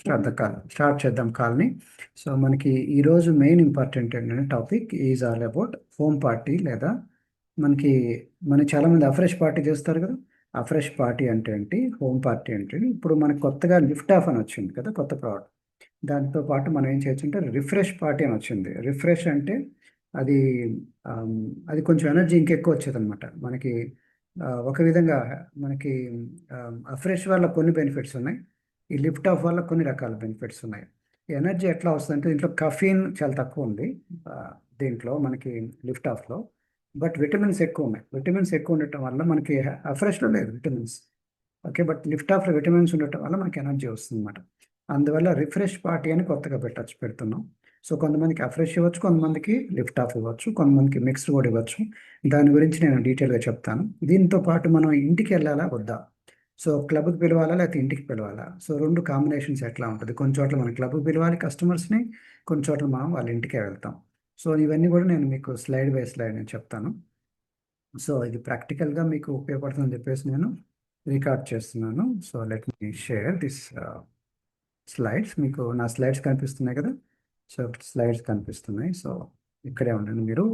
Start చేద్దాం కాల్ని. So మనకి ఈరోజు మెయిన్ ఇంపార్టెంట్ ఏంటంటే topic is all about home party లేదా మనకి చాలామంది అఫ్రెష్ పార్టీ చేస్తారు కదా. అఫ్రెష్ పార్టీ అంటే ఏంటి, హోమ్ పార్టీ అంటే ఏంటి? ఇప్పుడు మనకు కొత్తగా లిఫ్ట్ ఆఫ్ అని వచ్చింది కదా, కొత్త ప్రోడక్ట్. దాంతో పాటు మనం ఏం చేయొచ్చు అంటే రిఫ్రెష్ పార్టీ అని వచ్చింది. రిఫ్రెష్ అంటే అది ఆమ్, అది కొంచెం ఎనర్జీ ఇంకెక్కువ వచ్చేది అనమాట మనకి. ఒక విధంగా మనకి అఫ్రెష్ వల్ల కొన్ని బెనిఫిట్స్ ఉన్నాయి, ఈ లిఫ్ట్ ఆఫ్ వల్ల కొన్ని రకాల బెనిఫిట్స్ ఉన్నాయి. ఈ ఎనర్జీ ఎట్లా వస్తుందంటే దీంట్లో కఫీన్ చాలా తక్కువ ఉంది, ఆ, దీంట్లో మనకి లిఫ్ట్ ఆఫ్లో. బట్ విటమిన్స్ ఎక్కువ ఉన్నాయి. విటమిన్స్ ఎక్కువ ఉండటం వల్ల మనకి అఫ్రెష్లో లేదు విటమిన్స్. ఓకే, బట్ లిఫ్ట్ ఆఫ్లో విటమిన్స్ ఉండటం వల్ల మనకి ఎనర్జీ వస్తుంది అనమాట. అందువల్ల రిఫ్రెష్ పార్టీ అని కొత్తగా పెడుతున్నాం. సో కొంతమందికి అఫ్రెష్ ఇవ్వచ్చు, కొంతమందికి లిఫ్ట్ ఆఫ్ ఇవ్వచ్చు, కొంతమందికి మిక్స్డ్ కూడా ఇవ్వచ్చు. దాని గురించి నేను డీటెయిల్గా చెప్తాను. దీంతో పాటు మనం ఇంటికి వెళ్ళాలా వద్దా, సో క్లబ్కి పిలవాలా లేకపోతే ఇంటికి పిలవాలా, సో రెండు కాంబినేషన్స్ ఎట్లా ఉంటుంది. కొన్ని చోట్ల మనం క్లబ్కి పిలవాలి కస్టమర్స్ని, కొన్ని చోట్ల మనం వాళ్ళ ఇంటికే వెళ్తాం. సో ఇవన్నీ కూడా నేను మీకు స్లైడ్ బై స్లైడ్ నేను చెప్తాను. సో ఇది ప్రాక్టికల్గా మీకు ఉపయోగపడుతుందని చెప్పేసి నేను రికార్డ్ చేస్తున్నాను. So let me share this slides. మీకు నా స్లైడ్స్ కనిపిస్తున్నాయి కదా. సో స్లైడ్స్ కనిపిస్తున్నాయి. సో ఇక్కడే ఉండండి మీరు.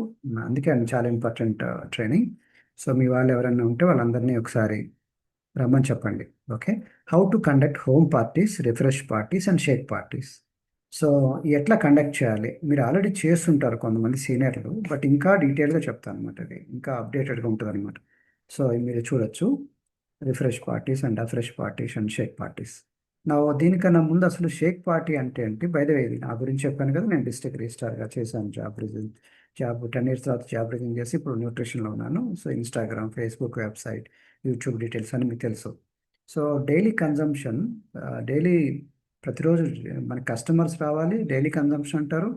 అందుకే అండి చాలా ఇంపార్టెంట్ ట్రైనింగ్. సో మీ వాళ్ళు ఎవరైనా ఉంటే వాళ్ళందరినీ ఒకసారి రమ్మని చెప్పండి. Okay, how to conduct home parties, refresh parties and shake parties. So ఎట్లా కండక్ట్ చేయాలి, మీరు ఆల్రెడీ చేస్తుంటారు కొంతమంది సీనియర్లు, బట్ ఇంకా డీటెయిల్గా చెప్తాను అనమాట. ఇది ఇంకా అప్డేటెడ్గా ఉంటుంది అనమాట. సో మీరు చూడొచ్చు, refresh parties and afresh parties and shake parties. నా దీనికన్నా ముందు అసలు షేక్ పార్టీ అంటే ఏంటి, బై ద వే ఇది నా గురించి చెప్పాను కదా. నేను డిస్ట్రిక్ట్ రిజిస్ట్రార్గా చేశాను, జాబ్ 10 years తర్వాత జాబ్ రిజైన్ చేసి ఇప్పుడు న్యూట్రిషన్లో ఉన్నాను. So Instagram, Facebook, website, YouTube details అని మీకు తెలుసు. సో డైలీ కన్జంప్షన్, డైలీ ప్రతిరోజు మన కస్టమర్స్ రావాలి, డైలీ కన్జంప్షన్ అంటారు.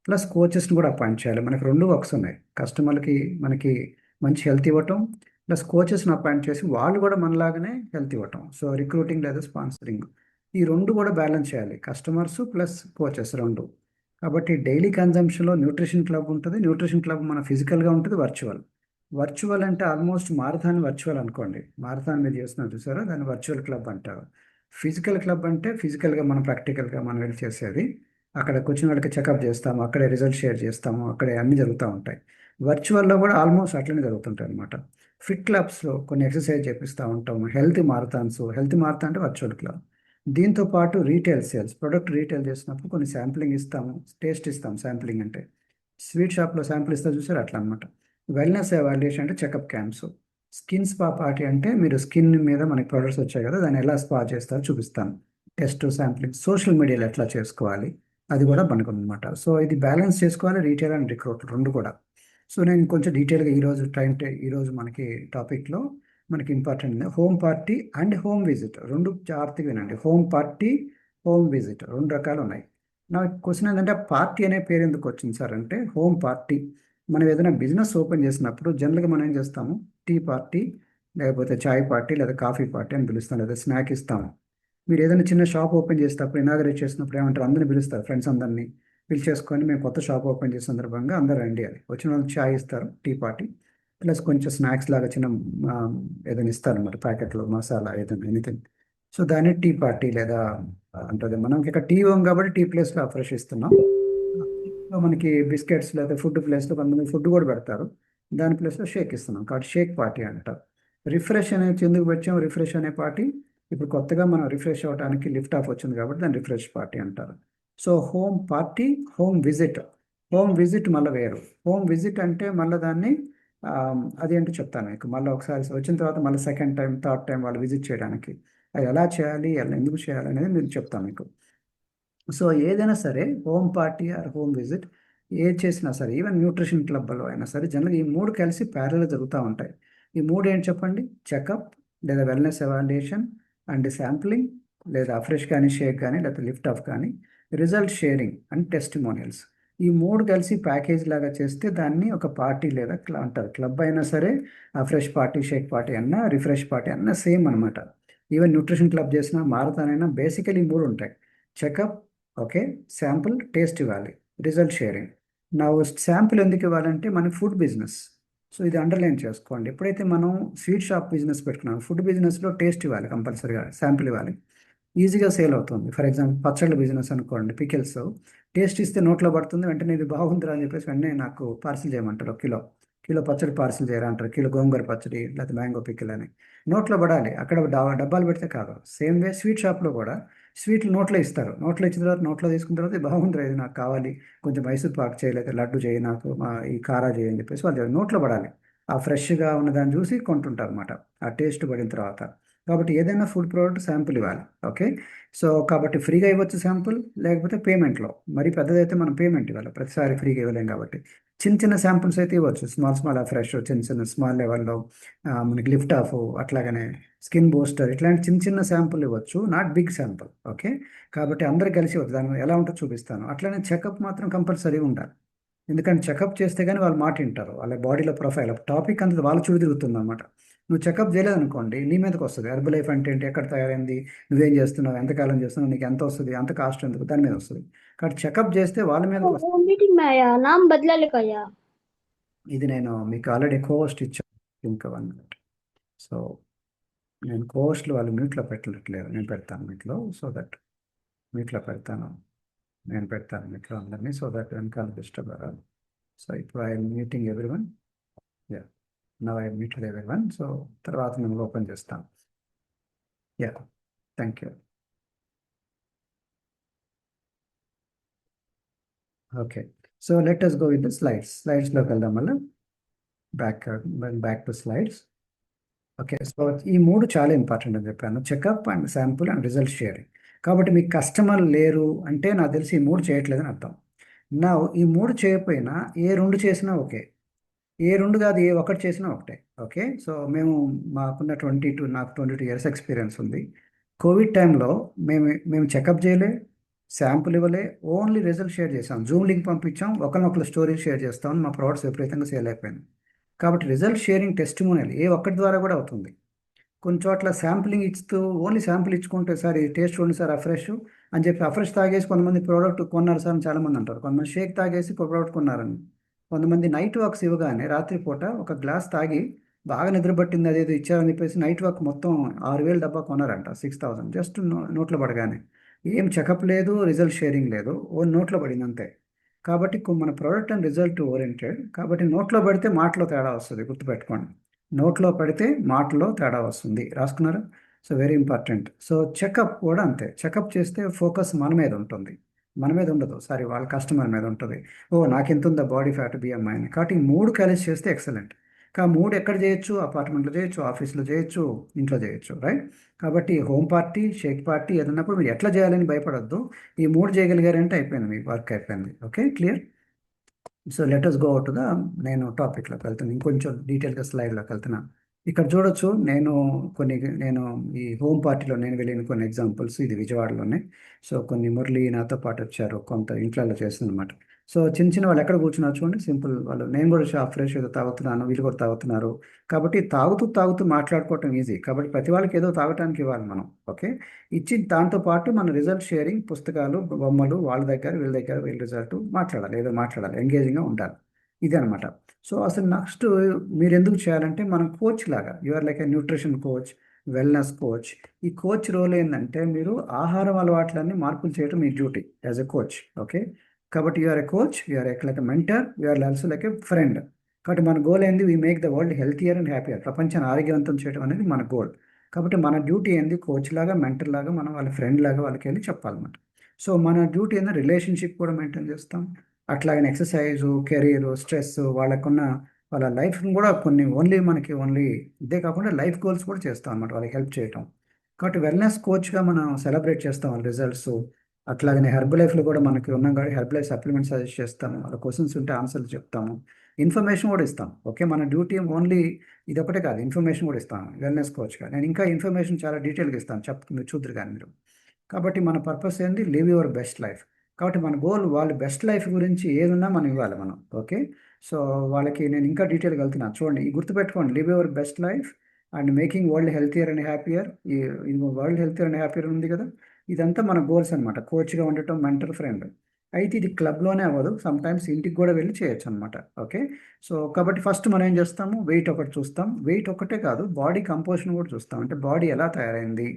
ప్లస్ కోచెస్ని కూడా అపాయింట్ చేయాలి. మనకి రెండు వర్క్స్ ఉన్నాయి, కస్టమర్కి మనకి మంచి హెల్త్ ఇవ్వటం, ప్లస్ కోచెస్ని అపాయింట్ చేసి వాళ్ళు కూడా మనలాగానే హెల్త్ ఇవ్వటం. సో రిక్రూటింగ్ లేదా స్పాన్సరింగ్, ఈ రెండు కూడా బ్యాలెన్స్ చేయాలి, కస్టమర్స్ ప్లస్ కోచెస్ రెండు. కాబట్టి డైలీ కన్జంప్షన్లో న్యూట్రిషన్ క్లబ్ ఉంటుంది. న్యూట్రిషన్ క్లబ్ మన ఫిజికల్గా ఉంటుంది, వర్చువల్. వర్చువల్ అంటే ఆల్మోస్ట్ మారథాన్ వర్చువల్ అనుకోండి. మారథాన్ మీరు చేస్తున్నారు చూసారా, దాన్ని వర్చువల్ క్లబ్ అంటారు. ఫిజికల్ క్లబ్ అంటే ఫిజికల్గా మనం ప్రాక్టికల్గా మనం వెళ్ళి చేసేది. అక్కడ కూర్చుని వాళ్ళకి చెకప్ చేస్తాము, అక్కడే రిజల్ట్ షేర్ చేస్తాము, అక్కడే అన్నీ జరుగుతూ ఉంటాయి. వర్చువల్లో కూడా ఆల్మోస్ట్ అట్లనే జరుగుతుంటాయి అనమాట. ఫిట్ క్లబ్స్లో కొన్ని ఎక్సర్సైజ్ చేపిస్తూ ఉంటాము. హెల్త్ మారథాన్ అంటే వర్చువల్ క్లబ్. దీంతో పాటు రీటైల్ సేల్స్, ప్రొడక్ట్ రీటైల్ చేసినప్పుడు కొన్ని శాంప్లింగ్ ఇస్తాము, టేస్ట్ ఇస్తాం. శాంప్లింగ్ అంటే స్వీట్ షాప్లో శాంపుల్ ఇస్తారు చూసారు, అట్లా అనమాట. వెల్నెస్ ఎవాల్యుయేషన్ అంటే checkup camps. Skin spa party అంటే మీరు స్కిన్ మీద మనకి ప్రొడక్ట్స్ వచ్చాయి కదా, దాన్ని ఎలా స్పా చేస్తారో చూపిస్తాను. టెస్ట్ శాంప్లింగ్, సోషల్ మీడియాలో ఎట్లా చేసుకోవాలి, అది కూడా మనకు అనమాట. సో ఇది బ్యాలెన్స్ చేసుకోవాలి, రీటైల్ అండ్ రిక్రూట్ రెండు కూడా. సో నేను కొంచెం డీటెయిల్గా ఈరోజు మనకి టాపిక్లో మనకి ఇంపార్టెంట్ ఉంది home party and home visit. రెండు జాగ్రత్తగా వినండి, హోమ్ పార్టీ, హోమ్ విజిట్ రెండు రకాలు ఉన్నాయి. నా క్వశ్చన్ ఏంటంటే పార్టీ అనే పేరు ఎందుకు వచ్చింది సార్ అంటే, హోమ్ పార్టీ మనం ఏదైనా బిజినెస్ ఓపెన్ చేసినప్పుడు జనరల్గా మనం ఏం చేస్తాము, టీ పార్టీ, లేకపోతే చాయ్ పార్టీ లేదా కాఫీ పార్టీ అని పిలుస్తాం, లేదా స్నాక్ ఇస్తాము. మీరు ఏదైనా చిన్న షాప్ ఓపెన్ చేసేటప్పుడు, ఇనాగరేట్ చేసినప్పుడు ఏమంటారు, అందరిని పిలుస్తారు, ఫ్రెండ్స్ అందరినీ పిలిచేసుకొని మేము కొత్త షాప్ ఓపెన్ చేసే సందర్భంగా అందరూ రండి అని. వచ్చిన వాళ్ళకి చాయ్ ఇస్తారు, టీ పార్టీ, ప్లస్ కొంచెం స్నాక్స్ లాగా చిన్న ఆ, ఏదైనా ఇస్తారు అన్నమాట, ప్యాకెట్లో మసాలా ఏదైనా ఎనీథింగ్. సో దాన్ని టీ పార్టీ లేదా అంటుంది. మనం ఇక్కడ టీ ఇవ్వం కాబట్టి టీ ప్లేస్లో ఫ్రెష్ ఇస్తున్నాం. సో మనకి బిస్కెట్స్ లేదా ఫుడ్ ప్లేస్లో కొంతమంది ఫుడ్ కూడా పెడతారు, దాని ప్లేస్లో షేక్ ఇస్తున్నాం కాబట్టి షేక్ పార్టీ అంటారు. రిఫ్రెష్ అనేది ఎందుకు వచ్చాం, రిఫ్రెష్ అనే పార్టీ ఇప్పుడు కొత్తగా మనం రిఫ్రెష్ అవ్వడానికి లిఫ్ట్ ఆఫ్ వచ్చింది కాబట్టి దాన్ని రిఫ్రెష్ పార్టీ అంటారు. So home party, home visit. Home visit మళ్ళీ వేరు. హోమ్ విజిట్ అంటే మళ్ళీ దాన్ని ఆ, అదేంటో చెప్తాను మీకు మళ్ళీ ఒకసారి వచ్చిన తర్వాత మళ్ళీ సెకండ్ టైం, థర్డ్ టైం వాళ్ళు విజిట్ చేయడానికి అది ఎలా చేయాలి, ఎలా ఎందుకు చేయాలి అనేది నేను చెప్తాను మీకు. సో ఏదైనా సరే home party or home visit, ఏది చేసినా సరే, ఈవెన్ న్యూట్రిషన్ క్లబ్లో అయినా సరే, జనరల్గా ఈ మూడు కలిసి ప్యారల్గా జరుగుతూ ఉంటాయి. ఈ మూడు ఏంటి చెప్పండి, చెకప్ లేదా వెల్నెస్ ఎవాల్యుయేషన్ అండ్ శాంప్లింగ్, లేదా ఫ్రెష్ కానీ షేక్ కానీ లేదా లిఫ్ట్ ఆఫ్ కానీ, రిజల్ట్ షేరింగ్ అండ్ టెస్టిమోనియల్స్. ఈ మూడు కలిసి ప్యాకేజ్ లాగా చేస్తే దాన్ని ఒక పార్టీ లేదా అంటారు. క్లబ్ అయినా సరే, ఆ ఫ్రెష్ పార్టీ, షేక్ పార్టీ అన్నా, రిఫ్రెష్ పార్టీ అన్నా సేమ్ అనమాట. ఈవెన్ న్యూట్రిషన్ క్లబ్ చేసినా, మారథాన్ అయినా బేసికలీ మూడు ఉంటాయి. చెకప్, ఓకే, శాంపుల్, టేస్ట్ ఇవ్వాలి, రిజల్ట్ షేరింగ్. నా శాంపుల్ ఎందుకు ఇవ్వాలంటే మన ఫుడ్ బిజినెస్. సో ఇది అండర్లైన్ చేసుకోండి. ఎప్పుడైతే మనం స్వీట్ షాప్ బిజినెస్ పెట్టుకున్నాం, ఫుడ్ బిజినెస్లో టేస్ట్ ఇవ్వాలి, కంపల్సరీగా శాంపుల్ ఇవ్వాలి. ఈజీగా సేల్ అవుతుంది. ఫర్ ఎగ్జాంపుల్ పచ్చళ్ళ బిజినెస్ అనుకోండి, పికిల్స్ టేస్ట్ ఇస్తే నోట్లో పడుతుంది, వెంటనే ఇది బాగుందిరా అని చెప్పేసి వెంటనే నాకు పార్సిల్ చేయమంటారు. ఒక కిలో కిలో పచ్చడి పార్సిల్ చేయరా అంటారు, కిలో గోంగూర పచ్చడి లేకపోతే మ్యాంగో పికిల్ అని. నోట్లో పడాలి, అక్కడ డబ్బాలు పెడితే కాదు. సేమ్ వే స్వీట్ షాప్లో కూడా స్వీట్లు నోట్లో ఇస్తారు. నోట్లో ఇచ్చిన తర్వాత నోట్లో తీసుకున్న తర్వాత ఇది బాగుందిరా, ఇది నాకు కావాలి, కొంచెం మైసూర్ పాక్ చేయలేదు, లడ్డు చేయి, నాకు ఈ కారా చేయి అని చెప్పేసి వాళ్ళు నోట్లో పడాలి. ఆ ఫ్రెష్గా ఉన్న దాన్ని చూసి కొంటుంటారు అనమాట, ఆ టేస్ట్ పడిన తర్వాత. కాబట్టి ఏదైనా ఫుడ్ ప్రోడక్ట్ శాంపుల్ ఇవ్వాలి. ఓకే, సో కాబట్టి ఫ్రీగా ఇవ్వచ్చు శాంపుల్, లేకపోతే పేమెంట్లో. మరి పెద్దదైతే మనం పేమెంట్ ఇవ్వాలి, ప్రతిసారి ఫ్రీగా ఇవ్వలేం కాబట్టి. చిన్న చిన్న శాంపుల్స్ అయితే ఇవ్వచ్చు, స్మాల్ స్మాల్ ఫ్రెష్, చిన్న చిన్న స్మాల్ లెవెల్లో మనకి లిఫ్ట్ ఆఫ్, అట్లాగనే స్కిన్ బూస్టర్, ఇట్లాంటి చిన్న చిన్న శాంపుల్ ఇవ్వచ్చు, నాట్ బిగ్ శాంపుల్. ఓకే, కాబట్టి అందరు కలిసి ఇవ్వచ్చు. దాని ఎలా ఉంటుందో చూపిస్తాను. అట్లనే చెకప్ మాత్రం కంపల్సరీ ఉండాలి. ఎందుకంటే చెకప్ చేస్తే కానీ వాళ్ళు మాట వింటారు. వాళ్ళ బాడీలో ప్రొఫైల్ టాపిక్ అంతా వాళ్ళ చుట్టూ తిరుగుతుంది అనమాట. నువ్వు చెకప్ చేయలేదనుకోండి, నీ మీదకి వస్తుంది. హెర్బల్ లైఫ్ అంటే ఏంటి, ఎక్కడ తయారైంది, నువ్వేం చేస్తున్నావు, ఎంతకాలం చేస్తున్నావు, నీకు ఎంత వస్తుంది, అంత కాస్ట్ ఎందుకు, దాని మీద వస్తుంది. కాబట్టి చెకప్ చేస్తే వాళ్ళ మీదకి వస్తుంది. वो मीटिंग में आया नाम बदला लेकर आया। ఇది నేను మీకు ఆల్రెడీ కోస్ట్ ఇచ్చాను, ఇంకా 1 minute. సో నేను కోస్ట్లు వాళ్ళు మ్యూట్లో పెట్టట్లేదు, నేను పెడతాను మీట్లో, సో దట్ మీట్లో పెడతాను, నేను పెడతాను మీట్లో అందరినీ, సో దట్ వెనకాల డిస్టర్బ్ అవ్వాలి. సో ఇప్పుడు I muting everyone. Yeah, now I muted everyone. So తర్వాత మేము ఓపెన్ చేస్తాం. Yeah, thank you. Okay, so let us go with the స్లైడ్స్లోకి వెళ్దాం మళ్ళీ. Back back to slides. Okay, so ఈ మూడు చాలా ఇంపార్టెంట్ అని చెప్పాను, checkup and sample and result sharing. కాబట్టి మీకు కస్టమర్ లేరు అంటే నాకు తెలిసి ఈ మూడు చేయట్లేదని అర్థం. నా ఈ మూడు చేయకపోయినా ఏ రెండు చేసినా ఓకే, ఏ రెండు కాదు ఏ ఒకటి చేసినా ఒకటే. ఓకే, సో మేము మాకున్న నాకు 22 years ఎక్స్పీరియన్స్ ఉంది. కోవిడ్ టైంలో మేము మేము చెకప్ చేయలే, శాంపుల్ ఇవ్వలే, ఓన్లీ రిజల్ట్ షేర్ చేసాం, జూమ్ లింక్ పంపించాం, ఒకరినొకరు స్టోరీస్ షేర్ చేస్తాం, మా ప్రోడక్ట్స్ విపరీతంగా సేల్ అయిపోయింది. కాబట్టి రిజల్ట్ షేరింగ్ టెస్టిమోనియల్ ఏ ఒక్కటి ద్వారా కూడా అవుతుంది. కొన్ని చోట్ల శాంప్లింగ్ ఇస్తూ ఓన్లీ శాంపుల్ ఇచ్చుకుంటే, సార్ ఇది టేస్ట్ చూడండి సార్ అఫ్రెష్ అని చెప్పి, అఫ్రెష్ తాగేసి కొంతమంది ప్రోడక్ట్ కొన్నారు సార్ అని చాలామంది అంటారు. కొంతమంది షేక్ తాగేసి ప్రోడక్ట్ కొన్నారని. కొంతమంది నైట్ వాక్స్ ఇవ్వగానే రాత్రిపూట ఒక గ్లాస్ తాగి బాగా నిద్రపట్టింది అదేదో ఇచ్చారని చెప్పేసి నైట్ వాక్ మొత్తం 6,000 డబ్బా కొన్నారంట, 6,000 జస్ట్ నోట్లో పడగానే. ఏం చెకప్ లేదు, రిజల్ట్ షేరింగ్ లేదు, ఓ నోట్లో పడింది అంతే. కాబట్టి మన ప్రోడక్ట్ అండ్ రిజల్ట్ ఓరియంటెడ్. కాబట్టి నోట్లో పడితే మాటలో తేడా వస్తుంది, గుర్తుపెట్టుకోండి. నోట్లో పడితే మాటలో తేడా వస్తుంది, రాసుకున్నారా? So very important. So checkup కూడా అంతే, చెకప్ చేస్తే ఫోకస్ మన మీద ఉంటుంది, మన మీద ఉండదు, సారీ వాళ్ళ కస్టమర్ మీద ఉంటుంది. ఓ నాకెంత ఉందా బాడీ ఫ్యాట్, బిఎంఐ అని. కాబట్టి ఈ మూడు కలిసి చేస్తే ఎక్సలెంట్. మూడు ఎక్కడ చేయొచ్చు, అపార్ట్మెంట్లో చేయొచ్చు, ఆఫీస్లో చేయొచ్చు, ఇంట్లో చేయొచ్చు, రైట్? కాబట్టి హోమ్ పార్టీ, షేక్ పార్టీ ఏదన్నప్పుడు మీరు ఎట్లా చేయాలని భయపడొద్దు. ఈ మూడు చేయగలిగారంటే అయిపోయింది, మీ వర్క్ అయిపోయింది. Okay, clear? So let us go to the, నేను టాపిక్లోకి వెళ్తాను, ఇంకొంచెం డీటెయిల్గా స్లైడ్లోకి వెళ్తున్నాను. ఇక్కడ చూడొచ్చు, నేను ఈ హోమ్ పార్టీలో నేను వెళ్ళిన కొన్ని ఎగ్జాంపుల్స్, ఇది విజయవాడలోనే. సో కొన్ని మురళి నాతో పాటు వచ్చారు, కొంత ఇంట్లో చేస్తుంది అనమాట. సో చిన్న చిన్న వాళ్ళు ఎక్కడ కూర్చున్నారు చూడండి, సింపుల్ వాళ్ళు. నేను కూడా ఫ్రెష్ ఏదో తాగుతున్నాను, వీళ్ళు కూడా తాగుతున్నారు. కాబట్టి తాగుతూ తాగుతూ మాట్లాడుకోవటం ఈజీ. కాబట్టి ప్రతి వాళ్ళకి ఏదో తాగటానికి ఇవ్వాలి మనం. ఓకే, ఇచ్చి దాంతో పాటు మన రిజల్ట్ షేరింగ్, పుస్తకాలు, బొమ్మలు, వాళ్ళ దగ్గర వీళ్ళ దగ్గర వీళ్ళ రిజల్ట్ మాట్లాడాలి, ఏదో మాట్లాడాలి, ఎంగేజింగ్గా ఉండాలి. ఇది అనమాట. సో అసలు నెక్స్ట్ మీరు ఎందుకు చేయాలంటే, మనం కోచ్ లాగా, you're like a nutrition coach, wellness coach. ఈ కోచ్ రోల్ ఏంటంటే, మీరు ఆహారం అలవాట్లన్నీ మార్పులు చేయడం మీ duty as a coach. Okay, కాబట్టి you're a coach, you're like a mentor, you're also like a friend. కాబట్టి మన గోల్ ఏంది, we make the world healthier and happier. ప్రపంచాన్ని ఆరోగ్యవంతం చేయడం అనేది మన గోల్. కాబట్టి మన డ్యూటీ ఏంది, కోచ్ లాగా, మెంటర్ లాగా, మనం వాళ్ళ ఫ్రెండ్ లాగా వాళ్ళకి వెళ్ళి చెప్పాలన్నమాట. సో మన డ్యూటీ ఏంది, రిలేషన్షిప్ కూడా మెయింటైన్ చేస్తాం. అట్లాగనే ఎక్సర్సైజు, కెరీర్, స్ట్రెస్, వాళ్ళకున్న వాళ్ళ లైఫ్ని కూడా కొన్ని ఓన్లీ ఇదే కాకుండా లైఫ్ గోల్స్ కూడా చేస్తాం అన్నమాట, వాళ్ళకి హెల్ప్ చేయటం. కాబట్టి వెల్నెస్ కోచ్గా మనం సెలబ్రేట్ చేస్తాం వాళ్ళ రిజల్ట్స్. అట్లాగనే హెర్బల్ లైఫ్లో కూడా మనకి ఉన్నాం కాబట్టి హెర్బల్ లైఫ్ సప్లిమెంట్ సజెస్ట్ చేస్తాము, వాళ్ళ క్వశ్చన్స్ ఉంటే ఆన్సర్లు చెప్తాము, ఇన్ఫర్మేషన్ కూడా ఇస్తాం. ఓకే, మన డ్యూటీ ఓన్లీ ఇది ఒకటే కాదు, ఇన్ఫర్మేషన్ కూడా ఇస్తాను వెల్నెస్ కోచ్గా. నేను ఇంకా ఇన్ఫర్మేషన్ చాలా డీటెయిల్గా ఇస్తాను, మీరు చూద్దరు కానీ మీరు. కాబట్టి మన పర్పస్ ఏంది, లివ్ యువర్ బెస్ట్ లైఫ్. కాబట్టి మన గోల్ వాళ్ళ బెస్ట్ లైఫ్ గురించి ఏదున్నా మనం ఇవ్వాలి మనం. ఓకే, సో వాళ్ళకి నేను ఇంకా డీటెయిల్గా వెళ్తున్నాను, చూడండి, ఈ గుర్తుపెట్టుకోండి, live your best life and making world healthier and happier. ఈ వరల్డ్ హెల్తియర్ అండ్ హ్యాపీయర్ ఉంది కదా, ఇదంతా మన గోల్స్ అనమాట. కోచ్గా ఉండటం, మెంటర్, ఫ్రెండ్. అయితే ఇది క్లబ్లోనే అవ్వదు, సమ్టైమ్స్ ఇంటికి కూడా వెళ్ళి చేయొచ్చు అనమాట. ఓకే. సో కాబట్టి ఫస్ట్ మనం ఏం చేస్తాము, వెయిట్ ఒకటి చూస్తాం. వెయిట్ ఒకటే కాదు, బాడీ కంపోజిషన్ కూడా చూస్తాం. అంటే బాడీ ఎలా తయారైంది,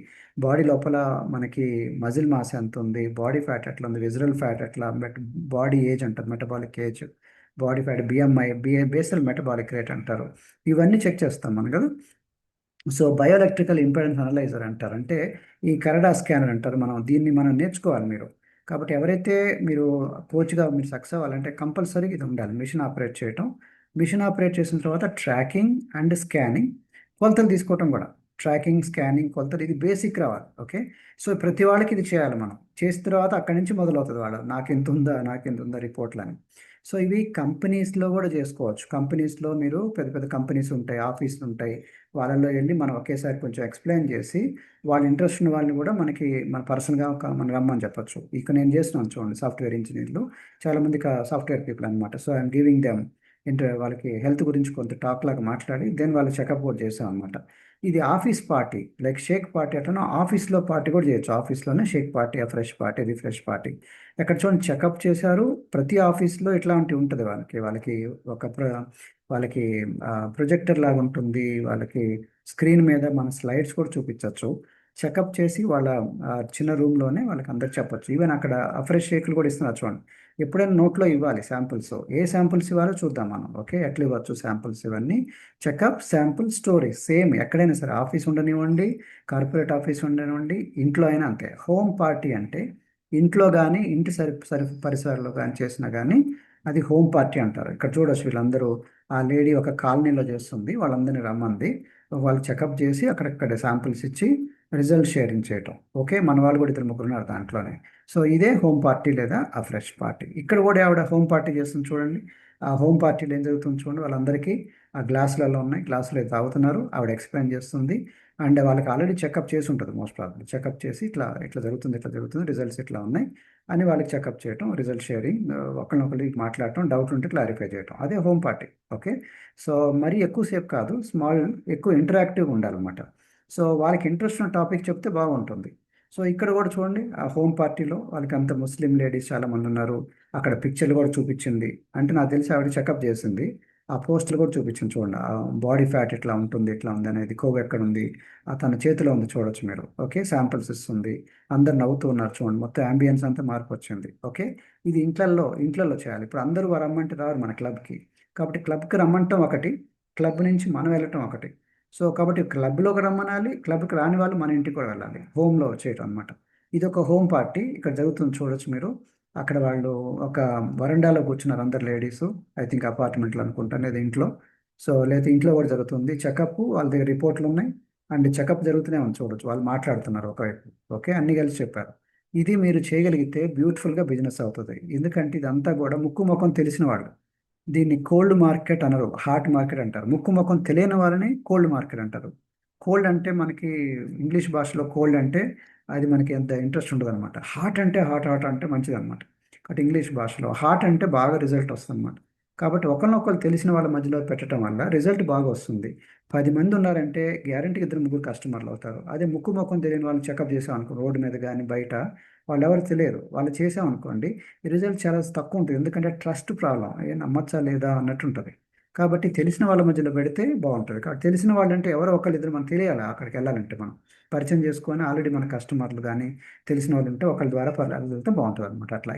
బాడీ లోపల మనకి మజిల్ మాస్ ఎంత ఉంది, బాడీ ఫ్యాట్ ఎట్లా ఉంది, విజరల్ ఫ్యాట్ ఎట్లా, బాడీ ఏజ్ అంటారు, metabolic age, body fat, BMI, basal metabolic rate అంటారు. ఇవన్నీ చెక్ చేస్తాం మనం కదా. సో బయోఎలక్ట్రికల్ ఇంపెడెన్స్ అనలైజర్ అంటారు, అంటే ఈ కరడా స్కానర్ అంటారు. దీన్ని మనం నేర్చుకోవాలి మీరు. కాబట్టి ఎవరైతే మీరు కోచ్గా మీరు సక్సెస్ అవ్వాలంటే కంపల్సరీగా ఇది ఉండాలి, మిషన్ ఆపరేట్ చేయటం. మిషన్ ఆపరేట్ చేసిన తర్వాత ట్రాకింగ్ అండ్ స్కానింగ్, కొలతలు తీసుకోవటం కూడా. ట్రాకింగ్, స్కానింగ్, కొలతలు, ఇది బేసిక్ రావాలి. ఓకే. సో ప్రతి వాళ్ళకి ఇది చేయాలి. మనం చేసిన తర్వాత అక్కడి నుంచి మొదలవుతుంది వాళ్ళు నాకెంత ఉందా రిపోర్ట్లని. సో ఇవి కంపెనీస్లో కూడా చేసుకోవచ్చు. కంపెనీస్లో మీరు పెద్ద పెద్ద కంపెనీస్ ఉంటాయి, ఆఫీసులు ఉంటాయి, వాళ్ళల్లో వెళ్ళి మనం ఒకేసారి కొంచెం ఎక్స్ప్లెయిన్ చేసి వాళ్ళ ఇంట్రెస్ట్ ఉన్న వాళ్ళని కూడా మన పర్సన్గా మనం రమ్మని చెప్పొచ్చు. ఇక నేను చేస్తున్నాను చూడండి, సాఫ్ట్వేర్ ఇంజనీర్లు చాలామంది సాఫ్ట్వేర్ పీపుల్ అనమాట. సో ఐఎమ్ గివింగ్ దెమ్ వాళ్ళకి హెల్త్ గురించి కొంత టాక్ లాగా మాట్లాడి దెన్ వాళ్ళు చెకప్ కూడా చేసాం అనమాట. ఇది office party, like shake party అట్లా ఆఫీస్లో పార్టీ కూడా చేయొచ్చు. ఆఫీస్లోనే shake party, fresh party, refresh party. ఎక్కడ చూడండి చెకప్ చేశారు. ప్రతి ఆఫీస్లో ఇట్లాంటివి ఉంటుంది. వాళ్ళకి ఒక వాళ్ళకి ప్రొజెక్టర్ లాగా ఉంటుంది. వాళ్ళకి స్క్రీన్ మీద మన స్లైడ్స్ కూడా చూపించవచ్చు. చెకప్ చేసి వాళ్ళ చిన్న రూమ్లోనే వాళ్ళకి అందరికి చెప్పొచ్చు. ఈవెన్ అక్కడ ఫ్రెష్ షేక్లు కూడా ఇస్తున్నారు చూడండి. ఎప్పుడైనా నోట్లో ఇవ్వాలి శాంపుల్స్, ఏ శాంపుల్స్ ఇవ్వాలో చూద్దాం మనం. ఓకే, ఎట్లా ఇవ్వచ్చు శాంపుల్స్, ఇవన్నీ చెకప్, శాంపుల్, స్టోరేజ్. సేమ్ ఎక్కడైనా సరే, ఆఫీస్ ఉండనివ్వండి, కార్పొరేట్ ఆఫీస్ ఉండనివ్వండి, ఇంట్లో అయినా అంతే. హోమ్ పార్టీ అంటే ఇంట్లో కానీ ఇంటి పరిసరాల్లో కానీ చేసినా కానీ అది హోమ్ పార్టీ అంటారు. ఇక్కడ చూడొచ్చు వీళ్ళందరూ, ఆ లేడీ ఒక కాలనీలో చేస్తుంది, వాళ్ళందరినీ రమ్మంది. వాళ్ళు చెకప్ చేసి అక్కడక్కడ శాంపిల్స్ ఇచ్చి రిజల్ట్ షేరింగ్ చేయటం. ఓకే, మన వాళ్ళు కూడా ఇద్దరు ముగ్గురు ఉన్నారు దాంట్లోనే. సో ఇదే హోమ్ పార్టీ లేదా ఆ ఫ్రెష్ పార్టీ. ఇక్కడ కూడా ఆవిడ హోమ్ పార్టీ చేస్తుంది చూడండి. ఆ హోమ్ పార్టీలో ఏం జరుగుతుంది చూడండి, వాళ్ళందరికీ ఆ గ్లాసులలో ఉన్నాయి, గ్లాసులు అయితే తాగుతున్నారు, ఆవిడ ఎక్స్ప్లెయిన్ చేస్తుంది. అండ్ వాళ్ళకి ఆల్రెడీ చెకప్ చేసి ఉంటుంది మోస్ట్ ప్రాబ్లీ. చెకప్ చేసి ఇట్లా ఇట్లా జరుగుతుంది, ఇట్లా జరుగుతుంది, రిజల్ట్స్ ఇట్లా ఉన్నాయి అని వాళ్ళకి చెకప్ చేయటం, రిజల్ట్ షేరింగ్, ఒకరినొకరికి మాట్లాడటం, డౌట్ ఉంటే క్లారిఫై చేయటం. అదే హోమ్ పార్టీ. ఓకే. సో మరీ ఎక్కువసేపు కాదు, ఎక్కువ ఇంటరాక్టివ్గా ఉండాలన్నమాట. సో వాళ్ళకి ఇంట్రెస్ట్ ఉన్న టాపిక్ చెప్తే బాగుంటుంది. సో ఇక్కడ కూడా చూడండి, ఆ హోమ్ పార్టీలో వాళ్ళకి అంత ముస్లిం లేడీస్ చాలా మంది ఉన్నారు. అక్కడ పిక్చర్లు కూడా చూపించింది. అంటే నాకు తెలిసి ఆవిడ చెకప్ చేసింది. ఆ పోస్టులు కూడా చూపించింది చూడండి. ఆ బాడీ ఫ్యాట్ ఎట్లా ఉంటుంది, ఎట్లా ఉంది అనేది, కొవ్వు ఎక్కడ ఉంది, తన చేతిలో ఉంది చూడొచ్చు మీరు. ఓకే, శాంపిల్స్ ఇస్తుంది. అందరు నవ్వుతూ ఉన్నారు చూడండి, మొత్తం అంబియన్స్ అంతా మార్పు వచ్చింది. ఓకే. ఇది ఇంట్లలో చేయాలి. ఇప్పుడు అందరూ వారు రమ్మంటే రారు మన క్లబ్కి. కాబట్టి క్లబ్కి రమ్మంటాం ఒకటి, క్లబ్ నుంచి మనం వెళ్ళటం ఒకటి. సో కాబట్టి క్లబ్లోకి రమ్మనాలి, క్లబ్కి రాని వాళ్ళు మన ఇంటికి కూడా వెళ్ళాలి. హోమ్లో చేయటం అనమాట. ఇది ఒక హోమ్ పార్టీ ఇక్కడ జరుగుతుంది చూడొచ్చు మీరు. అక్కడ వాళ్ళు ఒక వరండాలో కూర్చున్నారు అందరు లేడీస్. ఐ థింక్ అపార్ట్మెంట్లో అనుకుంటాను, లేదా ఇంట్లో. సో లేదా ఇంట్లో కూడా జరుగుతుంది చెకప్. వాళ్ళ దగ్గర రిపోర్ట్లు ఉన్నాయి అండ్ చెకప్ జరుగుతూనే ఉంది చూడొచ్చు. వాళ్ళు మాట్లాడుతున్నారు ఒకవైపు. ఓకే, అన్ని కలిసి చెప్పారు. ఇది మీరు చేయగలిగితే బ్యూటిఫుల్గా బిజినెస్ అవుతుంది. ఎందుకంటే ఇదంతా కూడా ముక్కు ముఖం తెలిసిన వాళ్ళు. దీన్ని కోల్డ్ మార్కెట్ అనరు, హాట్ మార్కెట్ అంటారు. ముక్కు ముఖం తెలియని వాళ్ళని కోల్డ్ మార్కెట్ అంటారు. కోల్డ్ అంటే మనకి ఇంగ్లీష్ భాషలో కోల్డ్ అంటే అది మనకి ఎంత ఇంట్రెస్ట్ ఉండదు అనమాట. హాట్ అంటే హాట్ అంటే మంచిది అనమాట. కాబట్టి ఇంగ్లీష్ భాషలో హాట్ అంటే బాగా రిజల్ట్ వస్తుంది అనమాట. కాబట్టి ఒకరినొకరు తెలిసిన వాళ్ళ మధ్యలో పెట్టడం వల్ల రిజల్ట్ బాగా వస్తుంది. 10 మంది ఉన్నారంటే గ్యారంటీకి ఇద్దరు ముగ్గురు కస్టమర్లు అవుతారు. అదే ముక్కు ముఖం తెలియని వాళ్ళు చెకప్ చేసాం అనుకో, రోడ్డు మీద కానీ బయట, వాళ్ళు ఎవరు తెలియరు, వాళ్ళు చేసామనుకోండి, రిజల్ట్ చాలా తక్కువ ఉంటుంది. ఎందుకంటే ట్రస్ట్ ప్రాబ్లం, ఏ నమ్మచ్చా లేదా అన్నట్టు ఉంటుంది. కాబట్టి తెలిసిన వాళ్ళ మధ్యలో పెడితే బాగుంటుంది. కాబట్టి తెలిసిన వాళ్ళు అంటే ఎవరో ఒకళ్ళు ఇద్దరు మనకు తెలియాలి. అక్కడికి వెళ్ళాలంటే మనం పరిచయం చేసుకొని ఆల్రెడీ మన కస్టమర్లు కానీ తెలిసిన వాళ్ళు ఉంటే ఒకళ్ళ ద్వారా వెళ్తే బాగుంటుంది అనమాట. అట్లా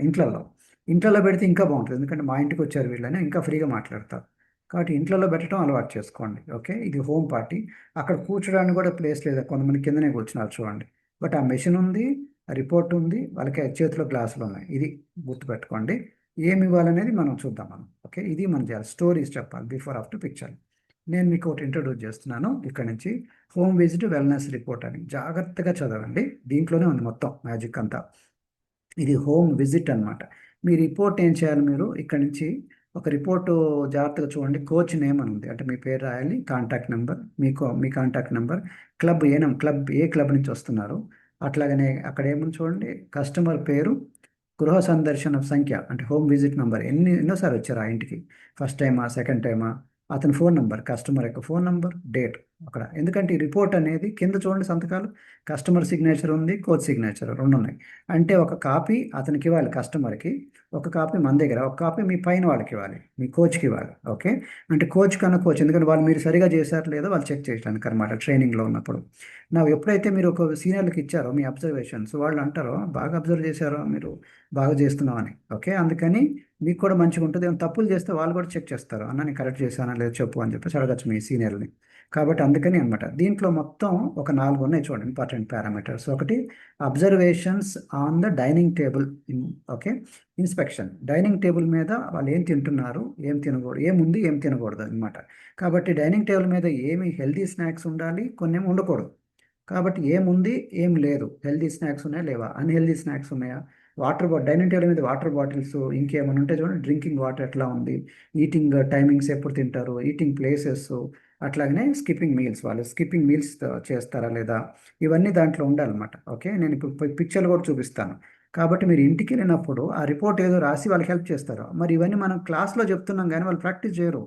ఇంట్లో పెడితే ఇంకా బాగుంటుంది. ఎందుకంటే మా ఇంటికి వచ్చారు వీళ్ళని, ఇంకా ఫ్రీగా మాట్లాడతారు. కాబట్టి ఇంట్లో పెట్టడం అలవాటు చేసుకోండి. ఓకే, ఇది హోమ్ పార్టీ. అక్కడ కూర్చోడానికి కూడా ప్లేస్ లేదు, కొంతమంది కిందనే కూర్చున్నారు చూడండి. బట్ ఆ మెషిన్ ఉంది, రిపోర్ట్ ఉంది, వాళ్ళకి చేతిలో గ్లాసులు ఉన్నాయి. ఇది గుర్తుపెట్టుకోండి. ఏమి ఇవ్వాలనేది మనం చూద్దాం మనం. ఓకే, ఇది మనం చేయాలి. స్టోరీస్ చెప్పాలి, బిఫోర్ ఆఫ్టర్ పిక్చర్. నేను మీకు ఒకటి ఇంట్రొడ్యూస్ చేస్తున్నాను ఇక్కడ నుంచి. హోమ్ విజిట్ వెల్నెస్ రిపోర్ట్ అని జాగ్రత్తగా చదవండి. దీంట్లోనే ఉంది మొత్తం మ్యాజిక్ అంతా. ఇది హోమ్ విజిట్ అన్నమాట. మీ రిపోర్ట్ ఏం చేయాలి, మీరు ఇక్కడ నుంచి ఒక రిపోర్టు జాగ్రత్తగా చూడండి. కోచ్ నేమ్ అని ఉంది, అంటే మీ పేరు రాయాలి, contact number, me contact number, a club నుంచి వస్తున్నారు. అట్లాగనే అక్కడ ఏముంది చూడండి, కస్టమర్ పేరు, గృహ సందర్శన సంఖ్య అంటే హోమ్ విజిట్ నెంబర్, ఎన్నోసారి వచ్చారు ఆ ఇంటికి, ఫస్ట్ టైమా సెకండ్ టైమా, అతని ఫోన్ నెంబర్, కస్టమర్ యొక్క ఫోన్ నెంబర్, డేట్. అక్కడ. ఎందుకంటే ఈ రిపోర్ట్ అనేది కింద చూడండి సంతకాలు, కస్టమర్ సిగ్నేచర్ ఉంది, కోచ్ సిగ్నేచర్ రెండు ఉన్నాయి. అంటే ఒక కాపీ అతనికి ఇవ్వాలి కస్టమర్కి, ఒక కాపీ మన దగ్గర, ఒక కాపీ మీ పైన వాళ్ళకి ఇవ్వాలి, మీ కోచ్కి ఇవ్వాలి. ఓకే, అంటే కోచ్ కన్నా కోచ్, ఎందుకంటే వాళ్ళు మీరు సరిగా చేశారు లేదో వాళ్ళు చెక్ చేయడానికి అనమాట ట్రైనింగ్లో ఉన్నప్పుడు. నా ఎప్పుడైతే మీరు ఒక సీనియర్లకు ఇచ్చారో మీ అబ్జర్వేషన్స్, వాళ్ళు అంటారో బాగా అబ్జర్వ్ చేశారో మీరు, బాగా చేస్తున్నామని. ఓకే, అందుకని మీకు కూడా మంచిగా ఉంటుంది. ఏమైనా తప్పులు చేస్తే వాళ్ళు కూడా చెక్ చేస్తారు, అన్న నేను కరెక్ట్ చేశానా లేదో చెప్పు అని చెప్పేసి అడగచ్చు మీ సీనియర్ని. కాబట్టి అందుకని అనమాట దీంట్లో మొత్తం ఒక 4 ఉన్నాయి చూడండి ఇంపార్టెంట్ పారామీటర్స్. ఒకటి observations on the dining table. Okay, inspection dining table మీద వాళ్ళు ఏం తింటున్నారు, ఏం తినకూడదు, ఏముంది ఏం తినకూడదు అనమాట. కాబట్టి డైనింగ్ టేబుల్ మీద ఏమి హెల్దీ స్నాక్స్ ఉండాలి, కొన్ని ఏమి ఉండకూడదు. కాబట్టి ఏముంది ఏం లేదు, హెల్దీ స్నాక్స్ ఉన్నాయా లేవా, అన్హెల్దీ స్నాక్స్ ఉన్నాయా, వాటర్ బాటిల్ డైనింగ్ టేబుల్ మీద వాటర్ బాటిల్స్ ఇంకేమైనా ఉంటే చూడండి, డ్రింకింగ్ వాటర్ ఎట్లా ఉంది, ఈటింగ్ టైమింగ్స్ ఎప్పుడు తింటారు, ఈటింగ్ ప్లేసెస్, అట్లాగనే స్కిప్పింగ్ మీల్స్, వాళ్ళు స్కిప్పింగ్ మీల్స్ చేస్తారా లేదా, ఇవన్నీ దాంట్లో ఉండాలన్నమాట. ఓకే, నేను ఇప్పుడు పిక్చర్లు కూడా చూపిస్తాను. కాబట్టి మీరు ఇంటికి వెళ్ళినప్పుడు ఆ రిపోర్ట్ ఏదో రాసి వాళ్ళకి హెల్ప్ చేస్తారు. మరి ఇవన్నీ మనం క్లాస్లో చెప్తున్నాం కానీ వాళ్ళు ప్రాక్టీస్ చేయరు.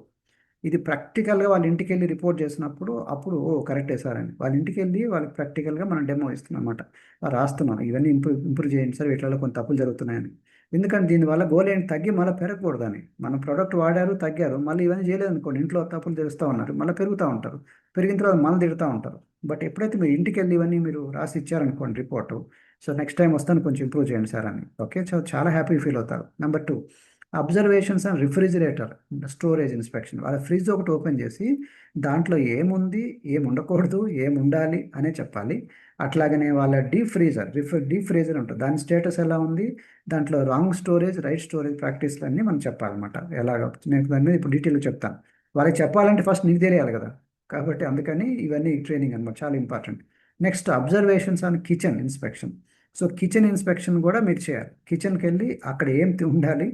ఇది ప్రాక్టికల్గా వాళ్ళ ఇంటికి వెళ్ళి రిపోర్ట్ చేసినప్పుడు అప్పుడు ఓ కరెక్టే సార్ అని వాళ్ళ ఇంటికి వెళ్ళి వాళ్ళకి ప్రాక్టికల్గా మనం డెమో ఇస్తున్నాం అనమాట. రాస్తున్నాం ఇవన్నీ ఇంప్రూవ్ చేయండి సార్, వీటిలో కొన్ని తప్పులు జరుగుతున్నాయని. ఎందుకంటే దీనివల్ల గోల్ ఏంటి, తగ్గి మళ్ళీ పెరగకూడదని. మన ప్రోడక్ట్ వాడారు తగ్గారు, మళ్ళీ ఇవన్నీ చేయలేదు అనుకోండి, ఇంట్లో తప్పులు చేస్తూ ఉన్నారు, మళ్ళీ పెరుగుతూ ఉంటారు, పెరిగిన తర్వాత మళ్ళీ తిడుతూ ఉంటారు. బట్ ఎప్పుడైతే మీరు ఇంటికి వెళ్ళి ఇవన్నీ మీరు రాసి ఇచ్చారనుకోండి రిపోర్టు, సో నెక్స్ట్ టైం వస్తాను కొంచెం ఇంప్రూవ్ చేయండి సార్ అని. ఓకే, సో చాలా హ్యాపీ ఫీల్ అవుతారు. Number 2, observations and refrigerator storage inspection. వాళ్ళ ఫ్రిడ్జ్ ఒకటి ఓపెన్ చేసి దాంట్లో ఏముంది, ఏం ఉండకూడదు, ఏం ఉండాలి అనే చెప్పాలి. అట్లాగనే వాళ్ళ డీప్ ఫ్రీజర్ ఉంటుంది, దాని స్టేటస్ ఎలా ఉంది, దాంట్లో రాంగ్ స్టోరేజ్ రైట్ స్టోరేజ్ ప్రాక్టీస్లు అన్నీ మనం చెప్పాలన్నమాట. ఎలాగ నేను దాని మీద ఇప్పుడు డీటెయిల్గా చెప్తాను. వాళ్ళకి చెప్పాలంటే ఫస్ట్ నీకు తెలియాలి కదా. కాబట్టి అందుకని ఇవన్నీ ట్రైనింగ్ అనమాట, చాలా important. Next observations on kitchen inspection. So kitchen inspection కూడా మీరు చేయాలి. కిచెన్కి వెళ్ళి అక్కడ ఏం ఉండాలి,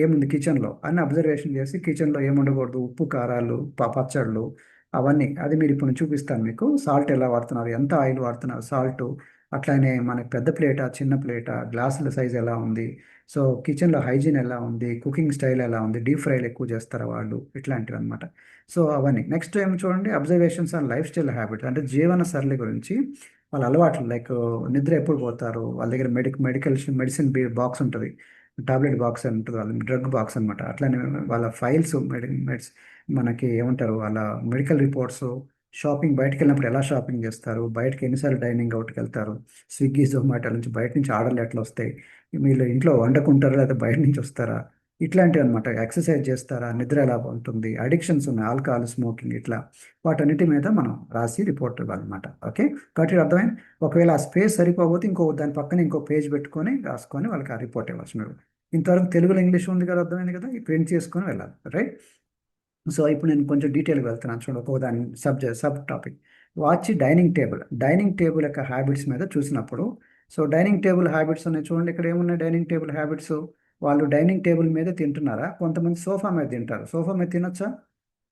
ఏముంది కిచెన్లో అన్ని అబ్జర్వేషన్ చేసి, కిచెన్లో ఏమి ఉండకూడదు, ఉప్పు కారాలు పచ్చళ్ళు అవన్నీ, అది మీరు ఇప్పుడు నేను చూపిస్తాను మీకు. సాల్ట్ ఎలా వాడుతున్నారు, ఎంత ఆయిల్ వాడుతున్నారు, సాల్ట్, అట్లానే మనకి పెద్ద ప్లేటా చిన్న ప్లేటా, గ్లాసుల సైజ్ ఎలా ఉంది, సో కిచెన్లో హైజీన్ ఎలా ఉంది, కుకింగ్ స్టైల్ ఎలా ఉంది, డీప్ ఫ్రైలు ఎక్కువ చేస్తారా వాళ్ళు, ఇట్లాంటివి అనమాట. సో అవన్నీ. నెక్స్ట్ ఏం చూడండి, observations on life style habit, అంటే జీవన సరళి గురించి. వాళ్ళ అలవాట్లు, లైక్ నిద్ర ఎప్పుడు పోతారు, వాళ్ళ దగ్గర మెడిసిన్ బాక్స్ ఉంటుంది, టాబ్లెట్ బాక్స్ అని ఉంటుంది, వాళ్ళ డ్రగ్ బాక్స్ అనమాట. అట్లానే వాళ్ళ ఫైల్స్, మనకి ఏమంటారు, వాళ్ళ మెడికల్ రిపోర్ట్స్, షాపింగ్ బయటకు వెళ్ళినప్పుడు ఎలా షాపింగ్ చేస్తారు, బయటకి ఎన్నిసార్లు డైనింగ్ అవుట్కి వెళ్తారు, స్విగ్గీ జొమాటో నుంచి బయట నుంచి ఆర్డర్లు ఎట్లా వస్తాయి, మీరు ఇంట్లో వండుకుంటారా లేదా బయట నుంచి వస్తారా, ఇట్లాంటివి అనమాట. ఎక్సర్సైజ్ చేస్తారా, నిద్ర ఎలా ఉంటుంది, అడిక్షన్స్ ఉన్నాయి, ఆల్కహాల్ స్మోకింగ్, ఇట్లా వాటన్నిటి మీద మనం రాసి రిపోర్ట్ ఇవ్వాలన్నమాట. ఓకే, కాబట్టి అర్థమైంది. ఒకవేళ ఆ స్పేస్ సరిపోతే ఇంకో దాని పక్కన ఇంకో పేజ్ పెట్టుకొని రాసుకొని వాళ్ళకి ఆ రిపోర్ట్ ఇవ్వచ్చు మీరు. ఇంతవరకు తెలుగులో ఇంగ్లీష్ ఉంది కదా, అర్థమైంది కదా, ఈ ప్రింట్ చేసుకొని వెళ్ళాలి, రైట్. సో ఇప్పుడు నేను కొంచెం డీటెయిల్గా వెళ్తున్నాను చూడండి, ఒక దాని sub topic. Watch dining table యొక్క హ్యాబిట్స్ మీద చూసినప్పుడు, సో డైనింగ్ టేబుల్ హ్యాబిట్స్ ఉన్నాయి చూడండి, ఇక్కడ ఏమున్నాయి డైనింగ్ టేబుల్ హ్యాబిట్స్. వాళ్ళు డైనింగ్ టేబుల్ మీద తింటున్నారా, కొంతమంది సోఫా మీద తింటారు, సోఫా మీద తినొచ్చా,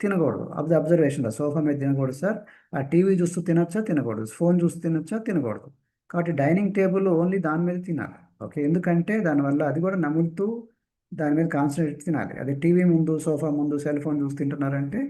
తినకూడదు. అబ్జర్వేషన్, సోఫా మీద తినకూడదు సార్. ఆ టీవీ చూస్తూ తినొచ్చా, తినకూడదు. ఫోన్ చూస్తూ తినొచ్చా, తినకూడదు. కాబట్టి డైనింగ్ టేబుల్ ఓన్లీ దాని మీద తినాలి. ఓకే, ఎందుకంటే దానివల్ల అది కూడా నములుతూ దాని మీద కాన్సన్ట్రేట్ తినాలి. అదే టీవీ ముందు, సోఫా ముందు సెల్ ఫోన్ చూసి తింటున్నారంటే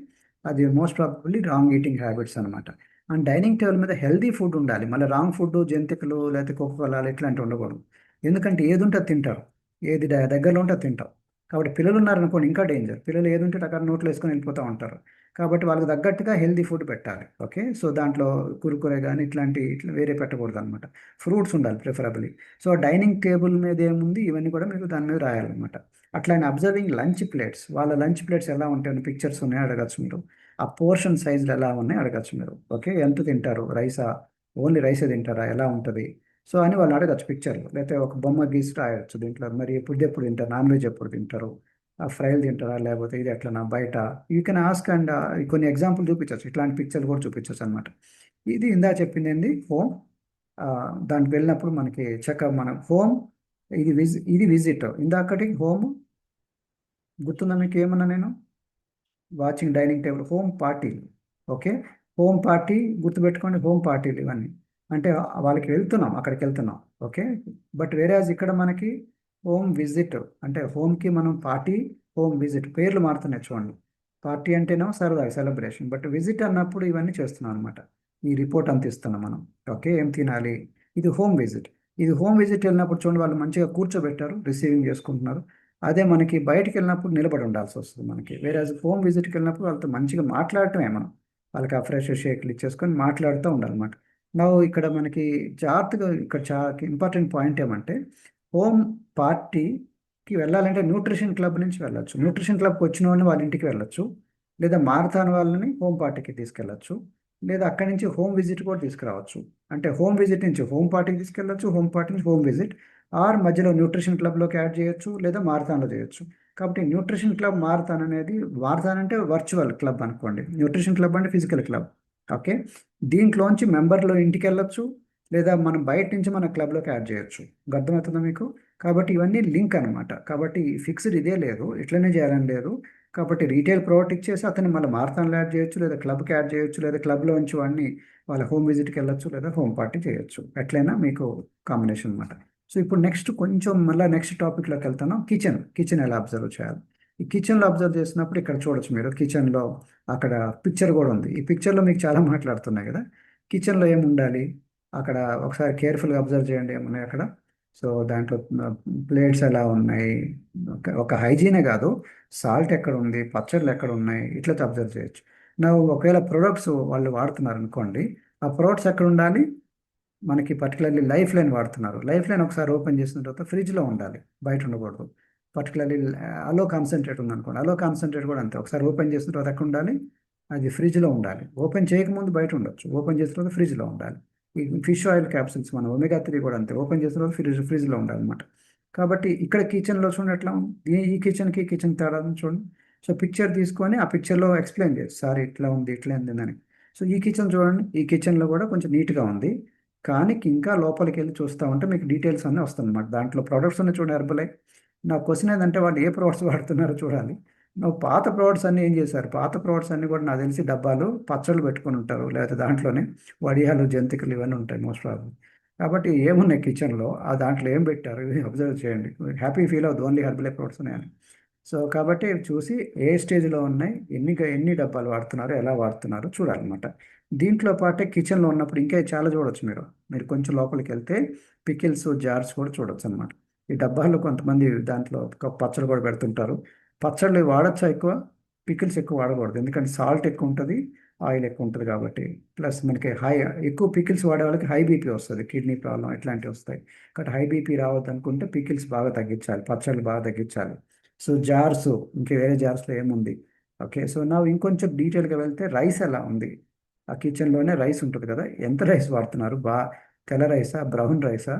అది most probably wrong eating habits అనమాట. అండ్ డైనింగ్ టేబుల్ మీద హెల్దీ ఫుడ్ ఉండాలి. మళ్ళీ రాంగ్ ఫుడ్, జంతికలు లేకపోతే కోకోలాలు ఇట్లాంటివి ఉండకూడదు. ఎందుకంటే ఏది ఉంటే అది తింటారు, ఏది దగ్గరలో ఉంటే అది తింటారు. కాబట్టి పిల్లలు ఉన్నారనుకోండి ఇంకా డేంజర్, పిల్లలు ఏది ఉంటే అక్కడ నోట్లో వేసుకొని వెళ్ళిపోతూ ఉంటారు. కాబట్టి వాళ్ళకి తగ్గట్టుగా హెల్దీ ఫుడ్ పెట్టాలి. ఓకే, సో దాంట్లో కురుకురే కానీ ఇట్లా వేరే పెట్టకూడదు అనమాట. ఫ్రూట్స్ ఉండాలి ప్రిఫరబుల్లీ. సో డైనింగ్ టేబుల్ మీద ఏముంది ఇవన్నీ కూడా మీరు దాని మీద రాయాలన్నమాట. అట్లానే అబ్జర్వింగ్ లంచ్ ప్లేట్స్, వాళ్ళ లంచ్ ప్లేట్స్ ఎలా ఉంటాయని పిక్చర్స్ ఉన్నాయి అడగచ్చు మీరు. ఆ పోర్షన్ సైజులు ఎలా ఉన్నాయి అడగచ్చు మీరు. ఓకే, ఎంత తింటారు, రైసా, ఓన్లీ రైసే తింటారా, ఎలా ఉంటుంది, సో అని వాళ్ళు అడగచ్చు పిక్చర్లు, లేకపోతే ఒక బొమ్మ గీసి రాయొచ్చు దీంట్లో. మరి ఎప్పుడు తింటారు, నాన్ వెజ్ ఎప్పుడు తింటారు, ఆ ఫ్రైలు తింటారా, లేకపోతే ఇది ఎట్లనా బయట, యూ కెన్ ఆస్క్. అండ్ కొన్ని ఎగ్జాంపుల్ చూపించవచ్చు, ఇట్లాంటి పిక్చర్లు కూడా చూపించవచ్చు అనమాట. ఇది ఇందా చెప్పింది ఏంది హోమ్, దానికి వెళ్ళినప్పుడు మనకి చెకప్, మన హోమ్, ఇది విజిట్. ఇందాకటి హోమ్ గుర్తుందా మీకు, ఏమన్నా నేను వాచింగ్ డైనింగ్ టేబుల్, హోమ్ పార్టీలు. ఓకే, హోమ్ పార్టీ గుర్తుపెట్టుకోండి, హోమ్ పార్టీలు ఇవన్నీ అంటే వాళ్ళకి వెళ్తున్నాం, అక్కడికి వెళ్తున్నాం. ఓకే, బట్ వేరేజ్ ఇక్కడ మనకి హోమ్ విజిట్, అంటే హోమ్కి మనం పార్టీ, హోమ్ విజిట్ పేర్లు మారుతున్నాయి చూడండి. పార్టీ అంటేనో సరదాగా సెలబ్రేషన్, బట్ విజిట్ అన్నప్పుడు ఇవన్నీ చేస్తున్నాం అనమాట. ఈ రిపోర్ట్ అంత ఇస్తున్నాం మనం. ఓకే, ఏం తినాలి, ఇది హోమ్ విజిట్. ఇది హోమ్ విజిట్ వెళ్ళినప్పుడు చూడండి, వాళ్ళు మంచిగా కూర్చోబెట్టారు, రిసీవింగ్ చేసుకుంటున్నారు. అదే మనకి బయటికి వెళ్ళినప్పుడు నిలబడి ఉండాల్సి వస్తుంది మనకి. వేరే హోమ్ విజిట్కి వెళ్ళినప్పుడు వాళ్ళతో మంచిగా మాట్లాడటమే మనం. వాళ్ళకి ఆ ఫ్రెష్ షేక్లు ఇచ్చేసుకొని మాట్లాడుతూ ఉండాలన్నమాట. నా ఇక్కడ మనకి జాగ్రత్తగా ఇక్కడ చాలా ఇంపార్టెంట్ పాయింట్ ఏమంటే, హోమ్ పార్టీకి వెళ్ళాలంటే న్యూట్రిషన్ క్లబ్ నుంచి వెళ్ళొచ్చు. న్యూట్రిషన్ క్లబ్కి వచ్చిన వాళ్ళని వాళ్ళ ఇంటికి వెళ్ళొచ్చు, లేదా మారథాన్ వాళ్ళని హోమ్ పార్టీకి తీసుకెళ్ళొచ్చు, లేదా అక్కడి నుంచి హోమ్ విజిట్ కూడా తీసుకురావచ్చు. అంటే హోమ్ విజిట్ నుంచి హోమ్ పార్టీకి తీసుకెళ్ళొచ్చు, హోమ్ పార్టీ నుంచి హోమ్ విజిట్, ఆర్ మధ్యలో న్యూట్రిషన్ క్లబ్లోకి యాడ్ చేయొచ్చు, లేదా మారథాన్లో చేయొచ్చు. కాబట్టి న్యూట్రిషన్ క్లబ్ మారథాన్ అనేది, మారథాన్ అంటే వర్చువల్ క్లబ్ అనుకోండి, న్యూట్రిషన్ క్లబ్ అంటే ఫిజికల్ క్లబ్. ఓకే, దీంట్లోంచి మెంబర్లు ఇంటికి వెళ్ళొచ్చు, లేదా మనం బయట నుంచి మన క్లబ్లోకి యాడ్ చేయొచ్చు. అర్థమవుతుందా మీకు? కాబట్టి ఇవన్నీ లింక్ అనమాట. కాబట్టి ఫిక్స్డ్ ఇదే లేదు, ఇట్లనే చేయాలని లేదు. కాబట్టి రీటైల్ ప్రోడక్ట్ ఇచ్చేసి అతన్ని మళ్ళీ మారథాన్లో యాడ్ చేయొచ్చు, లేదా క్లబ్కి యాడ్ చేయొచ్చు, లేదా క్లబ్లో నుంచి వాడిని వాళ్ళ హోమ్ విజిట్కి వెళ్ళొచ్చు, లేదా హోమ్ పార్టీ చేయొచ్చు. ఎట్లయినా మీకు కాంబినేషన్ అనమాట. సో ఇప్పుడు నెక్స్ట్ కొంచెం మళ్ళీ నెక్స్ట్ టాపిక్లోకి వెళ్తాను. కిచెన్ ఎలా అబ్జర్వ్ చేయాలి. ఈ కిచెన్లో అబ్జర్వ్ చేసినప్పుడు ఇక్కడ చూడొచ్చు మీరు, కిచెన్లో అక్కడ పిక్చర్ కూడా ఉంది. ఈ పిక్చర్లో మీకు చాలా మాట్లాడుతున్నాయి కదా. కిచెన్లో ఏమి ఉండాలి అక్కడ, ఒకసారి కేర్ఫుల్గా అబ్జర్వ్ చేయండి ఏమున్నాయి అక్కడ. సో దాంట్లో ప్లేట్స్ ఎలా ఉన్నాయి, ఒక హైజీనే కాదు, సాల్ట్ ఎక్కడ ఉంది, పచ్చళ్ళు ఎక్కడ ఉన్నాయి, ఇట్లా అబ్జర్వ్ చేయొచ్చు. నా ఒకవేళ ప్రొడక్ట్స్ వాళ్ళు వాడుతున్నారు అనుకోండి, ఆ ప్రొడక్ట్స్ ఎక్కడ ఉండాలి, మనకి పర్టికులర్లీ లైఫ్ లైన్ వాడుతున్నారు. లైఫ్ లైన్ ఒకసారి ఓపెన్ చేసిన తర్వాత ఫ్రిడ్జ్లో ఉండాలి, బయట ఉండకూడదు. పర్టికులర్లీ అలో కాన్సన్ట్రేట్ ఉందనుకోండి, అలో కాన్సన్ట్రేట్ కూడా అంతే, ఒకసారి ఓపెన్ చేసిన తర్వాత ఎక్కడ ఉండాలి, అది ఫ్రిడ్జ్లో ఉండాలి. ఓపెన్ చేయకముందు బయట ఉండొచ్చు, ఓపెన్ చేసిన తర్వాత ఫ్రిడ్జ్లో ఉండాలి. ఈ ఫిష్ ఆయిల్ క్యాప్సిల్స్ మన ఒమేగా 3 కూడా అంతే, ఓపెన్ చేసిన తర్వాత ఫ్రిడ్జ్లో ఉండాలన్నమాట. కాబట్టి ఇక్కడ కిచెన్లో చూడండి ఎట్లా ఉంది, ఈ కిచెన్కి కిచెన్ తేడా ఉంది చూడండి. సో పిక్చర్ తీసుకొని ఆ పిక్చర్లో ఎక్స్ప్లెయిన్ చేయొచ్చు, సార్ ఇట్లా ఉంది ఇట్లా ఉంది అని. సో ఈ కిచెన్ చూడండి, ఈ కిచెన్లో కూడా కొంచెం నీట్గా ఉంది. కానీ ఇంకా లోపలికి వెళ్ళి చూస్తూ ఉంటే మీకు డీటెయిల్స్ అన్నీ వస్తుంది అన్నమాట. దాంట్లో ప్రొడక్ట్స్ అన్నీ చూడండి, హెర్బలై. నా క్వశ్చన్ ఏంటంటే వాళ్ళు ఏ ప్రొడక్ట్స్ వాడుతున్నారో చూడాలి. నువ్వు పాత ప్రొడక్ట్స్ అన్నీ ఏం చేశారు, పాత ప్రొడక్ట్స్ అన్నీ కూడా నాకు తెలిసి డబ్బాలు పచ్చళ్ళు పెట్టుకొని ఉంటారు, లేకపోతే దాంట్లోనే వడియాలు జంతికలు ఇవన్నీ ఉంటాయి మోస్ట్ ప్రాబ్లం. కాబట్టి ఏమున్నాయి కిచెన్లో, ఆ దాంట్లో ఏం పెట్టారు ఇవి అబ్జర్వ్ చేయండి. హ్యాపీ ఫీల్ అవుతుంది ఓన్లీ హెర్బలై ప్రొడక్ట్స్ ఉన్నాయని. సో కాబట్టి చూసి ఏ స్టేజ్లో ఉన్నాయి, ఎన్ని డబ్బాలు వాడుతున్నారు, ఎలా వాడుతున్నారు చూడాలన్నమాట. దీంట్లో పాటే కిచెన్లో ఉన్నప్పుడు ఇంకా చాలా చూడొచ్చు మీరు. మీరు కొంచెం లోపలికి వెళ్తే పికిల్స్ జార్స్ కూడా చూడొచ్చు అనమాట. ఈ డబ్బాల్లో కొంతమంది దాంట్లో ఒక పచ్చళ్ళు కూడా పెడుతుంటారు. పచ్చళ్ళు వాడచ్చా ఎక్కువ, పికిల్స్ ఎక్కువ వాడకూడదు, ఎందుకంటే సాల్ట్ ఎక్కువ ఉంటుంది, ఆయిల్ ఎక్కువ ఉంటుంది కాబట్టి. ప్లస్ మనకి ఎక్కువ పికిల్స్ వాడే వాళ్ళకి హై బీపీ వస్తుంది, కిడ్నీ ప్రాబ్లం ఇట్లాంటివి వస్తాయి. కాబట్టి హై బీపీ రావద్దు అనుకుంటే పికిల్స్ బాగా తగ్గించాలి, పచ్చళ్ళు బాగా తగ్గించాలి. సో జార్స్, ఇంకా వేరే జార్స్లో ఏముంది. ఓకే, సో నా ఇంకొంచెం డీటెయిల్గా వెళ్తే రైస్ ఎలా ఉంది. ఆ కిచెన్లోనే రైస్ ఉంటుంది కదా, ఎంత రైస్ వాడుతున్నారు, తెల్ల రైసా, బ్రౌన్ రైసా,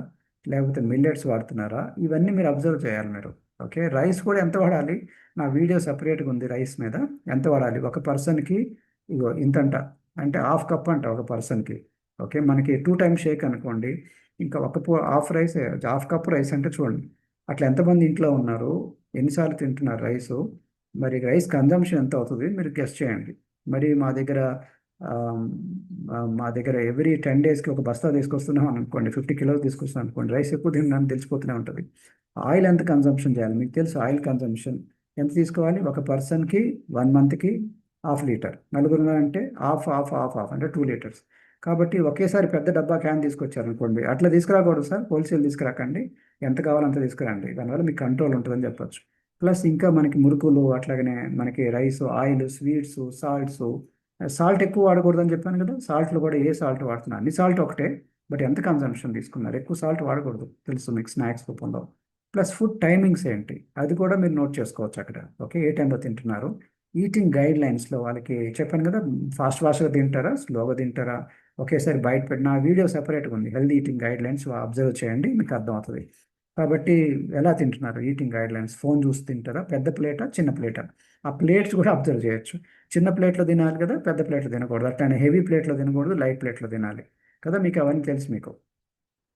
లేకపోతే మిల్లెట్స్ వాడుతున్నారా, ఇవన్నీ మీరు అబ్జర్వ్ చేయాలి మీరు. ఓకే, రైస్ కూడా ఎంత వాడాలి, నా వీడియో సపరేట్గా ఉంది రైస్ మీద. ఎంత వాడాలి ఒక పర్సన్కి, ఇగో ఇంతంట, అంటే హాఫ్ కప్ అంట ఒక పర్సన్కి. ఓకే, మనకి 2 టైమ్స్ షేక్ అనుకోండి, ఇంకా half rice, half cup rice అంటే చూడండి. అట్లా ఎంతమంది ఇంట్లో ఉన్నారు, ఎన్నిసార్లు తింటున్నారు రైసు, మరి రైస్ కన్జంప్షన్ ఎంత అవుతుంది మీరు గెస్ట్ చేయండి. మరి ఆ, మా దగ్గర ఎవ్రీ 10 డేస్కి ఒక బస్తా తీసుకొస్తున్నాం అనుకోండి, 50 కిలోస్ తీసుకొస్తున్నాం అనుకోండి, రైస్ ఎక్కువ తిన్నాను తెలిసిపోతూనే ఉంటుంది. ఆయిల్ ఎంత కన్జంప్షన్ చేయాలి మీకు తెలుసు, ఆయిల్ కన్జంప్షన్ ఎంత తీసుకోవాలి ఒక పర్సన్కి, 1 మంత్కి హాఫ్ లీటర్, నలుగురు అంటే హాఫ్ హాఫ్ హాఫ్ హాఫ్ అంటే 2 లీటర్స్. కాబట్టి ఒకేసారి పెద్ద డబ్బా క్యాన్ తీసుకొచ్చారనుకోండి, అట్లా తీసుకురాకూడదు సార్, హోల్సేల్ తీసుకురాకండి, ఎంత కావాలో అంత తీసుకురండి, దానివల్ల మీకు కంట్రోల్ ఉంటుందని చెప్పొచ్చు. ప్లస్ ఇంకా మనకి మురుకులు, అట్లాగనే మనకి rice, oil, sweets, salts. Salt ఎక్కువ వాడకూడదు అని చెప్పాను కదా, సాల్ట్లో కూడా ఏ సాల్ట్ వాడుతున్నారు, అన్ని సాల్ట్ ఒకటే, బట్ ఎంత కన్సంప్షన్ తీసుకున్నారు, ఎక్కువ సాల్ట్ వాడకూడదు తెలుసు మీకు స్నాక్స్ రూపంలో. ప్లస్ ఫుడ్ టైమింగ్స్ ఏంటి, అది కూడా మీరు నోట్ చేసుకోవచ్చు అక్కడ. ఓకే, ఏ టైంలో తింటున్నారు, ఈటింగ్ గైడ్ లైన్స్లో వాళ్ళకి చెప్పాను కదా, ఫాస్ట్గా తింటారా, స్లోగా తింటారా, ఒకేసారి బయట పెట్టిన వీడియో సెపరేట్గా ఉంది, healthy eating guide lines observe చేయండి, మీకు అర్థమవుతుంది. కాబట్టి ఎలా తింటున్నారు, ఈటింగ్ గైడ్ లైన్స్, ఫోన్ చూసి తింటారా, పెద్ద ప్లేటా చిన్న ప్లేటా, ఆ ప్లేట్స్ కూడా అబ్జర్వ్ చేయొచ్చు. చిన్న ప్లేట్లో తినాలి కదా, పెద్ద ప్లేట్లో తినకూడదు, అట్లానే హెవీ ప్లేట్లో తినకూడదు, లైట్ ప్లేట్లో తినాలి కదా, మీకు అవన్నీ తెలుసు మీకు.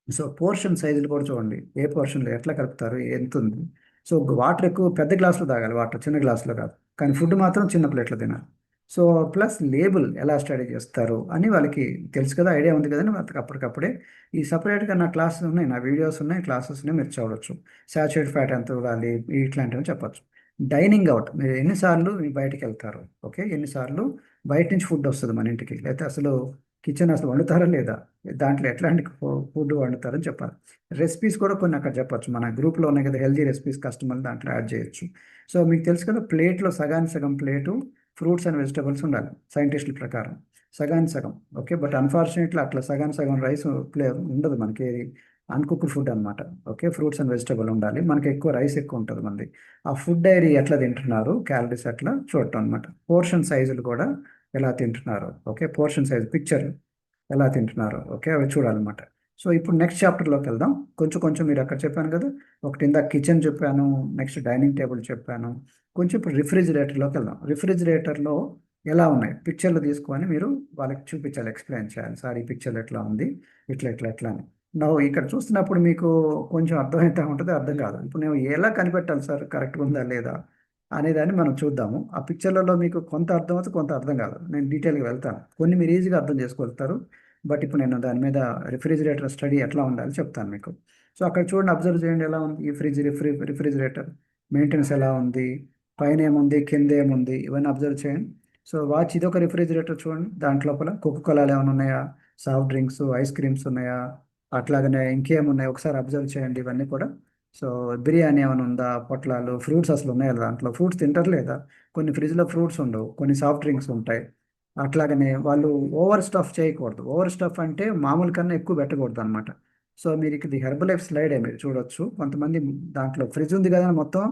సో పోర్షన్ సైజులు కూడా చూడండి, ఏ పోర్షన్లో ఎట్లా కలుపుతారు, ఎంత ఉంది. సో వాటర్ ఎక్కువ పెద్ద గ్లాసులో తాగాలి, వాటర్ చిన్న గ్లాసులో కాదు, కానీ ఫుడ్ మాత్రం చిన్న ప్లేట్లో తినాలి. సో ప్లస్ లేబుల్ ఎలా స్టడీ చేస్తారు అని వాళ్ళకి తెలుసు కదా, ఐడియా ఉంది కదండి వాళ్ళకి అప్పటికప్పుడే. ఈ సపరేట్గా నా క్లాసెస్ ఉన్నాయి, నా వీడియోస్ ఉన్నాయి, క్లాసెస్ ఉన్నాయి, మీరు చూడొచ్చు. సాచురేట్ ఫ్యాట్ ఎంత చూడాలి, ఇట్లాంటివి చెప్పొచ్చు. డైనింగ్ అవుట్, మీరు ఎన్నిసార్లు మీరు బయటికి వెళ్తారు, ఓకే, ఎన్నిసార్లు బయట నుంచి ఫుడ్ వస్తుంది మన ఇంటికి, లేకపోతే అసలు కిచెన్ అసలు వండుతారా లేదా, దాంట్లో ఎట్లాంటి ఫుడ్ వండుతారని చెప్పాలి. రెసిపీస్ కూడా కొన్ని అక్కడ చెప్పొచ్చు, మన గ్రూప్లో ఉన్నాయి కదా హెల్తీ రెసిపీస్, కస్టమర్ దాంట్లో యాడ్ చేయొచ్చు. సో మీకు తెలుసు కదా, ప్లేట్లో సగానికి సగం ప్లేటు ఫ్రూట్స్ అండ్ వెజిటబుల్స్ ఉండాలి సైంటిస్టుల ప్రకారం, సగానికి సగం, ఓకే. బట్ అన్ఫార్చునేట్లీ అట్లా సగానికి సగం రైస్ ఉండదు మనకి, అన్కుక్డ్ ఫుడ్ అనమాట, ఓకే. ఫ్రూట్స్ అండ్ వెజిటబుల్ ఉండాలి, మనకి ఎక్కువ రైస్ ఎక్కువ ఉంటుంది మనది. ఆ ఫుడ్ డైరీ ఎట్లా తింటున్నారు, క్యాలరీస్ ఎట్లా చూడటం అనమాట. పోర్షన్ సైజులు కూడా ఎలా తింటున్నారు, ఓకే, పోర్షన్ సైజ్ పిక్చర్ ఎలా తింటున్నారు, ఓకే, అవి చూడాలన్నమాట. సో ఇప్పుడు నెక్స్ట్ చాప్టర్లోకి వెళ్దాం. కొంచెం కొంచెం మీరు అక్కడ చెప్పాను కదా, ఒకటి ఇందాక కిచెన్ చెప్పాను, నెక్స్ట్ డైనింగ్ టేబుల్ చెప్పాను, కొంచెం ఇప్పుడు రిఫ్రిజిరేటర్లోకి వెళ్దాం. రిఫ్రిజిరేటర్లో ఎలా ఉన్నాయి పిక్చర్లు తీసుకొని మీరు వాళ్ళకి చూపించాలి, ఎక్స్ప్లెయిన్ చేయాలి, సార్ ఈ పిక్చర్ ఎట్లా ఉంది, ఇట్లా ఇట్లా ఎట్లా అని. నా ఇక్కడ చూస్తున్నప్పుడు మీకు కొంచెం అర్థమవుతూ ఉంటుంది, అర్థం కాదు. ఇప్పుడు నేను ఎలా కనిపెట్టాలి సార్ కరెక్ట్గా ఉందా లేదా అనేదాన్ని మనం చూద్దాము. ఆ పిక్చర్లలో మీకు కొంత అర్థమవుతుంది, కొంత అర్థం కాదు. నేను డీటెయిల్గా వెళ్తాను, కొన్ని మీరు ఈజీగా అర్థం చేసుకోగలుగుతారు. బట్ ఇప్పుడు నేను దాని మీద రిఫ్రిజిరేటర్ స్టడీ ఎట్లా ఉండాలి చెప్తాను మీకు. సో అక్కడ చూడండి, అబ్జర్వ్ చేయండి ఎలా ఉంది ఈ రిఫ్రిజిరేటర్ మెయింటెనెన్స్ ఎలా ఉంది, పైన ఏముంది కింద ఏముంది, ఇవన్నీ అబ్జర్వ్ చేయండి. సో వాచ్ ఇదొక రిఫ్రిజిరేటర్ చూడండి, దాంట్ లోపల కోకో కోలాలు ఏమైనా ఉన్నాయా, సాఫ్ట్ డ్రింక్స్ ఐస్ క్రీమ్స్ ఉన్నాయా, అట్లాగనే ఇంకేమున్నాయి ఒకసారి అబ్జర్వ్ చేయండి ఇవన్నీ కూడా. సో బిర్యానీ ఏమైనా ఉందా, పొట్లాలు, ఫ్రూట్స్ అసలు ఉన్నాయా దాంట్లో, ఫ్రూట్స్ తింటారు లేదా, కొన్ని ఫ్రిడ్జ్లో ఫ్రూట్స్ ఉండవు, కొన్ని సాఫ్ట్ డ్రింక్స్ ఉంటాయి. అట్లాగనే వాళ్ళు ఓవర్ స్టఫ్ చేయకూడదు, ఓవర్ స్టఫ్ అంటే మామూలు కన్నా ఎక్కువ పెట్టకూడదు అనమాట. సో మీరు ఇది హెర్బల్ లైఫ్ స్లైడే మీరు చూడొచ్చు, కొంతమంది దాంట్లో ఫ్రిడ్జ్ ఉంది కదా అని మొత్తం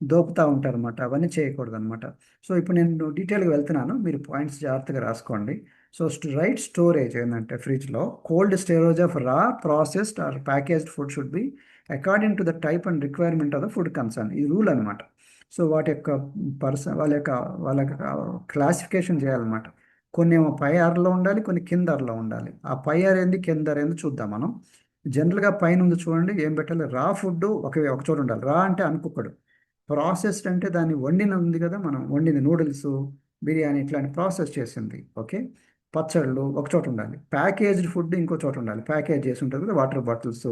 దోపుతూ ఉంటారు అనమాట, అవన్నీ చేయకూడదు అనమాట. సో ఇప్పుడు నేను డీటెయిల్గా వెళ్తున్నాను, మీరు పాయింట్స్ జాగ్రత్తగా రాసుకోండి. సో రైట్ స్టోరేజ్ ఏంటంటే ఫ్రిడ్జ్లో cold storage of raw, processed or packaged food should be according to the type and requirement of the food concern, ఈ రూల్ అనమాట. సో వాటి యొక్క వాళ్ళ యొక్క క్లాసిఫికేషన్ చేయాలన్నమాట. కొన్ని ఏమో పై అరలో ఉండాలి, కొన్ని కింద అరలో ఉండాలి. ఆ పై అర ఏంది కింద అర ఏంది చూద్దాం మనం. జనరల్గా పైన ఉంది చూడండి, ఏం పెట్టాలి, రా ఫుడ్ ఒక చోట ఉండాలి. రా అంటే అనుకుక్కడు, ప్రాసెస్డ్ అంటే దాన్ని వండిన ఉంది కదా, మనం వండింది నూడిల్స్, బిర్యానీ ఇట్లాంటి ప్రాసెస్ చేసింది, ఓకే. పచ్చళ్ళు ఒక చోట ఉండాలి, ప్యాకేజ్డ్ ఫుడ్ ఇంకో చోట ఉండాలి, ప్యాకేజ్ చేసి ఉంటుంది కదా వాటర్ బాటిల్స్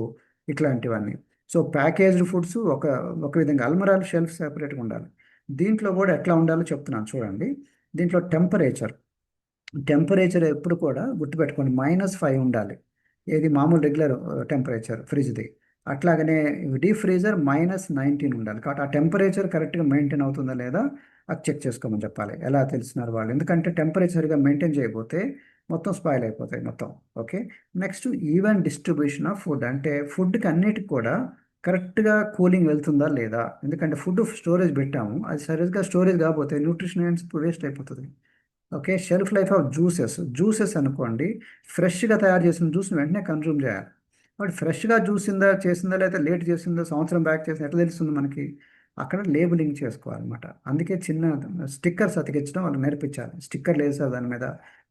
ఇట్లాంటివన్నీ. సో ప్యాకేజ్డ్ ఫుడ్స్ ఒక ఒక విధంగా అల్మరాలు షెల్ఫ్ సెపరేట్గా ఉండాలి. దీంట్లో కూడా ఎట్లా ఉండాలో చెప్తున్నాను చూడండి. దీంట్లో టెంపరేచర్ ఎప్పుడు కూడా గుర్తుపెట్టుకోండి, -5 ఉండాలి, ఏది మామూలు రెగ్యులర్ టెంపరేచర్ ఫ్రిడ్జ్ది. అట్లాగనే డీప్ ఫ్రీజర్ -19 ఉండాలి. కాబట్టి ఆ టెంపరేచర్ కరెక్ట్గా మెయింటైన్ అవుతుందా లేదా అది చెక్ చేసుకోమని చెప్పాలి. ఎలా తెలిసినారు వాళ్ళు, ఎందుకంటే టెంపరేచర్గా మెయింటైన్ చేయకపోతే మొత్తం స్పాయిల్ అయిపోతాయి మొత్తం, okay. Next even distribution of food, అంటే ఫుడ్కి అన్నిటికి కూడా కరెక్ట్గా కూలింగ్ వెళ్తుందా లేదా, ఎందుకంటే ఫుడ్ స్టోరేజ్ పెట్టాము, అది సరిగ్గా స్టోరేజ్ కాకపోతే న్యూట్రిషన్ వేస్ట్ అయిపోతుంది, okay. Shelf life of juices అనుకోండి, ఫ్రెష్గా తయారు చేసిన జ్యూస్ని వెంటనే కన్జ్యూమ్ చేయాలి. బట్ ఫ్రెష్గా చేసిందా లేదా లేట్ చేసిందా, సంవత్సరం బ్యాక్ చేసిందా ఎట్లా తెలుస్తుంది మనకి, అక్కడ లేబులింగ్ చేసుకోవాలన్నమాట. అందుకే చిన్న స్టిక్కర్స్ అతికించడం వాళ్ళకి నేర్పించాలి. స్టిక్కర్లు వేసారు దాని మీద,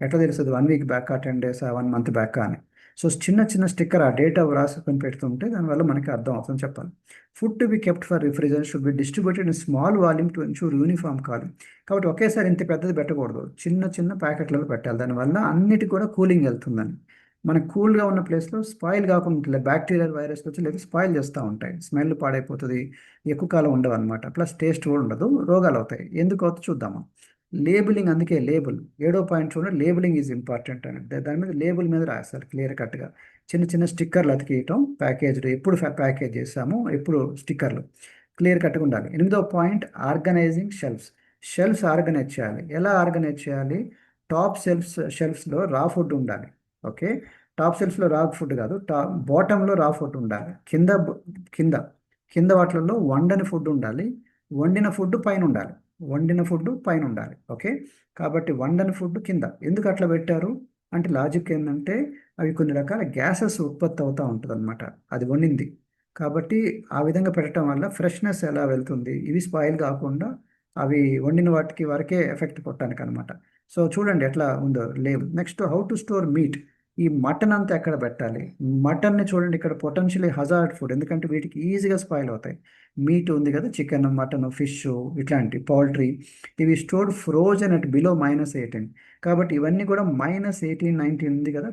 ఎట్లా తెలుస్తుంది 1 week back, 10 days, 1 month back అని. సో చిన్న చిన్న స్టిక్కర్ ఆ డేటా రాసుకొని పెడుతుంటే దానివల్ల మనకి అర్థం అవుతుందని చెప్పాలి. Food to be kept for refrigeration should be distributed in small volume to ensure uniform calling. కాబట్టి ఒకేసారి ఇంత పెద్దది పెట్టకూడదు, చిన్న చిన్న ప్యాకెట్లలో పెట్టాలి, దానివల్ల అన్నిటి కూడా కూలింగ్ వెళ్తుందని. మనకు కూల్గా ఉన్న ప్లేస్లో స్పాయిల్ కాకుండా బ్యాక్టీరియల్ వైరస్ వచ్చి లేదా స్పాయిల్ చేస్తూ ఉంటాయి, స్మెల్ పాడైపోతుంది, ఎక్కువ కాలం ఉండవు అనమాట, ప్లస్ టేస్ట్ కూడా ఉండదు, రోగాలు అవుతాయి. ఎందుకు అవుతుందో చూద్దాము. లేబులింగ్, అందుకే లేబుల్ 7వ పాయింట్ చూడండి, లేబులింగ్ ఈజ్ ఇంపార్టెంట్ అని. దాని మీద లేబుల్ మీద రాస్తారు క్లియర్ కట్గా, చిన్న చిన్న స్టిక్కర్లు అతికియటం, ప్యాకేజ్డ్ ఎప్పుడు ప్యాకేజ్ చేసాము, ఎప్పుడు స్టిక్కర్లు క్లియర్ కట్గా ఉండాలి. 8వ పాయింట్ ఆర్గనైజింగ్ షెల్ఫ్స్ ఆర్గనైజ్ చేయాలి. ఎలా ఆర్గనైజ్ చేయాలి, టాప్ షెల్ఫ్స్లో రా ఫుడ్ ఉండాలి, ఓకే. టాప్ షెల్ఫ్లో రా ఫుడ్ కాదు, బాటంలో రా ఫుడ్ ఉండాలి, కింద కింద వాటిలలో వండని ఫుడ్ ఉండాలి, వండిన ఫుడ్ పైన ఉండాలి, ఓకే. కాబట్టి వండని ఫుడ్ కింద ఎందుకు అట్లా పెట్టారు అంటే లాజిక్ ఏంటంటే అవి కొన్ని రకాల గ్యాసెస్ ఉత్పత్తి అవుతూ ఉంటుంది అనమాట, అది వండింది. కాబట్టి ఆ విధంగా పెట్టడం వల్ల ఫ్రెష్నెస్ ఎలా వెళ్తుంది, ఇవి స్పాయిల్ కాకుండా అవి వండిన వాటికి వరకే ఎఫెక్ట్ కొట్టడానికి అనమాట. సో చూడండి ఎట్లా ఉందో లేవు. Next how to store meet, ఈ మటన్ అంతా ఎక్కడ పెట్టాలి, మటన్ని చూడండి ఇక్కడ పొటెన్షియలీ హజార్డ్ ఫుడ్, ఎందుకంటే వీటికి ఈజీగా స్పాయిల్ అవుతాయి. మీట్ ఉంది కదా, చికెన్, మటన్, ఫిష్, ఇట్లాంటి పౌల్ట్రీ, ఇవి స్టోర్డ్ ఫ్రోజన్ అట్ బిలో -18. కాబట్టి ఇవన్నీ కూడా -18, 19 ఉంది కదా,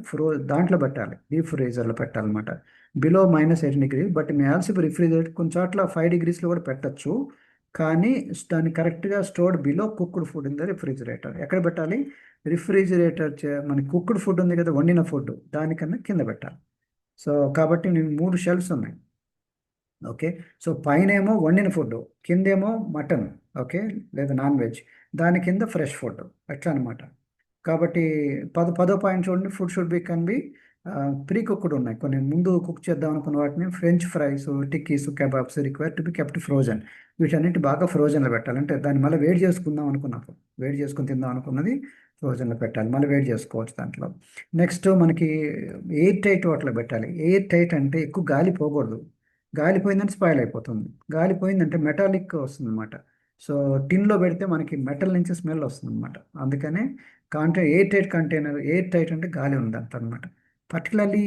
దాంట్లో పెట్టాలి, డీప్ ఫ్రీజర్లో పెట్టాలన్నమాట, below -18 degree. But may also refrigerate, కొన్ని చోట్ల 5 డిగ్రీస్లో కూడా పెట్టచ్చు, కానీ దాన్ని కరెక్ట్గా stored below cooked food in the refrigerator. ఎక్కడ పెట్టాలి? రిఫ్రిజిరేటర్ మనకి కుక్డ్ ఫుడ్ ఉంది కదా, వండిన ఫుడ్, దానికన్నా కింద పెట్టాలి. సో కాబట్టి నేను 3 షెల్ఫ్స్ ఉన్నాయి. ఓకే. సో పైనేమో వండిన ఫుడ్, కిందేమో మటన్, ఓకే, లేదా నాన్ వెజ్, దాని కింద ఫ్రెష్ ఫుడ్, ఎట్లా అనమాట. కాబట్టి పదో పాయింట్ చూడండి, food should be can be pre cooked ఉన్నాయి. కొన్ని ముందు కుక్ చేద్దాం అనుకున్న వాటిని French fries, tikkis, kebabs require to be kept frozen. వీటన్నిటి బాగా ఫ్రోజన్లో పెట్టాలి. అంటే దాన్ని మళ్ళీ వేడి చేసుకుందాం అనుకున్నప్పుడు, వేడి చేసుకుని తిందాం అనుకున్నది ఫ్రోజన్లో పెట్టాలి, మళ్ళీ వేడి చేసుకోవచ్చు దాంట్లో. నెక్స్ట్ మనకి ఎయిర్ టైట్ వాటిలో పెట్టాలి. ఎయిర్ టైట్ అంటే ఎక్కువ గాలి పోకూడదు. గాలి పోయిందంటే స్పాయిల్ అయిపోతుంది. గాలి పోయిందంటే మెటాలిక్ వస్తుంది అనమాట. సో టిన్లో పెడితే మనకి మెటల్ నుంచి స్మెల్ వస్తుంది అనమాట. అందుకనే air tight container, air tight అంటే గాలి ఉందంట అనమాట. పర్టికులర్లీ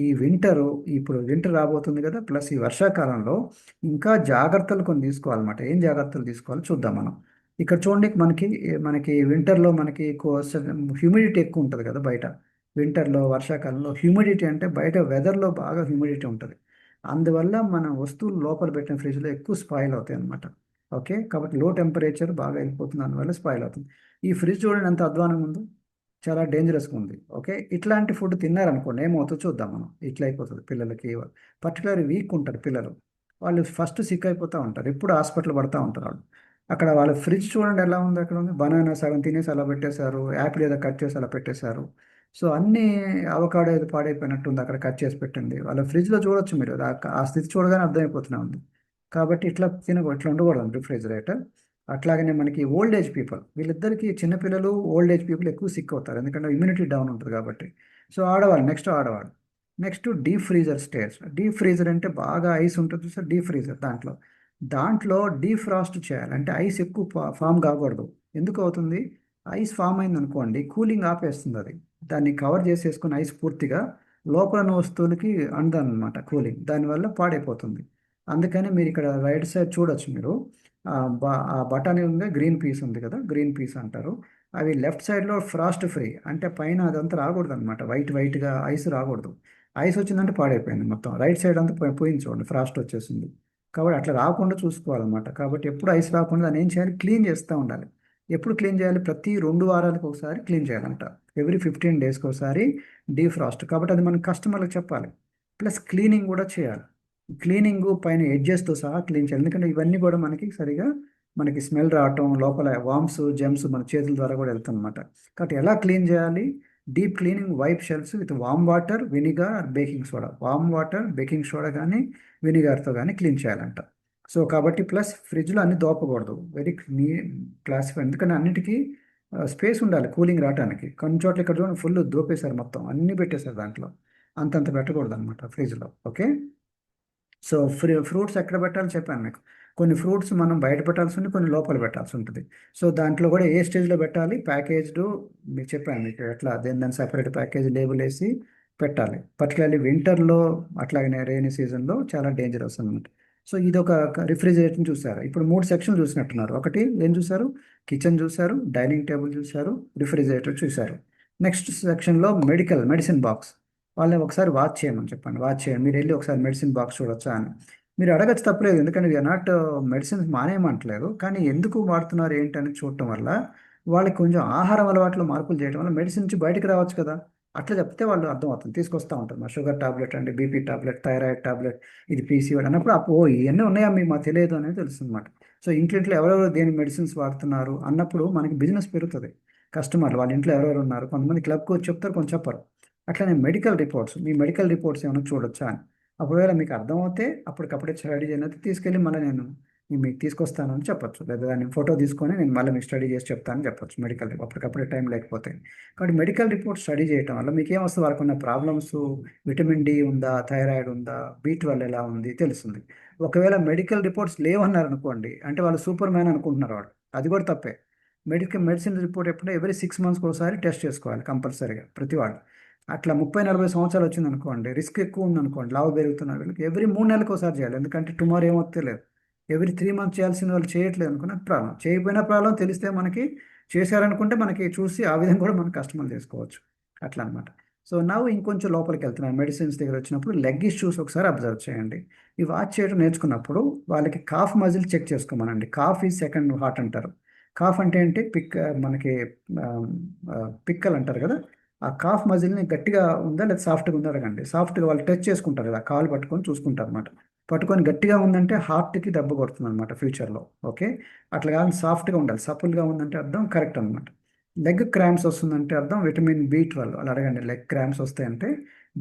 ఈ వింటరు, ఇప్పుడు వింటర్ రాబోతుంది కదా, ప్లస్ ఈ వర్షాకాలంలో ఇంకా జాగ్రత్తలు కొన్ని తీసుకోవాలన్నమాట. ఏం జాగ్రత్తలు తీసుకోవాలో చూద్దాం మనం. ఇక్కడ చూడండి, మనకి వింటర్లో మనకి హ్యూమిడిటీ ఎక్కువ ఉంటుంది కదా బయట. వింటర్లో, వర్షాకాలంలో హ్యూమిడిటీ అంటే బయట వెదర్లో బాగా హ్యూమిడిటీ ఉంటుంది. అందువల్ల మన వస్తువులు లోపల పెట్టిన ఫ్రిడ్జ్లో ఎక్కువ స్పాయిల్ అవుతాయి అన్నమాట. ఓకే. కాబట్టి లో టెంపరేచర్ బాగా వెళ్ళిపోతుంది, అందువల్ల స్పాయిల్ అవుతుంది. ఈ ఫ్రిడ్జ్ చూడండి ఎంత అధ్వానంగా ఉందో, చాలా డేంజరస్గా ఉంది. ఓకే. ఇట్లాంటి ఫుడ్ తిన్నారనుకోండి ఏమవుతుందో చూద్దాం మనం. ఇట్లా అయిపోతుంది పిల్లలకి. పర్టికులర్ వీక్ ఉంటారు పిల్లలు, వాళ్ళు ఫస్ట్ సిక్ అయిపోతూ ఉంటారు, ఎప్పుడు హాస్పిటల్ పడుతూ ఉంటారు వాళ్ళు. అక్కడ వాళ్ళ ఫ్రిడ్జ్ చూడండి ఎలా ఉంది. అక్కడ ఉంది బనానా సగం తినేసి అలా పెట్టేశారు, యాపిల్ ఏదో కట్ చేసి అలా పెట్టేశారు. సో అన్ని అవకాడో ఏదో పాడైపోయినట్టు ఉంది, అక్కడ కట్ చేసి పెట్టింది. వాళ్ళ ఫ్రిడ్జ్లో చూడొచ్చు మీరు, ఆ స్థితి చూడగానే అర్థమైపోతూనే ఉంది. కాబట్టి ఇట్లా ఉండకూడదు రిఫ్రిజిరేటర్. అట్లాగనే మనకి ఓల్డ్ ఏజ్ పీపుల్, వీళ్ళిద్దరికి, చిన్నపిల్లలు ఓల్డ్ ఏజ్ పీపుల్ ఎక్కువ సిక్ అవుతారు, ఎందుకంటే ఇమ్యూనిటీ డౌన్ ఉంటుంది కాబట్టి. సో ఆడవాళ్ళు. Next deep freezer stairs. Deep freezer అంటే బాగా ఐస్ ఉంటుంది సార్, డీప్ ఫ్రీజర్. దాంట్లో డీఫ్రాస్ట్ చేయాలి. అంటే ఐస్ ఎక్కువ ఫామ్ కాకూడదు. ఎందుకు అవుతుంది? ఐస్ ఫామ్ అయింది అనుకోండి, కూలింగ్ ఆపేస్తుంది అది. దాన్ని కవర్ చేసేసుకుని ఐస్ పూర్తిగా లోపల ఉన్న వస్తువులకి అందదన్నమాట కూలింగ్, దానివల్ల పాడైపోతుంది. అందుకని మీరు ఇక్కడ రైట్ సైడ్ చూడొచ్చు మీరు, ఆ బఠానీ ఉంది, గ్రీన్ పీస్ ఉంది కదా, గ్రీన్ పీస్ అంటారు. అవి లెఫ్ట్ సైడ్లో ఫ్రాస్ట్ ఫ్రీ, అంటే పైన అదంతా రాకూడదు అనమాట, వైట్గా ఐస్ రాకూడదు. ఐస్ వచ్చిందంటే పాడైపోయింది మొత్తం. రైట్ సైడ్ అంతా పోయింది చూడండి, ఫ్రాస్ట్ వచ్చేసింది. కాబట్టి అట్లా రాకుండా చూసుకోవాలన్నమాట. కాబట్టి ఎప్పుడు ఐస్ రాకుండా దాన్ని ఏం చేయాలి? క్లీన్ చేస్తూ ఉండాలి. ఎప్పుడు క్లీన్ చేయాలి? ప్రతి 2 వారాలకు ఒకసారి క్లీన్ చేయాలంట. ఎవ్రీ 15 డేస్కి ఒకసారి డీఫ్రాస్ట్. కాబట్టి అది మన కస్టమర్లకు చెప్పాలి. ప్లస్ క్లీనింగ్ కూడా చేయాలి. క్లీనింగ్ పైన ఎడ్జెస్తో సహా క్లీన్ చేయాలి, ఎందుకంటే ఇవన్నీ కూడా మనకి సరిగా మనకి స్మెల్ రావటం, లోపల వామ్స్, జెమ్స్ మన చేతుల ద్వారా కూడా వెళ్తాయి అనమాట. కాబట్టి ఎలా క్లీన్ చేయాలి? Deep cleaning wipe shelves with warm water, vinegar, baking soda. Warm water, baking soda కానీ వెనిగర్తో కానీ క్లీన్ చేయాలంట. సో కాబట్టి ప్లస్ ఫ్రిడ్జ్లో అన్ని దోపకూడదు, వెరీ క్లాసిఫై, ఎందుకంటే అన్నిటికీ స్పేస్ ఉండాలి కూలింగ్ రావడానికి. కొన్ని చోట్ల ఇక్కడ చూడండి ఫుల్ దోపేశారు, మొత్తం అన్నీ పెట్టేశారు దాంట్లో. అంతంత పెట్టకూడదు అనమాట ఫ్రిడ్జ్లో. ఓకే. సో ఫ్రూట్స్ ఎక్కడ పెట్టాలో చెప్పాను మీకు. కొన్ని ఫ్రూట్స్ మనం బయట పెట్టాల్సి ఉంటుంది, కొన్ని లోపల పెట్టాల్సి ఉంటుంది. సో దాంట్లో కూడా ఏ స్టేజ్లో పెట్టాలి? ప్యాకేజ్డ్, మీకు చెప్పాను మీకు ఎట్లా, దాని సపరేట్ ప్యాకేజ్ లేబుల్ వేసి పెట్టాలి. పర్టికులర్లీ వింటర్లో, అట్లాగనే రెయినీ సీజన్లో చాలా డేంజరస్ అనమాట. సో ఇది ఒక రిఫ్రిజిరేటర్ చూసారు. ఇప్పుడు 3 సెక్షన్లు చూసినట్టున్నారు. ఒకటి ఏం చూసారు? కిచెన్ చూసారు, డైనింగ్ టేబుల్ చూసారు, రిఫ్రిజిరేటర్ చూసారు. నెక్స్ట్ సెక్షన్లో మెడిసిన్ బాక్స్. వాళ్ళని ఒకసారి వాచ్ చేయమని చెప్పండి, వాచ్ చేయండి, మీరు వెళ్ళి ఒకసారి మెడిసిన్ బాక్స్ చూడొచ్చా అని. మీరు అడగచ్చు, తప్పలేదు, ఎందుకంటే వీఆర్ నాట్ మెడిసిన్స్ మానేయమంటలేదు, కానీ ఎందుకు వాడుతున్నారు ఏంటని చూడటం వల్ల, వాళ్ళకి కొంచెం ఆహారం అలవాట్లో మార్పులు చేయడం వల్ల మెడిసిన్ నుంచి బయటకు రావచ్చు కదా. అట్లా చెప్తే వాళ్ళు అర్థమవుతుంది, తీసుకొస్తూ ఉంటారు. మా షుగర్ టాబ్లెట్ అండి, బీపీ టాబ్లెట్, థైరాయిడ్ టాబ్లెట్, ఇది పీసీఓడి అన్నప్పుడు ఇవన్నీ ఉన్నాయా మీకు మాకు తెలియదు అనేది తెలుస్తుంది అనమాట. సో ఇంట్లో ఎవరెవరు దేని మెడిసిన్స్ వాడుతున్నారు అన్నప్పుడు మనకి బిజినెస్ పెరుగుతుంది. కస్టమర్లు వాళ్ళ ఇంట్లో ఎవరెవరు ఉన్నారు, కొంతమంది క్లబ్కి వచ్చి చెప్తారు, కొంచెం చెప్పరు. అట్లనే మీ మెడికల్ రిపోర్ట్స్ ఏమైనా చూడొచ్చా అని. ఒకవేళ మీకు అర్థమవుతే అప్పటికప్పుడే స్టడీ చేయనైతే తీసుకెళ్ళి మళ్ళీ నేను మీకు తీసుకొస్తానని చెప్పొచ్చు, లేదా దాన్ని ఫోటో తీసుకొని నేను మళ్ళీ మీకు స్టడీ చేసి చెప్తానని చెప్పొచ్చు. అప్పటికప్పుడే టైం లేకపోతే. కాబట్టి మెడికల్ రిపోర్ట్ స్టడీ చేయటం వల్ల మీకు ఏమొస్తుంది? వాళ్ళకు ఉన్న ప్రాబ్లమ్స్, విటమిన్ డి ఉందా, థైరాయిడ్ ఉందా, B12 ఎలా ఉంది తెలుస్తుంది. ఒకవేళ మెడికల్ రిపోర్ట్స్ లేవన్నారనుకోండి, అంటే వాళ్ళు సూపర్ మ్యాన్ అనుకుంటున్నారు వాడు, అది కూడా తప్పే. మెడిసిన్ రిపోర్ట్ ఎప్పుడో ఎవ్రీ 6 మంత్స్కి ఒకసారి టెస్ట్ చేసుకోవాలి కంపల్సరీగా ప్రతి వాళ్ళు. అట్లా 30-40 సంవత్సరాలు వచ్చింది అనుకోండి, రిస్క్ ఎక్కువ ఉందనుకోండి, లావు పెరుగుతున్నారు వీళ్ళకి, ఎవ్రీ 3 నెలలకు ఒకసారి చేయాలి, ఎందుకంటే టుమారో ఏమొస్తే లేదు. ఎవ్రీ 3 మంత్స్ చేయాల్సిన వాళ్ళు చేయట్లేదు అనుకున్న ప్రాబ్లం. చేయకపోయినా ప్రాబ్లం, తెలిస్తే మనకి చేశారనుకుంటే మనకి చూసి ఆ విధంగా కూడా మనం కస్టమర్ చేసుకోవచ్చు. అట్లా అనమాట. సో నవ్వు ఇంకొంచెం లోపలికి వెళ్తున్నాను మెడిసిన్స్ దగ్గర వచ్చినప్పుడు లెగ్ ఇష్యూస్ ఒకసారి అబ్జర్వ్ చేయండి. ఈ వాచ్ చేయడం నేర్చుకున్నప్పుడు వాళ్ళకి కాఫ్ మజిల్ చెక్ చేసుకోమనండి. కాఫ్ ఈజ్ సెకండ్ హార్ట్ అంటారు. కాఫ్ అంటే ఏంటి మనకి పిక్కలు అంటారు కదా, ఆ కాఫ్ మజిల్ని గట్టిగా ఉందా లేదా సాఫ్ట్గా ఉందా అడగండి. సాఫ్ట్గా వాళ్ళు టచ్ చేసుకుంటారు కదా, కాలు పట్టుకొని చూసుకుంటారు అనమాట. పట్టుకొని గట్టిగా ఉందంటే హార్ట్కి దెబ్బ కొడుతుంది అనమాట ఫ్యూచర్లో. ఓకే, అట్లా కాదు సాఫ్ట్గా ఉండాలి. సపుల్గా ఉందంటే అర్థం కరెక్ట్ అనమాట. లెగ్ క్రాంప్స్ వస్తుందంటే అర్థం విటమిన్ బి 12 అలా అడగండి. లెగ్ క్రాంప్స్ వస్తాయంటే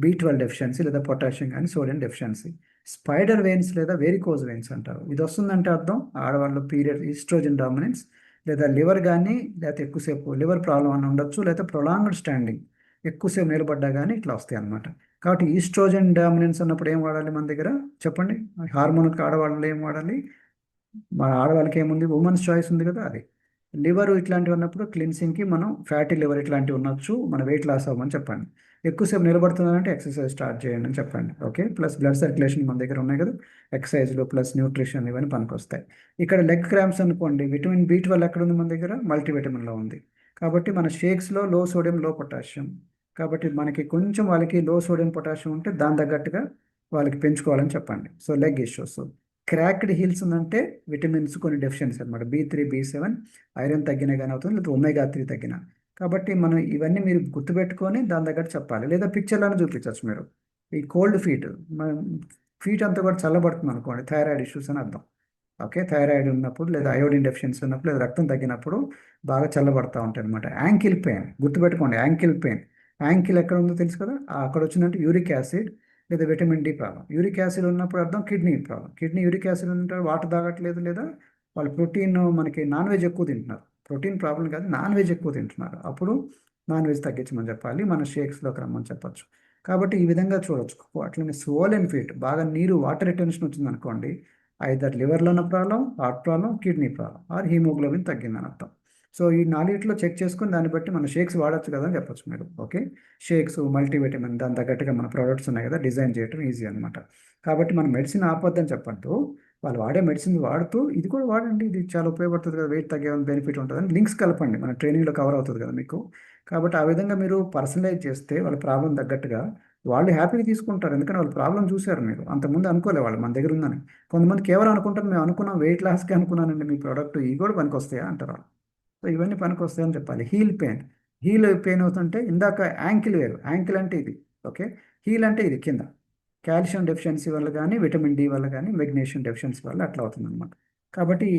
బి 12 డెఫిషియన్సీ లేదా పొటాషియం కానీ సోడియం డెఫిషియన్సీ. స్పైడర్ వెయిన్స్ లేదా వెరికోజ్ వెయిన్స్ అంటారు. ఇది వస్తుందంటే అర్థం ఆడవాళ్ళు పీరియడ్ ఈస్ట్రోజన్ డామినెన్స్ లేదా లివర్ కానీ, లేకపోతే ఎక్కువసేపు లివర్ ప్రాబ్లం అని ఉండొచ్చు, లేదా ప్రొలాంగ్డ్ స్టాండింగ్ ఎక్కువసేపు నిలబడ్డా కానీ ఇట్లా వస్తాయి అన్నమాట. కాబట్టి ఈస్ట్రోజన్ డామినెన్స్ అన్నప్పుడు ఏం వాడాలి మన దగ్గర చెప్పండి? హార్మోన్కి ఆడవాళ్ళు ఏం వాడాలి? మన ఆడవాళ్ళకి ఏముంది, ఉమెన్స్ చాయిస్ ఉంది కదా అది. లివర్ ఇట్లాంటివి ఉన్నప్పుడు క్లిన్సింగ్కి మనం ఫ్యాటీ లివర్ ఇట్లాంటివి ఉండొచ్చు, మన వెయిట్ లాస్ అవ్వమని చెప్పండి. ఎక్కువసేపు నిలబడుతున్నారంటే ఎక్సర్సైజ్ స్టార్ట్ చేయండి అని చెప్పండి. ఓకే, ప్లస్ బ్లడ్ సర్క్యులేషన్ మన దగ్గర ఉన్నాయి కదా, ఎక్సర్సైజ్లో ప్లస్ న్యూట్రిషన్ ఇవన్నీ పనికొస్తాయి. ఇక్కడ లెగ్ క్రాంప్స్ అనుకోండి, విటమిన్ బి 12 ఎక్కడ ఉంది మన దగ్గర? మల్టీవిటమిన్లో ఉంది. కాబట్టి మన షేక్స్లో లో సోడియం లో పొటాషియం. కాబట్టి మనకి కొంచెం వాళ్ళకి లో సోడియం పొటాషియం ఉంటే దాని తగ్గట్టుగా వాళ్ళకి పెంచుకోవాలని చెప్పండి. So leg issues. Cracked heels ఉందంటే విటమిన్స్ కొన్ని డెఫిషియన్సీ అనమాట. బి 3 బి 7 ఐరన్ తగ్గినా కానీ అవుతుంది, లేదా ఒమేగా 3 తగ్గిన. కాబట్టి మనం ఇవన్నీ మీరు గుర్తుపెట్టుకొని దాని తగ్గట్టు చెప్పాలి, లేదా పిక్చర్లను చూపించవచ్చు మీరు. ఈ కోల్డ్ ఫీట్, ఫీట్ అంతా కూడా చల్లబడుతుంది అనుకోండి, థైరాయిడ్ ఇష్యూస్ అని అర్థం. ఓకే, థైరాయిడ్ ఉన్నప్పుడు లేదా అయోడిన్ డెఫిషియన్సీ ఉన్నప్పుడు లేదా రక్తం తగ్గినప్పుడు బాగా చల్లబడతా ఉంటాయి అనమాట. యాంకిల్ పెయిన్ గుర్తుపెట్టుకోండి, యాంకిల్ పెయిన్. యాంకిల్ ఎక్కడ ఉందో తెలుసు కదా, అక్కడ వచ్చిందంటే యూరిక్ యాసిడ్ లేదా vitamin D problem. Uric acid ఉన్నప్పుడు అర్థం kidney problem. Kidney uric acid ఉంటే వాటర్ తాగట్లేదు, లేదా వాళ్ళు ప్రోటీన్ మనకి నాన్ వెజ్ ఎక్కువ తింటున్నారు. ప్రోటీన్ ప్రాబ్లం కాదు, నాన్ వెజ్ ఎక్కువ తింటున్నారు. అప్పుడు నాన్ వెజ్ తగ్గించమని చెప్పాలి, మన షేక్స్లోకి రమ్మని చెప్పొచ్చు. కాబట్టి ఈ విధంగా చూడొచ్చు. అట్లనే స్వోలెన్ ఫీట్, బాగా నీరు వాటర్ రిటెన్షన్ వచ్చింది అనుకోండి, ఐదర్ లివర్లో ఉన్న problem, heart problem, kidney problem, or haemoglobin తగ్గిందని అర్థం. సో ఈ నాలుగిట్లో చెక్ చేసుకుని దాన్ని బట్టి మన షేక్స్ వాడచ్చు కదా అని చెప్పొచ్చు మీరు. ఓకే, షేక్స్ మల్టీవిటమిన్ దాని తగ్గట్టుగా మన ప్రోడక్ట్స్ ఉన్నాయి కదా, డిజైన్ చేయడం ఈజీ అనమాట. కాబట్టి మన మెడిసిన్ ఆపొద్దని చెప్పద్దు, వాళ్ళు వాడే మెడిసిన్ వాడుతూ ఇది కూడా వాడండి, ఇది చాలా ఉపయోగపడుతుంది కదా, వెయిట్ తగ్గే బెనిఫిట్ ఉంటుందని లింక్స్ కలపండి, మన ట్రైనింగ్లో కవర్ అవుతుంది కదా మీకు. కాబట్టి ఆ విధంగా మీరు పర్సనలైజ్ చేస్తే వాళ్ళ ప్రాబ్లం తగ్గట్టుగా వాళ్ళు హ్యాపీగా తీసుకుంటారు. ఎందుకంటే వాళ్ళు ప్రాబ్లం చూశారు, మీరు అంతకుముందు అనుకోలే వాళ్ళు మన దగ్గర ఉందని. కొంతమంది కేవలం అనుకుంటారు, మేము అనుకున్నాం వెయిట్ లాస్కి అనుకున్నానండి మీ ప్రోడక్ట్, ఇవి కూడా పనికొస్తాయా అంటారు వాళ్ళు. సో ఇవన్నీ పనికొస్తాయని చెప్పాలి. హీల్ పెయిన్, హీల్ పెయిన్ అవుతుంటే ఇందాక యాంకిల్ వేరు, యాంకిల్ అంటే ఇది. ఓకే, హీల్ అంటే ఇది కింద. కాల్షియం డెఫిషియన్సీ వల్ల కానీ, విటమిన్ డి వల్ల కానీ, మెగ్నీషియం డెఫిషియన్సీ వల్ల అట్లా అవుతుంది అనమాట. కాబట్టి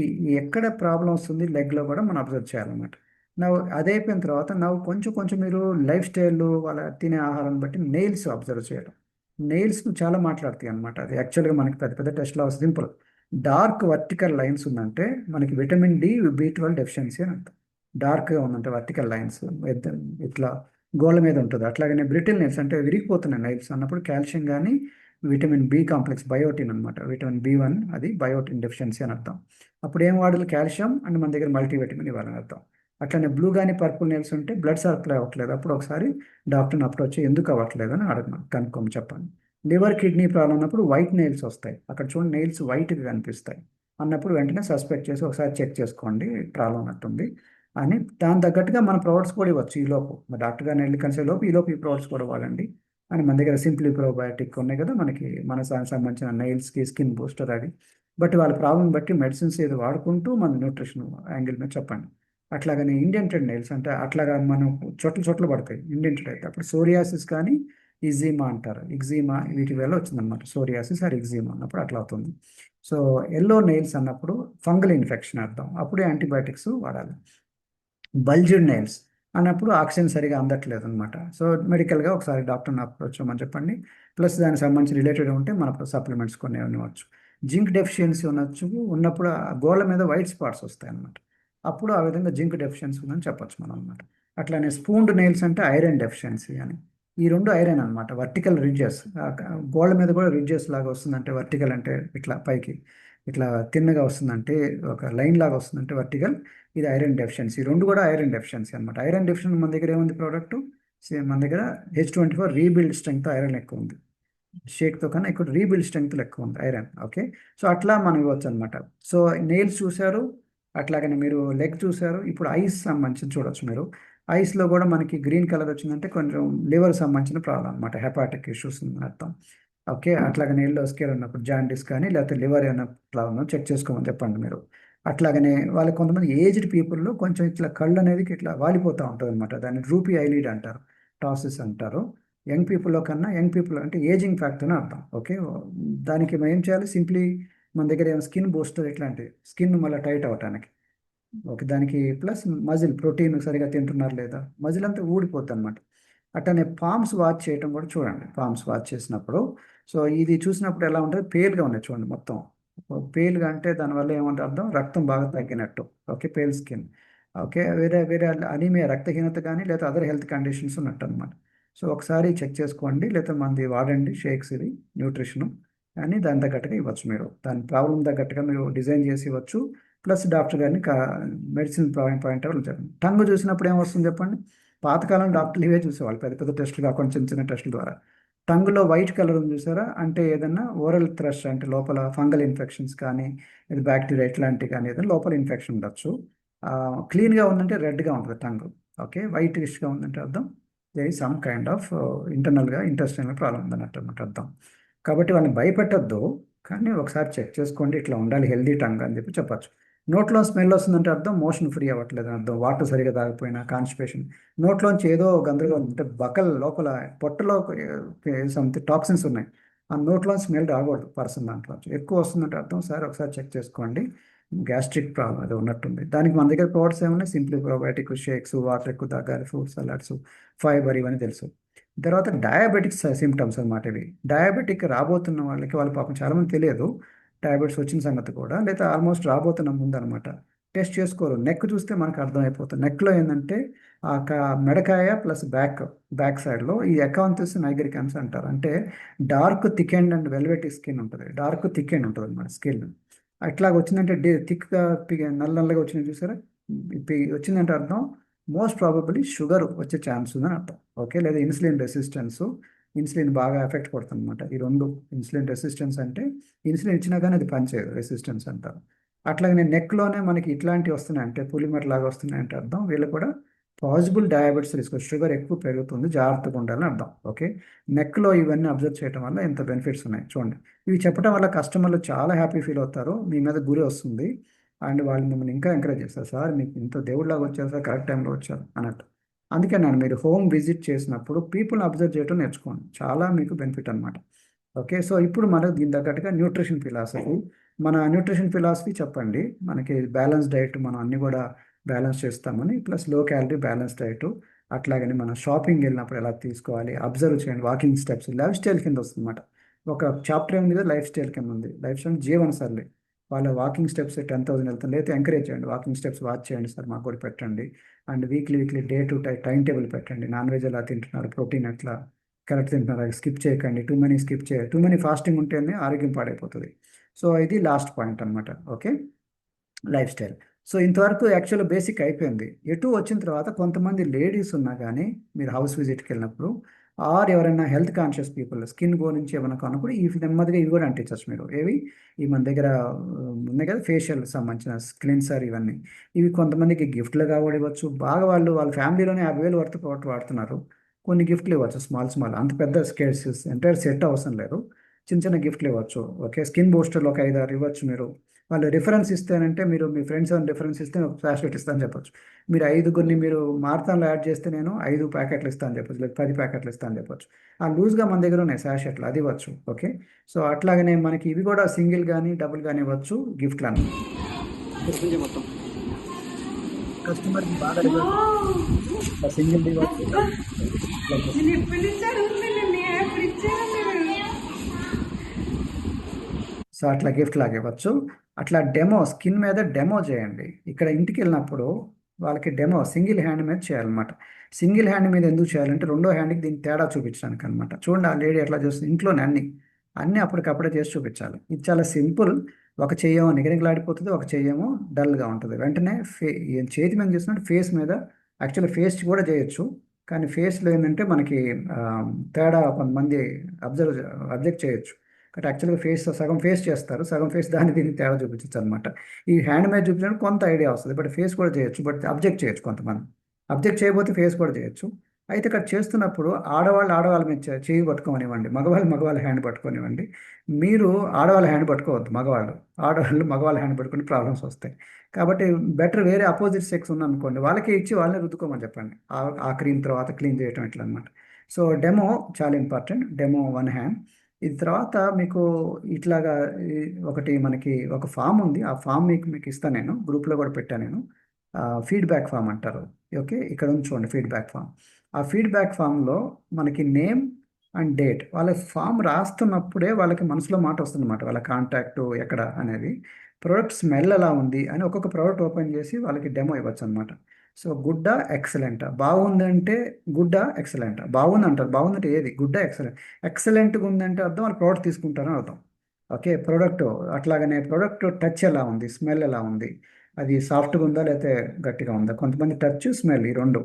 ఎక్కడ ప్రాబ్లం వస్తుంది లెగ్లో కూడా మనం అబ్జర్వ్ చేయాలన్నమాట. నవ్వు అది అయిపోయిన తర్వాత నవ్వు కొంచెం కొంచెం మీరు లైఫ్ స్టైల్ వాళ్ళ తినే ఆహారం బట్టి నెయిల్స్ అబ్జర్వ్ చేయడం. నెయిల్స్ చాలా మాట్లాడతాయి అనమాట. అది యాక్చువల్గా మనకి పెద్ద పెద్ద టెస్ట్లో సింపుల్. డార్క్ వర్టికల్ లైన్స్ ఉందంటే మనకి విటమిన్ బి 12 డెఫిషియన్సీ అని అర్థం. డార్క్గా ఉందంటే వర్టికల్ లైన్స్ ఇట్లా గోళ్ళ మీద ఉంటుంది. అట్లాగనే బ్రిటిల్ నెయిల్స్ అంటే విరిగిపోతున్నాయి నైల్స్ అన్నప్పుడు కాల్షియం కానీ, విటమిన్ బి కాంప్లెక్స్ బయోటిన్ అనమాట, విటమిన్ బి 1 అది బయోటిన్ డెఫిషియన్సీ అని అర్థం. అప్పుడు ఏం వాడాలి? కాల్షియం అండ్ మన దగ్గర మల్టీవిటమిన్ ఇవ్వాలని అర్థం. అట్లనే బ్లూ కానీ పర్పుల్ నెయిల్స్ ఉంటే బ్లడ్ సప్లై అవ్వట్లేదు, అప్పుడు ఒకసారి డాక్టర్ని అప్రోచ్ వచ్చి ఎందుకు అవ్వట్లేదు అని అడగను, కనుక్కోమని చెప్పండి. లివర్ కిడ్నీ ప్రాబ్లం ఉన్నప్పుడు వైట్ నెయిల్స్ వస్తాయి, అక్కడ చూడండి నెయిల్స్ వైట్గా కనిపిస్తాయి అన్నప్పుడు వెంటనే సస్పెక్ట్ చేసి ఒకసారి చెక్ చేసుకోండి ప్రాబ్లం ఉన్నట్టుంది అని. దాని తగ్గట్టుగా మన ప్రొడక్ట్స్ కూడా ఇవ్వచ్చు ఈలోపు, మా డాక్టర్ గారిని వెళ్ళి కలిసే లోపు ఈలోపు ఈ ప్రొడక్ట్స్ కూడా వాడండి అని. మన దగ్గర సింప్లీ ప్రోబయాటిక్ ఉన్నాయి కదా మనకి, మన సంబంధించిన నెయిల్స్కి స్కిన్ బూస్టర్ అది. బట్ వాళ్ళ ప్రాబ్లం బట్టి మెడిసిన్స్ ఏది వాడుకుంటూ మన న్యూట్రిషన్ యాంగిల్ మీద చెప్పండి. అట్లాగని ఇండెంటెడ్ నెయిల్స్ అంటే అట్లాగా మనం చోట్ల చోట్ల పడతాయి ఇండెంటెడ్ అయితే, అప్పుడు సోరియాసిస్ కానీ ఇగ్జిమా అంటారు, ఇగ్జిమా వీటి వల్ల వచ్చిందనమాట. సోరియాసిస్ ఆర్ ఇగ్జిమా అన్నప్పుడు అట్లా అవుతుంది. సో ఎల్లో నెయిల్స్ అన్నప్పుడు ఫంగల్ ఇన్ఫెక్షన్ అర్థం, అప్పుడు యాంటీబయాటిక్స్ వాడాలి. బల్జ్డ్ నెయిల్స్ అన్నప్పుడు ఆక్సిజన్ సరిగా అందట్లేదు అనమాట. సో మెడికల్గా ఒకసారి డాక్టర్ని అప్రోచ్ అవ్వమని చెప్పండి. ప్లస్ దానికి సంబంధించి రిలేటెడ్ ఉంటే మన సప్లిమెంట్స్ కొన్ని ఇవ్వచ్చు. జింక్ డెఫిషియన్సీ ఉన్నప్పుడు ఆ గోళ్ళ మీద వైట్ స్పాట్స్ వస్తాయి అన్నమాట. అప్పుడు ఆ విధంగా జింక్ డెఫిషియన్సీ ఉందని చెప్పొచ్చు మనం అనమాట. అట్లానే స్పూన్డ్ నెయిల్స్ అంటే ఐరన్ డెఫిషియన్సీ అని. ఈ రెండు ఐరన్ అనమాట. వర్టికల్ రిడ్జెస్, గోళ్ళ మీద కూడా రిడ్జెస్ లాగా వస్తుందంటే, వర్టికల్ అంటే ఇట్లా పైకి ఇట్లా తిన్నగా వస్తుందంటే, ఒక లైన్ లాగా వస్తుందంటే వర్టికల్, ఇది ఐరన్ డెఫిషియన్సీ. రెండు కూడా ఐరన్ డెఫిషియన్సీ అనమాట. ఐరన్ డెఫిషియన్సీ మన దగ్గర ఏముంది ప్రోడక్ట్? సేమ్ మన దగ్గర H24 రీబిల్డ్ స్ట్రెంగ్త్ ఐరన్ ఎక్కువ ఉంది, షేక్తో కన్నా ఎక్కువ రీబిల్డ్ స్ట్రెంగ్త్ ఎక్కువ ఉంది ఐరన్. ఓకే, సో అట్లా మనం ఇవ్వచ్చు అనమాట. సో నెయిల్స్ చూశారు, అట్లాగనే మీరు లెగ్ చూశారు, ఇప్పుడు ఐస్ సంబంధించి చూడొచ్చు మీరు. ఐస్లో కూడా మనకి గ్రీన్ కలర్ వచ్చిందంటే కొంచెం లివర్ సంబంధించిన ప్రాబ్లం అనమాట, హెపాటిక్ ఇష్యూస్ ఉందని అర్థం. ఓకే, అట్లాగనే ఎల్లో స్కేల్ ఉన్నప్పుడు జాండీస్ కానీ లేకపోతే లివర్ ఏమైనా ప్రాబ్లమ్ చెక్ చేసుకోమని చెప్పండి మీరు. అట్లాగనే వాళ్ళకి కొంతమంది ఏజ్డ్ పీపుల్లో కొంచెం ఇట్లా కళ్ళు అనేది ఇట్లా వాలిపోతూ ఉంటుంది అనమాట, దాన్ని రూపీ ఐలిడ్ అంటారు, టాసిస్ అంటారు. యంగ్ పీపుల్లో కన్నా యంగ్ పీపుల్ అంటే ఏజింగ్ ఫ్యాక్టర్ అని అర్థం. ఓకే, దానికి మనం ఏం చేయాలి, సింప్లీ మన దగ్గర ఏమైనా స్కిన్ బూస్టర్ ఇట్లాంటి స్కిన్ మళ్ళీ టైట్ అవటానికి. ఓకే, దానికి ప్లస్ మజిల్ ప్రోటీన్ సరిగా తింటున్నారు లేదా, మజిల్ అంతా ఊడిపోతుంది అనమాట. అట్టనే పామ్స్ వాచ్ చేయటం కూడా చూడండి, పామ్స్ వాచ్ చేసినప్పుడు. సో ఇది చూసినప్పుడు ఎలా ఉంటుంది, పేల్గా ఉన్నాయి చూడండి మొత్తం. పేల్గా అంటే దానివల్ల ఏమంటే అర్థం, రక్తం బాగా తగ్గినట్టు. Okay, pale skin. ఓకే, వేరే వేరే అనీమియా, రక్తహీనత కానీ లేదా అదర్ హెల్త్ కండిషన్స్ ఉన్నట్టు అనమాట. సో ఒకసారి చెక్ చేసుకోండి, లేదా మంది వాడండి షేక్స్, ఇది న్యూట్రిషను అని దాని తగ్గట్టుగా ఇవ్వచ్చు మీరు, దాని ప్రాబ్లం తగ్గట్టుగా మీరు డిజైన్ చేసి ఇవ్వచ్చు. ప్లస్ డాక్టర్ గారిని మెడిసిన్ పాయింట్ అవుట్ చెప్పండి. టంగ్ చూసినప్పుడు ఏమొస్తుంది చెప్పండి, పాతకాలం డాక్టర్లు ఇవే చూసేవాళ్ళు, పెద్ద పెద్ద టెస్టులు కాకుండా చిన్న చిన్న టెస్టుల ద్వారా. టంగులో వైట్ కలర్ ఉంది చూసారా, అంటే ఏదన్నా ఓరల్ థ్రష్ అంటే లోపల ఫంగల్ ఇన్ఫెక్షన్స్ కానీ ఇది బ్యాక్టీరియా ఇట్లాంటివి కానీ ఏదైనా లోపల ఇన్ఫెక్షన్ ఉండొచ్చు. క్లీన్గా ఉందంటే రెడ్గా ఉంటుంది టంగ్. ఓకే, వైటిష్గా ఉందంటే అర్థం there is some kind of ఇంటర్నల్గా ఇంటెస్టైనల్ ప్రాబ్లం ఉందన్నట్టు అన్నమాట అర్థం. కాబట్టి వాళ్ళని భయపెట్టద్దు, కానీ ఒకసారి చెక్ చేసుకోండి, ఇట్లా ఉండాలి హెల్దీ టంగ్ అని చెప్పి చెప్పచ్చు. నోట్లో స్మెల్ వస్తుందంటే అర్థం మోషన్ ఫ్రీ అవ్వట్లేదు అని అర్థం, వాటర్ సరిగా తాగిపోయినా, కాన్స్టిపేషన్, నోట్లోంచి ఏదో గందరగోళం అంటే బకల్ లోపల పొట్టలో సంథింగ్ టాక్సిన్స్ ఉన్నాయి, ఆ నోట్లో స్మెల్ రాకూడదు పర్సన్, దాంట్లో ఎక్కువ వస్తుందంటే అర్థం. సార్ ఒకసారి చెక్ చేసుకోండి, గ్యాస్ట్రిక్ ప్రాబ్లం అది ఉన్నట్టుంది. దానికి మన దగ్గర ప్రోడక్ట్స్ ఏమున్నాయి, సింప్లీ ప్రోబయోటిక్ షేక్స్, వాటర్ ఎక్కువ తాగాలి, ఫ్రూట్ సలాడ్స్, ఫైబర్, ఇవన్నీ తెలుసు. తర్వాత డయాబెటిక్స్ సిమ్టమ్స్ అనమాట ఇవి. డయాబెటిక్ రాబోతున్న వాళ్ళకి, వాళ్ళ పాపం చాలామంది తెలియదు డయాబెటిస్ వచ్చిన సంగతి కూడా, లేదా ఆల్మోస్ట్ రాబోతున్న ముందు అనమాట. టెస్ట్ చేసుకోరు, నెక్ చూస్తే మనకు అర్థమైపోతుంది. నెక్లో ఏంటంటే ఆ మెడకాయ ప్లస్ బ్యాక్ సైడ్లో ఈ అకాంతిస్ నైగరికన్స్ అంటారు, అంటే dark thick and velvety skin ఉంటుంది, డార్క్ థిక్ అండ్ ఉంటుంది అనమాట స్కిన్. అట్లాగ వచ్చిందంటే థిక్గా నల్ల నల్లగా వచ్చింది చూసారా, వచ్చిందంటే అర్థం మోస్ట్ ప్రాబబుల్లీ షుగర్ వచ్చే ఛాన్స్ ఉందని అర్థం. ఓకే, లేదా ఇన్సులిన్ రెసిస్టెన్స్, ఇన్సులిన్ బాగా ఎఫెక్ట్ పడుతుంది అనమాట. ఈ రెండు, ఇన్సులిన్ రెసిస్టెన్స్ అంటే ఇన్సులిన్ ఇచ్చినా కానీ అది పనిచేయదు, రెసిస్టెన్స్ అంటారు. అట్లాగే నెక్లోనే మనకి ఇట్లాంటివి వస్తున్నాయి అంటే పులిమర్ లాగా వస్తున్నాయి అంటే అర్థం వీళ్ళు కూడా పాసిబుల్ డయాబెటీస్ రిస్క్, షుగర్ ఎక్కువ పెరుగుతుంది, జాగ్రత్తగా ఉండాలని అర్థం. ఓకే, నెక్లో ఇవన్నీ అబ్జర్వ్ చేయడం వల్ల ఎంత బెనిఫిట్స్ ఉన్నాయి చూడండి. ఇవి చెప్పడం వల్ల కస్టమర్లు చాలా హ్యాపీ ఫీల్ అవుతారు, మీ మీద గురి వస్తుంది, అండ్ వాళ్ళు మిమ్మల్ని ఇంకా ఎంకరేజ్ చేస్తారు, సార్ మీకు ఇంత దేవుడిలాగా వచ్చారు సార్, కరెక్ట్ టైంలో వచ్చారు అన్నట్టు. అందుకే నేను మీరు హోమ్ విజిట్ చేసినప్పుడు పీపుల్ని అబ్జర్వ్ చేయడం నేర్చుకోండి, చాలా మీకు బెనిఫిట్ అనమాట. ఓకే, సో ఇప్పుడు మనకు దీని తగ్గట్టుగా న్యూట్రిషన్ ఫిలాసఫీ, మన న్యూట్రిషన్ ఫిలాసఫీ చెప్పండి. మనకి బ్యాలెన్స్ డైట్ మనం అన్ని కూడా బ్యాలెన్స్ చేస్తామని, plus low calorie balance diet. అట్లాగని మనం షాపింగ్ వెళ్ళినప్పుడు ఎలా తీసుకోవాలి, అబ్జర్వ్ చేయండి, వాకింగ్ స్టెప్స్, లైఫ్ స్టైల్ కింద వస్తుంది అనమాట. ఒక చాప్టర్ ఏముంది కదా, లైఫ్ స్టైల్ కింద ఉంది, లైఫ్ స్టైల్ జీవన సరళి. వాళ్ళ వాకింగ్ స్టెప్స్ 10,000 వెళ్తుంది, లేకపోతే ఎంకరేజ్ చేయండి, వాకింగ్ స్టెప్స్ వాచ్ చేయండి సార్, మాకు కూడా పెట్టండి. And weekly day to time table పెట్టండి, నాన్ వెజ్ ఎలా తింటున్నారు, ప్రోటీన్ ఎట్లా కరెక్ట్ తింటున్నారు, అది స్కిప్ చేయకండి, టూ మనీ ఫాస్టింగ్ ఉంటేనే ఆరోగ్యం పాడైపోతుంది. సో ఇది లాస్ట్ పాయింట్ అనమాట. Okay, life style. సో ఇంతవరకు యాక్చువల్గా బేసిక్ అయిపోయింది. ఎటు వచ్చిన తర్వాత కొంతమంది లేడీస్ ఉన్నా కానీ మీరు హౌస్ విజిట్కి వెళ్ళినప్పుడు, ఆర్ ఎవరైనా హెల్త్ కాన్షియస్ పీపుల్ స్కిన్ గురించి ఏమైనా కొన్నప్పుడు ఈ నెమ్మదిగా ఇవి కూడా అంటించచ్చు మీరు. ఏవి, ఈ మన దగ్గర ఉన్నాయి కదా ఫేషియల్ సంబంధించిన క్లిన్సర్, ఇవన్నీ ఇవి కొంతమందికి గిఫ్ట్లుగా కూడా ఇవ్వచ్చు. బాగా వాళ్ళు వాళ్ళ ఫ్యామిలీలోనే 50,000 వరకు ప్రోడక్ట్ వాడుతున్నారు, కొన్ని గిఫ్ట్లు ఇవ్వచ్చు, స్మాల్ అంత పెద్ద స్కేల్స్ ఎంటైర్ సెట్ అవసరం లేదు, చిన్న చిన్న గిఫ్ట్లు ఇవ్వచ్చు. ఓకే, స్కిన్ బూస్టర్లు ఒక 5-6 ఇవ్వచ్చు మీరు. వాళ్ళు రిఫరెన్స్ ఇస్తేనంటే మీరు మీ ఫ్రెండ్స్ ఏమైనా రిఫరెన్స్ ఇస్తే ఒక ఫ్లాష్ ఇస్తాను చెప్పొచ్చు. మీరు 5గురిని మీరు మారథాన్లో యాడ్ చేస్తే నేను 5 ప్యాకెట్లు ఇస్తాను చెప్పొచ్చు, లేదా 10 ప్యాకెట్లు ఇస్తాను చెప్పొచ్చు. ఆ లూజ్గా మన దగ్గర ఉన్నాయి శాషెట్లు, అది ఇవ్వచ్చు. ఓకే, సో అట్లాగనే మనకి ఇవి కూడా సింగిల్ కానీ డబుల్ కానీ ఇవ్వచ్చు గిఫ్ట్లు అని మొత్తం. కస్టమర్కి బాగా సింగిల్ ఇవ్వచ్చు. సో అట్లా గిఫ్ట్ లాగా ఇవ్వచ్చు. అట్లా డెమో, స్కిన్ మీద డెమో చేయండి. ఇక్కడ ఇంటికి వెళ్ళినప్పుడు వాళ్ళకి డెమో సింగిల్ హ్యాండ్ మీద చేయాలన్నమాట. సింగిల్ హ్యాండ్ మీద ఎందుకు చేయాలంటే రెండో హ్యాండ్కి దీన్ని తేడా చూపించడానికి అనమాట. చూడండి ఆ లేడీ ఎట్లా చేస్తుంది, ఇంట్లోనే అన్నీ అప్పటికప్పుడే చేసి చూపించాలి. ఇది చాలా సింపుల్. ఒక చెయ్యేమో నిగనిగలాడిపోతుంది, ఒక చెయ్యేమో డల్గా ఉంటుంది. వెంటనే చేతి మీద చేస్తున్నట్టు ఫేస్ మీద, యాక్చువల్లీ ఫేస్ కూడా చేయొచ్చు, కానీ ఫేస్లో ఏంటంటే మనకి ఆ, తేడా కొంతమంది అబ్జెక్ట్ చేయొచ్చు. బట్ యాక్చువల్గా సగం ఫేస్ చేస్తారు, సగం ఫేస్ దాన్ని దీన్ని తేడా చూపించచ్చు అనమాట. ఈ హ్యాండ్ మీద చూపించడానికి కొంత ఐడియా వస్తుంది, బట్ ఫేస్ కూడా చేయొచ్చు, బట్ అబ్జెక్ట్ చేయొచ్చు కొంతమంది. అబ్జెక్ట్ చేయబోతే ఫేస్ కూడా చేయొచ్చు. అయితే ఇక్కడ చేస్తున్నప్పుడు ఆడవాళ్ళ మీద చేయి పట్టుకోనివ్వండి, మగవాళ్ళ హ్యాండ్ పట్టుకోనివ్వండి. మీరు ఆడవాళ్ళ హ్యాండ్ పట్టుకోవద్దు, ఆడవాళ్ళు మగవాళ్ళ హ్యాండ్ పట్టుకుని ప్రాబ్లమ్స్ వస్తాయి. కాబట్టి బెటర్ వేరే అపోజిట్ సెక్స్ ఉందనుకోండి, వాళ్ళకి ఇచ్చి వాళ్ళని రుద్దుకోమని చెప్పండి. ఆ క్రీమ్ తర్వాత క్లీన్ చేయటం ఇట్లా అనమాట. సో డెమో చాలా ఇంపార్టెంట్. Demo 1 hand. ఇది తర్వాత మీకు ఇట్లాగా ఒకటి మనకి ఒక ఫామ్ ఉంది. ఆ ఫామ్ మీకు ఇస్తాను, నేను గ్రూప్లో కూడా పెట్టాను నేను. ఫీడ్బ్యాక్ ఫామ్ అంటారు. ఓకే, ఇక్కడ ఉంచుకోండి ఫీడ్బ్యాక్ ఫామ్. ఆ ఫీడ్బ్యాక్ ఫామ్లో మనకి నేమ్ అండ్ డేట్, వాళ్ళ ఫామ్ రాస్తున్నప్పుడే వాళ్ళకి మనసులో మాట వస్తుందన్నమాట, వాళ్ళ కాంటాక్ట్ ఎక్కడ అనేది. ప్రోడక్ట్ స్మెల్ ఎలా ఉంది అని ఒక్కొక్క ప్రోడక్ట్ ఓపెన్ చేసి వాళ్ళకి డెమో ఇవ్వచ్చు అనమాట. సో గుడ్డా ఎక్సలెంటా, బాగుందంటే గుడ్డా ఎక్సలెంటా, బాగుంది అంటారు. బాగుందంటే ఏది, గుడ్డా ఎక్సలెంట్. ఎక్సలెంట్గా ఉందంటే అర్థం వాళ్ళు ప్రోడక్ట్ తీసుకుంటారని అర్థం. ఓకే, ప్రోడక్ట్ అట్లాగనే ప్రోడక్ట్ టచ్ ఎలా ఉంది, స్మెల్ ఎలా ఉంది, అది సాఫ్ట్గా ఉందా లేకపోతే గట్టిగా ఉందా. కొంతమంది టచ్ స్మెల్ ఈ రెండు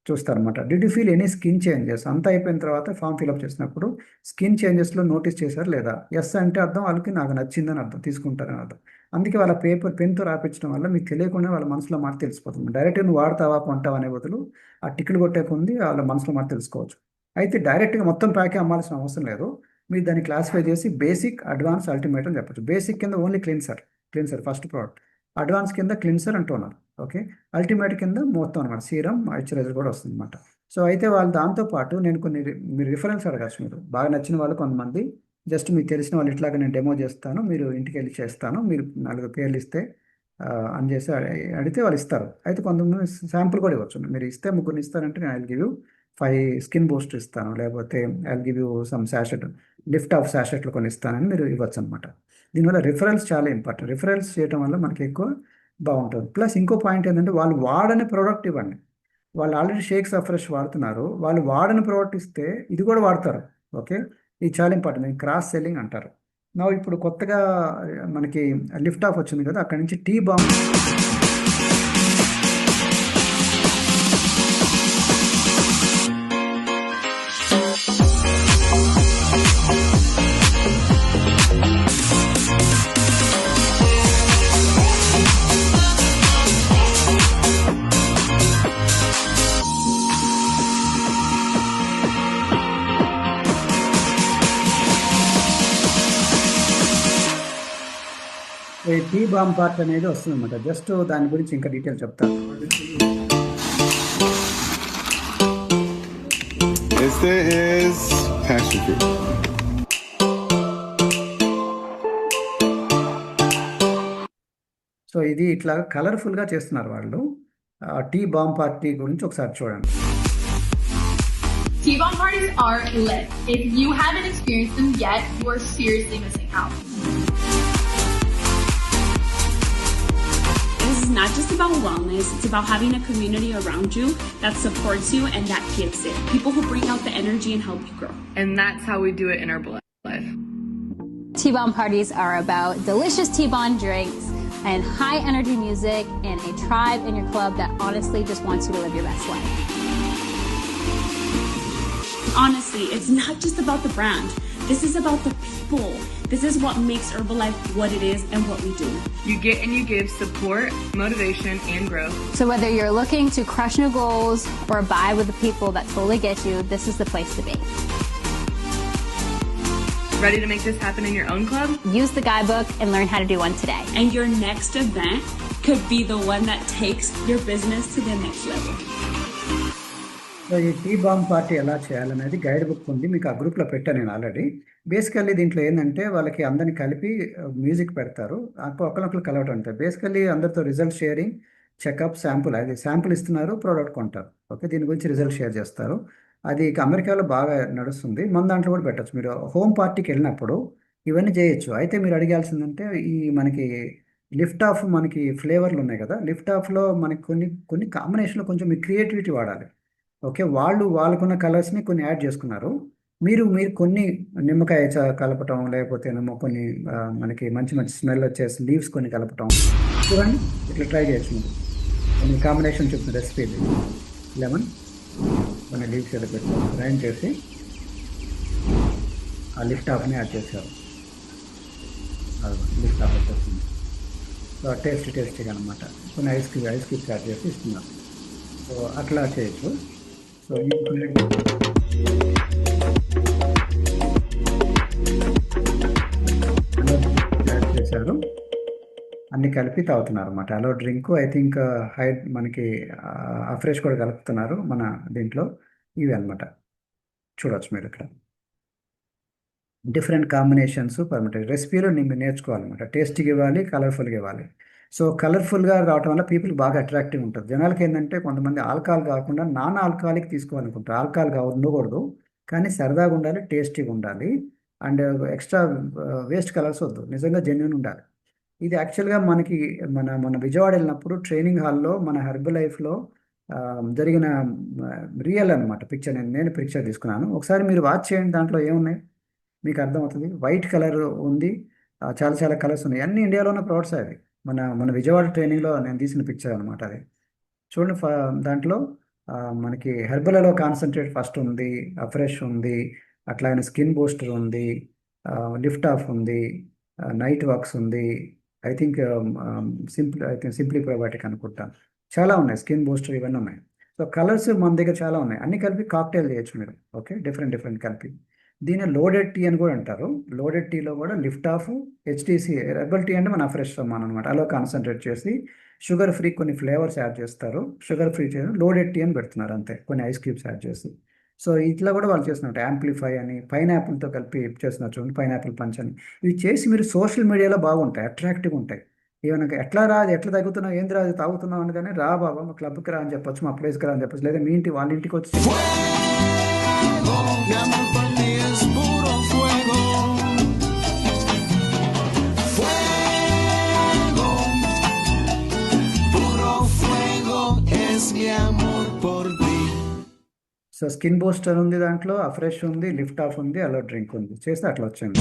చూస్తారనమాట. Did you feel any skin changes, అంతా అయిపోయిన తర్వాత ఫామ్ ఫిల్అప్ చేసినప్పుడు స్కిన్ చేంజెస్లో నోటీస్ చేశారు లేదా. ఎస్ అంటే అర్థం వాళ్ళకి నాకు నచ్చిందని అర్థం, తీసుకుంటారని అర్థం. అందుకే వాళ్ళ పెన్తో రాపించడం వల్ల మీకు తెలియకుండా వాళ్ళ మనసులో మాట తెలిసిపోతుంది. డైరెక్ట్గా నువ్వు వాడతావా కొంటావా అనే బదులు ఆ టిక్లు కొట్టే కొంది వాళ్ళ మనసులో మాట తెలుసుకోవచ్చు. అయితే డైరెక్ట్గా మొత్తం ప్యాకే అమ్మాల్సిన అవసరం లేదు. మీరు దాన్ని క్లాసిఫై చేసి బేసిక్, అడ్వాన్స్, అల్టిమేట్ అని చెప్పచ్చు. బేసిక్ కింద only cleanser first product. Advance కింద cleanser and toner. Okay, ultimate కింద మొత్తం అనమాట, సీరం, మాయిశ్చరైజర్ కూడా వస్తుంది అనమాట. సో అయితే వాళ్ళు దాంతోపాటు నేను మీరు రిఫరెన్స్ అడగచ్చు. మీరు బాగా నచ్చిన వాళ్ళు కొంతమంది, జస్ట్ మీకు తెలిసిన వాళ్ళు ఇట్లాగా నేను డెమో చేస్తాను, మీరు ఇంటికి వెళ్ళి చేస్తాను, మీరు 4 పేర్లు ఇస్తే అని చేసి అడిగితే వాళ్ళు ఇస్తారు. అయితే కొంతమంది శాంపుల్ కూడా ఇవ్వచ్చు. మీరు ఇస్తే 3 ఇస్తారంటే నేను I give you 5 skin boost ఇస్తాను, లేకపోతే I give you some sachet, lift off శాషెట్లు కొన్ని ఇస్తానని మీరు ఇవ్వచ్చు అనమాట. దీనివల్ల రిఫరెన్స్ చాలా ఇంపార్టెంట్. రిఫరెన్స్ చేయడం వల్ల మనకి ఎక్కువ బాగుంటుంది. ప్లస్ ఇంకో పాయింట్ ఏంటంటే వాళ్ళు వాడని ప్రోడక్ట్ ఇవ్వండి. వాళ్ళు ఆల్రెడీ షేక్స్ అఫ్రెష్ వాడుతున్నారు, వాళ్ళు వాడని ప్రోడక్ట్ ఇస్తే ఇది కూడా వాడతారు. ఓకే, ఇది చాలా ఇంపార్టెంట్. దీన్ని క్రాస్ సెల్లింగ్ అంటారు. నా ఇప్పుడు కొత్తగా మనకి లిఫ్ట్ ఆఫ్ వచ్చింది కదా, అక్కడ నుంచి tea bomb tea bomb part అనేది వస్తుంది అనమాట. జస్ట్ దాని గురించి ఇంకా డీటెయిల్ చెప్తాను. Este is passion fruit. So ఇది ఇట్లా కలర్ఫుల్గా చేస్తున్నారు వాళ్ళు. టీ బాంబ్ పార్టీ గురించి ఒకసారి చూడండి. Tea bomb parties are lit. If you haven't experienced them yet, you are seriously missing out. This is not just about wellness, it's about having a community around you that supports you and that gives it. People who bring out the energy and help you grow. And that's how we do it in Herbalife. Tea bomb parties are about delicious tea bomb drinks and high energy music and a tribe in your club that honestly just wants you to live your best life. Honestly, it's not just about the brand. This is about the people. This is what makes Herbalife what it is and what we do. You get and you give support, motivation, and growth. So whether you're looking to crush new goals or vibe with the people that totally get you, this is the place to be. Ready to make this happen in your own club? Use the guidebook and learn how to do one today. And your next event could be the one that takes your business to the next level. So ఈ tea bomb party ఎలా చేయాలనేది guide book ఉంది, మీకు ఆ గ్రూప్లో పెట్టాను నేను already. Basically దీంట్లో ఏంటంటే వాళ్ళకి అందరిని కలిపి మ్యూజిక్ పెడతారు, ఒకరినొకరు కలవటం అంటారు. బేసికల్లీ అందరితో రిజల్ట్ షేరింగ్, చెకప్, శాంపుల్. అది శాంపుల్ ఇస్తున్నారు, ప్రోడక్ట్ కొంటారు. ఓకే, దీని గురించి రిజల్ట్ షేర్ చేస్తారు. అది ఇక అమెరికాలో బాగా నడుస్తుంది, మన దాంట్లో కూడా పెట్టచ్చు. మీరు హోమ్ పార్టీకి వెళ్ళినప్పుడు ఇవన్నీ చేయొచ్చు. అయితే మీరు అడిగాల్సిందంటే ఈ మనకి లిఫ్ట్ ఆఫ్ మనకి ఫ్లేవర్లు ఉన్నాయి కదా, లిఫ్ట్ ఆఫ్లో మనకి కొన్ని కాంబినేషన్లో కొంచెం మీ క్రియేటివిటీ వాడాలి. ఓకే, వాళ్ళకున్న కలర్స్ని కొన్ని యాడ్ చేసుకున్నారు, మీరు కొన్ని నిమ్మకాయ కలపటం, లేకపోతే కొన్ని మనకి మంచి మంచి స్మెల్ వచ్చే లీవ్స్ కొన్ని కలపటం. చూడండి, ఇట్లా ట్రై చేయొచ్చు. మీరు కొన్ని కాంబినేషన్ చెప్తున్న రెసిపీ. లెమన్ కొన్ని లీవ్స్ ఏదో పెట్టి గ్రైండ్ చేసి ఆ లిఫ్ట్ ఆఫ్ని యాడ్ చేశారు. లిఫ్ట్ ఆఫ్ వచ్చేస్తుంది. సో టేస్టీగా అనమాట. కొన్ని ఐస్ క్యూబ్స్ యాడ్ చేసి ఇస్తున్నారు. సో అట్లా చేయొచ్చు. సో ఈ ప్లేట్ యాడ్ చేశారు, అన్ని కలిపి తాగుతున్నారు అనమాట. అలో డ్రింక్ ఐ థింక్ మనకి అఫ్రెష్ కూడా కలుపుతున్నారు మన దీంట్లో. ఇవి అనమాట చూడవచ్చు మీరు ఇక్కడ. డిఫరెంట్ కాంబినేషన్స్ పర్మిటెడ్ రెసిపీలో మీరు నేర్చుకోవాలన్నమాట. టేస్టీగా ఇవ్వాలి, కలర్ఫుల్గా ఇవ్వాలి. సో కలర్ఫుల్గా రావటం వల్ల పీపుల్ బాగా అట్రాక్టివ్ ఉంటుంది. జనాలకి ఏంటంటే కొంతమంది ఆల్కహాల్ కాకుండా నాన్ ఆల్కహాలిక్ తీసుకోవాలనుకుంటారు. ఆల్కహాల్ ఉండకూడదు, కానీ సరదాగా ఉండాలి, టేస్టీగా ఉండాలి, అండ్ ఎక్స్ట్రా వేస్ట్ కలర్స్ వద్దు, నిజంగా జెన్యున్ ఉండాలి. ఇది యాక్చువల్గా మనకి మన విజయవాడ వెళ్ళినప్పుడు ట్రైనింగ్ హాల్లో మన హెర్బల్ లైఫ్లో జరిగిన రియల్ అనమాట పిక్చర్. నేను పిక్చర్ తీసుకున్నాను, ఒకసారి మీరు వాచ్ చేయండి. దాంట్లో ఏమున్నాయి మీకు అర్థమవుతుంది. వైట్ కలర్ ఉంది, చాలా చాలా కలర్స్ ఉన్నాయి. అన్ని ఇండియాలో ఉన్న ప్రొడక్ట్స్ అవి. మన విజయవాడ ట్రైనింగ్లో నేను తీసిన పిక్చర్ అనమాట అది. చూడండి, దాంట్లో మనకి హెర్బల్లో కాన్సన్ట్రేట్ ఫస్ట్ ఉంది, అఫ్రెష్ ఉంది, అట్లానే స్కిన్ బూస్టర్ ఉంది, లిఫ్ట్ ఆఫ్ ఉంది, నైట్ వర్క్స్ ఉంది, ఐ థింక్ సింప్లీ ప్రోబయాటిక్ అనుకుంటాను. చాలా ఉన్నాయి, స్కిన్ బూస్టర్ ఇవన్నీ ఉన్నాయి. సో కలర్స్ మన దగ్గర చాలా ఉన్నాయి, అన్ని కలిపి కాక్టైల్ చేయొచ్చు మీరు. ఓకే, డిఫరెంట్ డిఫరెంట్ కలిపి. దీన్ని లోడెడ్ టీ అని కూడా అంటారు. లోడెడ్ టీలో కూడా lift off, HTC, herbal tea అంటే మన ఫ్రెష్ సమానం అనమాట. అలా కాన్సన్ట్రేట్ చేసి షుగర్ ఫ్రీ కొన్ని ఫ్లేవర్స్ యాడ్ చేస్తారు. షుగర్ ఫ్రీ చేయడం లోడెడ్ టీ అని పెడుతున్నారు అంతే, కొన్ని ఐస్ క్యూబ్స్ యాడ్ చేసి. సో ఇట్లా కూడా వాళ్ళు చేస్తున్నట్టు యాంప్లిఫై అని పైనాపిల్తో కలిపి చేస్తున్నారు చూడండి, పైనాపిల్ పంచ్ అని. ఇవి చేసి మీరు సోషల్ మీడియాలో బాగుంటాయి, అట్రాక్టివ్గా ఉంటాయి. ఏమన్నా ఎట్లా రా, ఎట్లా తగ్గుతున్నావు, ఏంది రా తాగుతున్నావు అని, కానీ రా బాబా మా క్లబ్కి రా అని చెప్పొచ్చు, మా ప్లేస్కి రా అని చెప్పొచ్చు, లేదా మీ వాళ్ళ ఇంటికి వచ్చి Mi amor por ti es puro fuego. Fuego, puro fuego es mi amor por ti. So skin booster ఉంది, దాంట్లో అఫ్రెష్ ఉంది, లిఫ్ట్ ఆఫ్ ఉంది, అలో డ్రింక్ ఉంది. చేస్తే అట్లా వచ్చింది.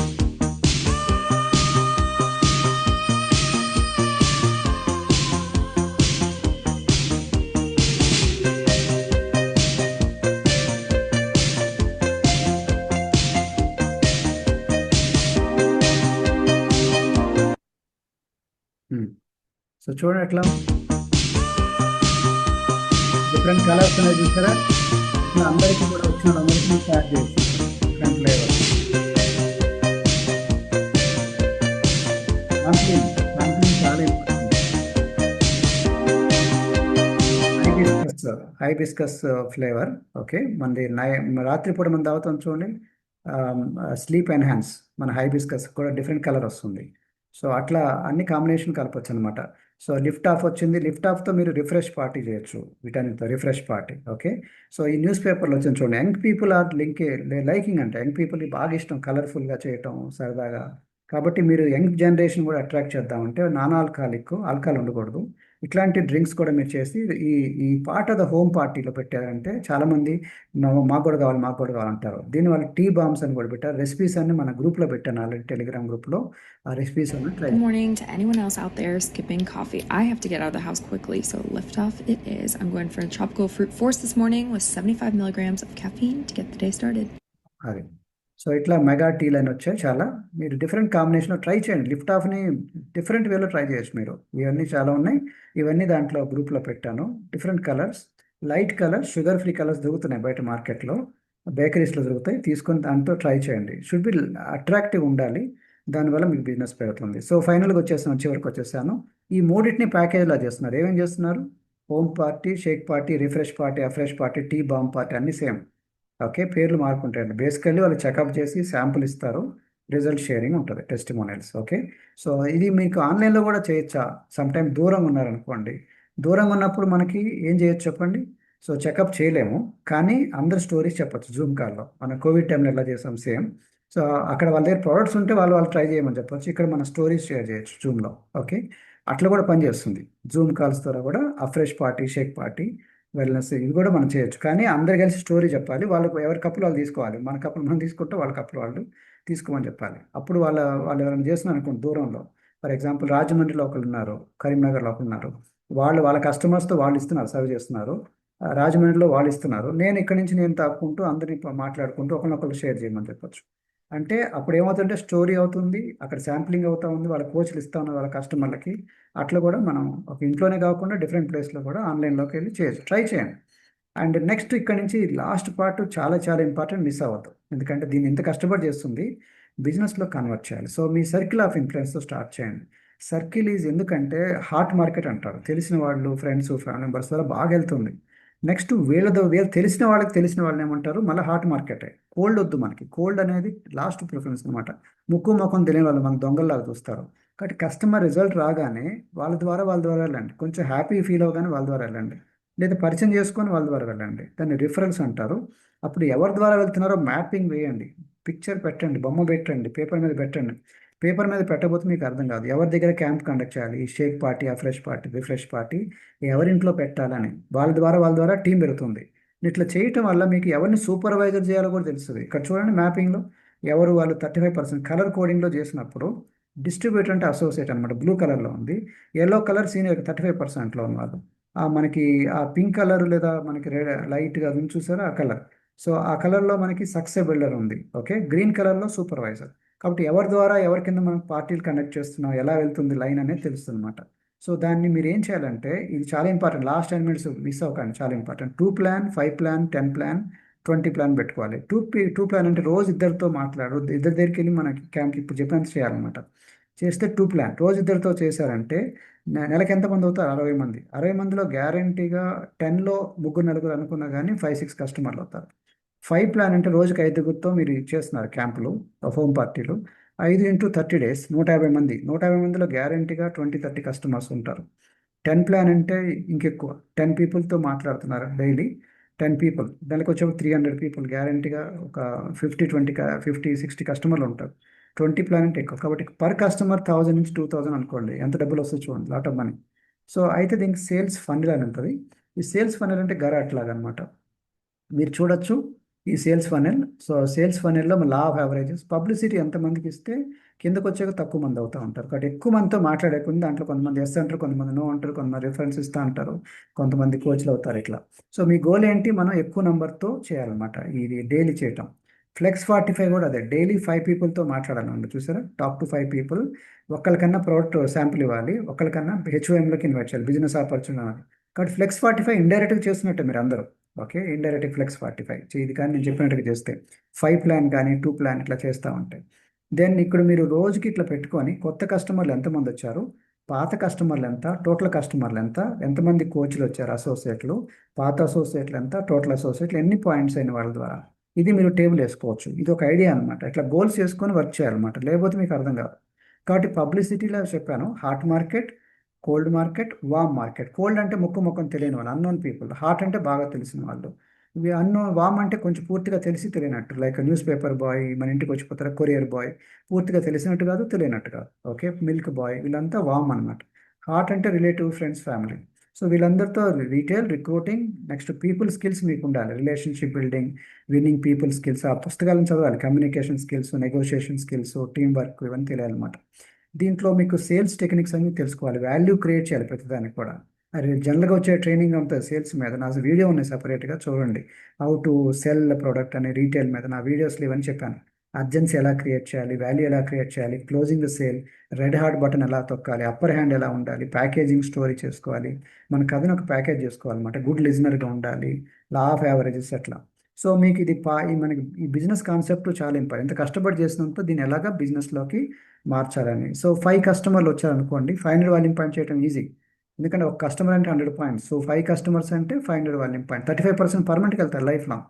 సో చూడండి ఎట్లా డిఫరెంట్ కలర్స్ ఉన్నాయి చూసారా. ఇట్లా అందరికీ కూడా వచ్చిన అందరికీ స్టార్ట్ చేయొచ్చు డిఫరెంట్ ఫ్లేవర్. చాలా ఇంపార్టెంట్. Hibiscus flavour. ఓకే, మనది రాత్రిపూట మనం తాగుతాం చూడండి, స్లీప్ ఎన్హాన్స్. మన హైబిస్కస్ కూడా డిఫరెంట్ కలర్ వస్తుంది. సో అట్లా అన్ని కాంబినేషన్ కలపచ్చు అనమాట. సో లిఫ్ట్ ఆఫ్ వచ్చింది, లిఫ్ట్ ఆఫ్తో మీరు రిఫ్రెష్ పార్టీ చేయొచ్చు, విటమిన్తో రిఫ్రెష్ పార్టీ. ఓకే, సో ఈ న్యూస్ పేపర్లో వచ్చింది చూడండి, యంగ్ పీపుల్ ఆర్ లైకింగ్ అంటే యంగ్ పీపుల్కి బాగా ఇష్టం కలర్ఫుల్గా చేయటం, సరదాగా. కాబట్టి మీరు యంగ్ జనరేషన్ కూడా అట్రాక్ట్ చేద్దామంటే నాన్ ఆల్కహాల్ ఉండకూడదు. ఇట్లాంటి డ్రింక్స్ కూడా మీరు చేసి ఈ పార్ట్ ఆఫ్ ద హోమ్ పార్టీలో పెట్టారంటే చాలామంది మాకు కూడా కావాలంటారు. దీనివల్ల టీ బాంబ్స్ అని కూడా పెట్టారు. రెసిపీస్ అన్ని మన గ్రూప్లో పెట్టాను ఆల్రెడీ, టెలిగ్రామ్ గ్రూప్లో. ఆ రెసిపీస్ అన్ని try. Good morning to anyone else out there skipping coffee. I have to get out of the house quickly, so lift off it is. I'm going for a tropical fruit force this morning with 75 milligrams of caffeine to get the day started. అది. So ఇట్లా mega టీలు అని వచ్చాయి చాలా. మీరు different కాంబినేషన్లో try చేయండి. Lift ఆఫ్ని different వేలో ట్రై చేయొచ్చు మీరు. ఇవన్నీ చాలా ఉన్నాయి, ఇవన్నీ దాంట్లో గ్రూప్లో పెట్టాను. Different colours, light colours, sugar free colours దొరుకుతున్నాయి బయట మార్కెట్లో, బేకరీస్లో దొరుకుతాయి. తీసుకొని దాంతో ట్రై చేయండి. షుడ్ బి అట్రాక్టివ్ ఉండాలి, దానివల్ల మీకు బిజినెస్ పెరుగుతుంది. సో ఫైనల్గా చివరికి వచ్చేసాను. ఈ మూడింటిని ప్యాకేజ్లా చేస్తున్నారు. ఏమేం చేస్తున్నారు? Home party, shake party, refresh party, afresh party, tea bomb party, అన్నీ సేమ్. ఓకే, పేర్లు మార్కుంటాయండి. బేసికల్లీ వాళ్ళు చెకప్ చేసి శాంపుల్ ఇస్తారు, రిజల్ట్ షేరింగ్ ఉంటుంది, టెస్టిమోనియల్స్. ఓకే, సో ఇది మీకు ఆన్లైన్లో కూడా చేయొచ్చా? సమ్టైమ్ దూరంగా ఉన్నారనుకోండి, దూరంగా ఉన్నప్పుడు మనకి ఏం చేయొచ్చు చెప్పండి. సో చెకప్ చేయలేము, కానీ అందరు స్టోరీస్ చెప్పచ్చు జూమ్ కాల్లో. మనం కోవిడ్ టైంలో ఎలా చేసాం సేమ్. సో అక్కడ వాళ్ళ దగ్గర ప్రోడక్ట్స్ ఉంటే వాళ్ళు ట్రై చేయమని చెప్పొచ్చు, ఇక్కడ మన స్టోరీస్ షేర్ చేయొచ్చు జూమ్లో. ఓకే, అట్లా కూడా పనిచేస్తుంది. జూమ్ కాల్స్ ద్వారా కూడా afresh party, shake party, wellness ఇది కూడా మనం చేయొచ్చు. కానీ అందరు కలిసి స్టోరీ చెప్పాలి. వాళ్ళకు ఎవరి కప్పులు వాళ్ళు తీసుకోవాలి, మన కప్పులు మనం తీసుకుంటే వాళ్ళ కప్పులు వాళ్ళు తీసుకోమని చెప్పాలి. అప్పుడు వాళ్ళు ఎవరైనా చేస్తున్నారు అనుకోండి దూరంలో, ఫర్ ఎగ్జాంపుల్ రాజమండ్రిలో ఒకరు ఉన్నారు, కరీంనగర్లో ఒకరు ఉన్నారు, వాళ్ళ కస్టమర్స్తో వాళ్ళు ఇస్తున్నారు, సర్వ్ చేస్తున్నారు. రాజమండ్రిలో వాళ్ళు ఇస్తున్నారు, నేను ఇక్కడి నుంచి నేను తాక్కుంటూ అందరినీ మాట్లాడుకుంటూ ఒకరినొకరు షేర్ చేయమని చెప్పొచ్చు. అంటే అప్పుడు ఏమవుతుందంటే స్టోరీ అవుతుంది, అక్కడ శాంప్లింగ్ అవుతా ఉంది, వాళ్ళ కోచ్లు ఇస్తా ఉన్నారు వాళ్ళ కస్టమర్లకి. అట్లా కూడా మనం ఒక ఇంట్లోనే కాకుండా డిఫరెంట్ ప్లేస్లో కూడా ఆన్లైన్లోకి వెళ్ళి చేయొచ్చు, ట్రై చేయండి. అండ్ నెక్స్ట్ ఇక్కడ నుంచి లాస్ట్ పార్ట్ చాలా చాలా ఇంపార్టెంట్, మిస్ అవ్వద్దు. ఎందుకంటే దీన్ని ఎంత కష్టపడి చేస్తుంది బిజినెస్లో కన్వర్ట్ చేయాలి. సో మీ సర్కిల్ ఆఫ్ ఇన్ఫ్లుయెన్స్తో స్టార్ట్ చేయండి. సర్కిల్ ఈజ్ ఎందుకంటే హాట్ మార్కెట్ అంటారు, తెలిసిన వాళ్ళు ఫ్రెండ్స్ ఫ్యామిలీ మెంబర్స్ ద్వారా బాగా వెళ్తుంది. నెక్స్ట్ వీళ్ళు తెలిసిన వాళ్ళని ఏమంటారు మళ్ళీ హాట్ మార్కెటే. కోల్డ్ వద్దు మనకి, కోల్డ్ అనేది లాస్ట్ ప్రిఫరెన్స్ అనమాట. ముక్కు ముఖం తెలియని వాళ్ళు మన దొంగల్లాగా చూస్తారు. కాబట్టి కస్టమర్ రిజల్ట్ రాగానే వాళ్ళ ద్వారా వెళ్ళండి, కొంచెం హ్యాపీ ఫీల్ అవగానే వాళ్ళ ద్వారా వెళ్ళండి, లేదా పరిచయం చేసుకొని వాళ్ళ ద్వారా వెళ్ళండి. దాన్ని రిఫరెన్స్ అంటారు. అప్పుడు ఎవరి ద్వారా వెళ్తున్నారో మ్యాపింగ్ వేయండి, పిక్చర్ పెట్టండి, బొమ్మ పెట్టండి, పేపర్ మీద పెట్టండి. పేపర్ మీద పెట్టకపోతే మీకు అర్థం కాదు ఎవరి దగ్గర క్యాంప్ కండక్ట్ చేయాలి, ఈ షేక్ పార్టీ, ఆ ఫ్రెష్ పార్టీ, రిఫ్రెష్ పార్టీ ఎవరింట్లో పెట్టాలని. వాళ్ళ ద్వారా టీం పెరుగుతుంది. ఇట్లా చేయటం వల్ల మీకు ఎవరిని సూపర్వైజర్ చేయాలో కూడా తెలుస్తుంది. ఇక్కడ చూడండి మ్యాపింగ్లో ఎవరు వాళ్ళు 35% కలర్ కోడింగ్లో చేసినప్పుడు డిస్ట్రిబ్యూటర్ అంటే అసోసియేట్ అనమాట, బ్లూ కలర్లో ఉంది. ఎల్లో కలర్ సీనియర్ 35%లో ఉన్నారు. మనకి ఆ పింక్ కలర్ లేదా మనకి రెడ్ లైట్గా అది చూసారా ఆ కలర్. సో ఆ కలర్లో మనకి సక్సెస్ బిల్డర్ ఉంది. ఓకే, గ్రీన్ కలర్లో సూపర్వైజర్. కాబట్టి ఎవరి ద్వారా ఎవరి కింద మనం పార్టీలు కండక్ట్ చేస్తున్నాం, ఎలా వెళ్తుంది లైన్ అనేది తెలుస్తుంది అనమాట. సో దాన్ని మీరు ఏం చేయాలంటే, ఇది చాలా ఇంపార్టెంట్, లాస్ట్ 10 minutes మిస్ అవ్వకండి, చాలా important. 2 plan, 5 plan, 10 plan, 20 plan పెట్టుకోవాలి. టూ ప్లాన్ అంటే రోజు ఇద్దరితో మాట్లాడు, ఇద్దరి దగ్గరికి వెళ్ళి మనకి క్యాంప్కి ఇప్పుడు చెప్పినంత చేయాలన్నమాట. చేస్తే 2 ప్లాన్ రోజు ఇద్దరితో చేశారంటే నెలకి ఎంతమంది అవుతారు? 60 మంది. 60 మందిలో గ్యారంటీగా 10లో 3-4 అనుకున్నా కానీ 5-6 కస్టమర్లు అవుతారు. 5 ప్లాన్ అంటే రోజుకి 5గురితో మీరు చేస్తున్నారు క్యాంపులు, హోమ్ పార్టీలు. 5 into 30 days 150 మంది. 150 మందిలో గ్యారంటీగా 20-30 కస్టమర్స్ ఉంటారు. 10 ప్లాన్ అంటే ఇంకెక్కువ, 10 పీపుల్తో మాట్లాడుతున్నారు డైలీ. 10 people దానికి వచ్చేప్పుడు 300 people గ్యారంటీగా ఒక 50-60 కస్టమర్లు ఉంటారు. 20 ప్లాన్ అంటే ఎక్కువ. కాబట్టి పర్ కస్టమర్ 1000 నుంచి 2000 అనుకోండి, ఎంత డబ్బులు వస్తుంది చూడండి, లాట్ ఆఫ్ మనీ. సో అయితే దీనికి సేల్స్ ఫన్నెల్ అని ఉంటుంది. ఈ సేల్స్ ఫన్నెల్ అంటే గరాట్లాగా అనమాట. మీరు చూడొచ్చు ఈ సేల్స్ ఫనెల్. సో సేల్స్ ఫనెల్లో లా ఆఫ్ యావరేజెస్, పబ్లిసిటీ ఎంతమందికి ఇస్తే కిందకు వచ్చాక తక్కువ మంది అవుతూ ఉంటారు. కాబట్టి ఎక్కువ మందితో మాట్లాడేకుంది దాంట్లో కొంతమంది ఎస్ అంటారు, కొంతమంది నో అంటారు, కొంతమంది రిఫరెన్స్ ఇస్తూ అంటారు, కొంతమంది కోచ్లు అవుతారు ఇట్లా. సో మీ గోల్ ఏంటి? మనం ఎక్కువ నెంబర్తో చేయాలన్నమాట, ఇది డైలీ చేయటం. ఫ్లెక్స్ 45 కూడా అదే, డైలీ 5 peopleతో మాట్లాడాలండి. చూసారా, టాప్ టు 5 people. ఒకరికన్నా ప్రోడక్ట్ శాంపుల్ ఇవ్వాలి, ఒకరికన్నా హెచ్ఓఎంలోకి ఇన్వైట్ చేయాలి, బిజినెస్ ఆపర్చునిటీ. కాబట్టి ఫ్లెక్స్ 45 ఇండైరెక్ట్గా చేస్తున్నట్టే మీరు అందరూ. ఓకే, ఇండైరెక్ట్ ఫ్లెక్స్ 45 ఇది కానీ నేను చెప్పినట్టుగా చేస్తే 5 ప్లాన్ కానీ 2 ప్లాన్ ఇట్లా చేస్తూ ఉంటాయి. దెన్ ఇక్కడ మీరు రోజుకి ఇట్లా పెట్టుకొని కొత్త కస్టమర్లు ఎంతమంది వచ్చారు, పాత కస్టమర్లు ఎంత, టోటల్ కస్టమర్లు ఎంత, ఎంతమంది కోచ్లు వచ్చారు అసోసియేట్లు, పాత అసోసియేట్లు ఎంత, టోటల్ అసోసియేట్లు ఎన్ని పాయింట్స్ అయిన వాళ్ళ ద్వారా, ఇది మీరు టేబుల్ వేసుకోవచ్చు. ఇది ఒక ఐడియా అనమాట. ఇట్లా గోల్స్ వేసుకొని వర్క్ చేయాలన్నమాట, లేకపోతే మీకు అర్థం కాదు. కాబట్టి పబ్లిసిటీలో చెప్పాను, హాట్ మార్కెట్, కోల్డ్ మార్కెట్, వామ్ మార్కెట్. కోల్డ్ అంటే ముఖం తెలియని వాళ్ళు, అన్నోన్ పీపుల్. హాట్ అంటే బాగా తెలిసిన వాళ్ళు. ఇవి వామ్ అంటే కొంచెం పూర్తిగా తెలిసి తెలియనట్టు, లైక్ న్యూస్ పేపర్ బాయ్ మన ఇంటికి వచ్చిపోతారు, కొరియర్ బాయ్, పూర్తిగా తెలిసినట్టు కాదు, తెలియనట్టు కాదు. ఓకే, మిల్క్ బాయ్, వీళ్ళంతా వామ్ అనమాట. హాట్ అంటే రిలేటివ్, ఫ్రెండ్స్, ఫ్యామిలీ. సో వీళ్ళందరితో retail, recruiting, next people skills మీకు ఉండాలి, relationship building, winnowing people skills, ఆ పుస్తకాలను చదవాలి, communication skills, negotiation skills, team work, ఇవన్నీ తెలియాలన్నమాట. దీంట్లో మీకు సేల్స్ టెక్నిక్స్ అన్ని తెలుసుకోవాలి, వాల్యూ క్రియేట్ చేయాలి ప్రతిదానికి కూడా. అది జనరల్గా వచ్చే ట్రైనింగ్ ఉంటుంది సేల్స్ మీద, నా వీడియో ఉన్నాయి సపరేట్గా చూడండి, హౌ టు సెల్ ప్రోడక్ట్ అనే రీటైల్ మీద నా వీడియోస్లో ఇవన్నీ చెప్పాను. అర్జెన్సీ ఎలా క్రియేట్ చేయాలి, వాల్యూ ఎలా క్రియేట్ చేయాలి, closing the sale, red heart button ఎలా తొక్కాలి, అప్పర్ హ్యాండ్ ఎలా ఉండాలి, ప్యాకేజింగ్ స్టోరీ చేసుకోవాలి, మన కథను ఒక ప్యాకేజ్ చేసుకోవాలన్నమాట, గుడ్ లిజనర్గా ఉండాలి, లా ఆఫ్ యావరేజెస్ అట్లా. సో మీకు ఇది మనకి ఈ బిజినెస్ కాన్సెప్ట్ చాలా ఇంపార్టెంట్. ఎంత కష్టపడి చేసినంత దీన్ని ఎలాగా బిజినెస్లోకి మార్చాలని. సో 5 customers వచ్చారనుకోండి, 500 వాల్యూమ్ పాయింట్ చేయడం ఈజీ, ఎందుకంటే ఒక కస్టమర్ అంటే 100 points. సో 5 customers అంటే 500 వాల్యూమ్ పాయింట్, 35% పర్మనెంట్కి వెళ్తారు లైఫ్ లాంగ్.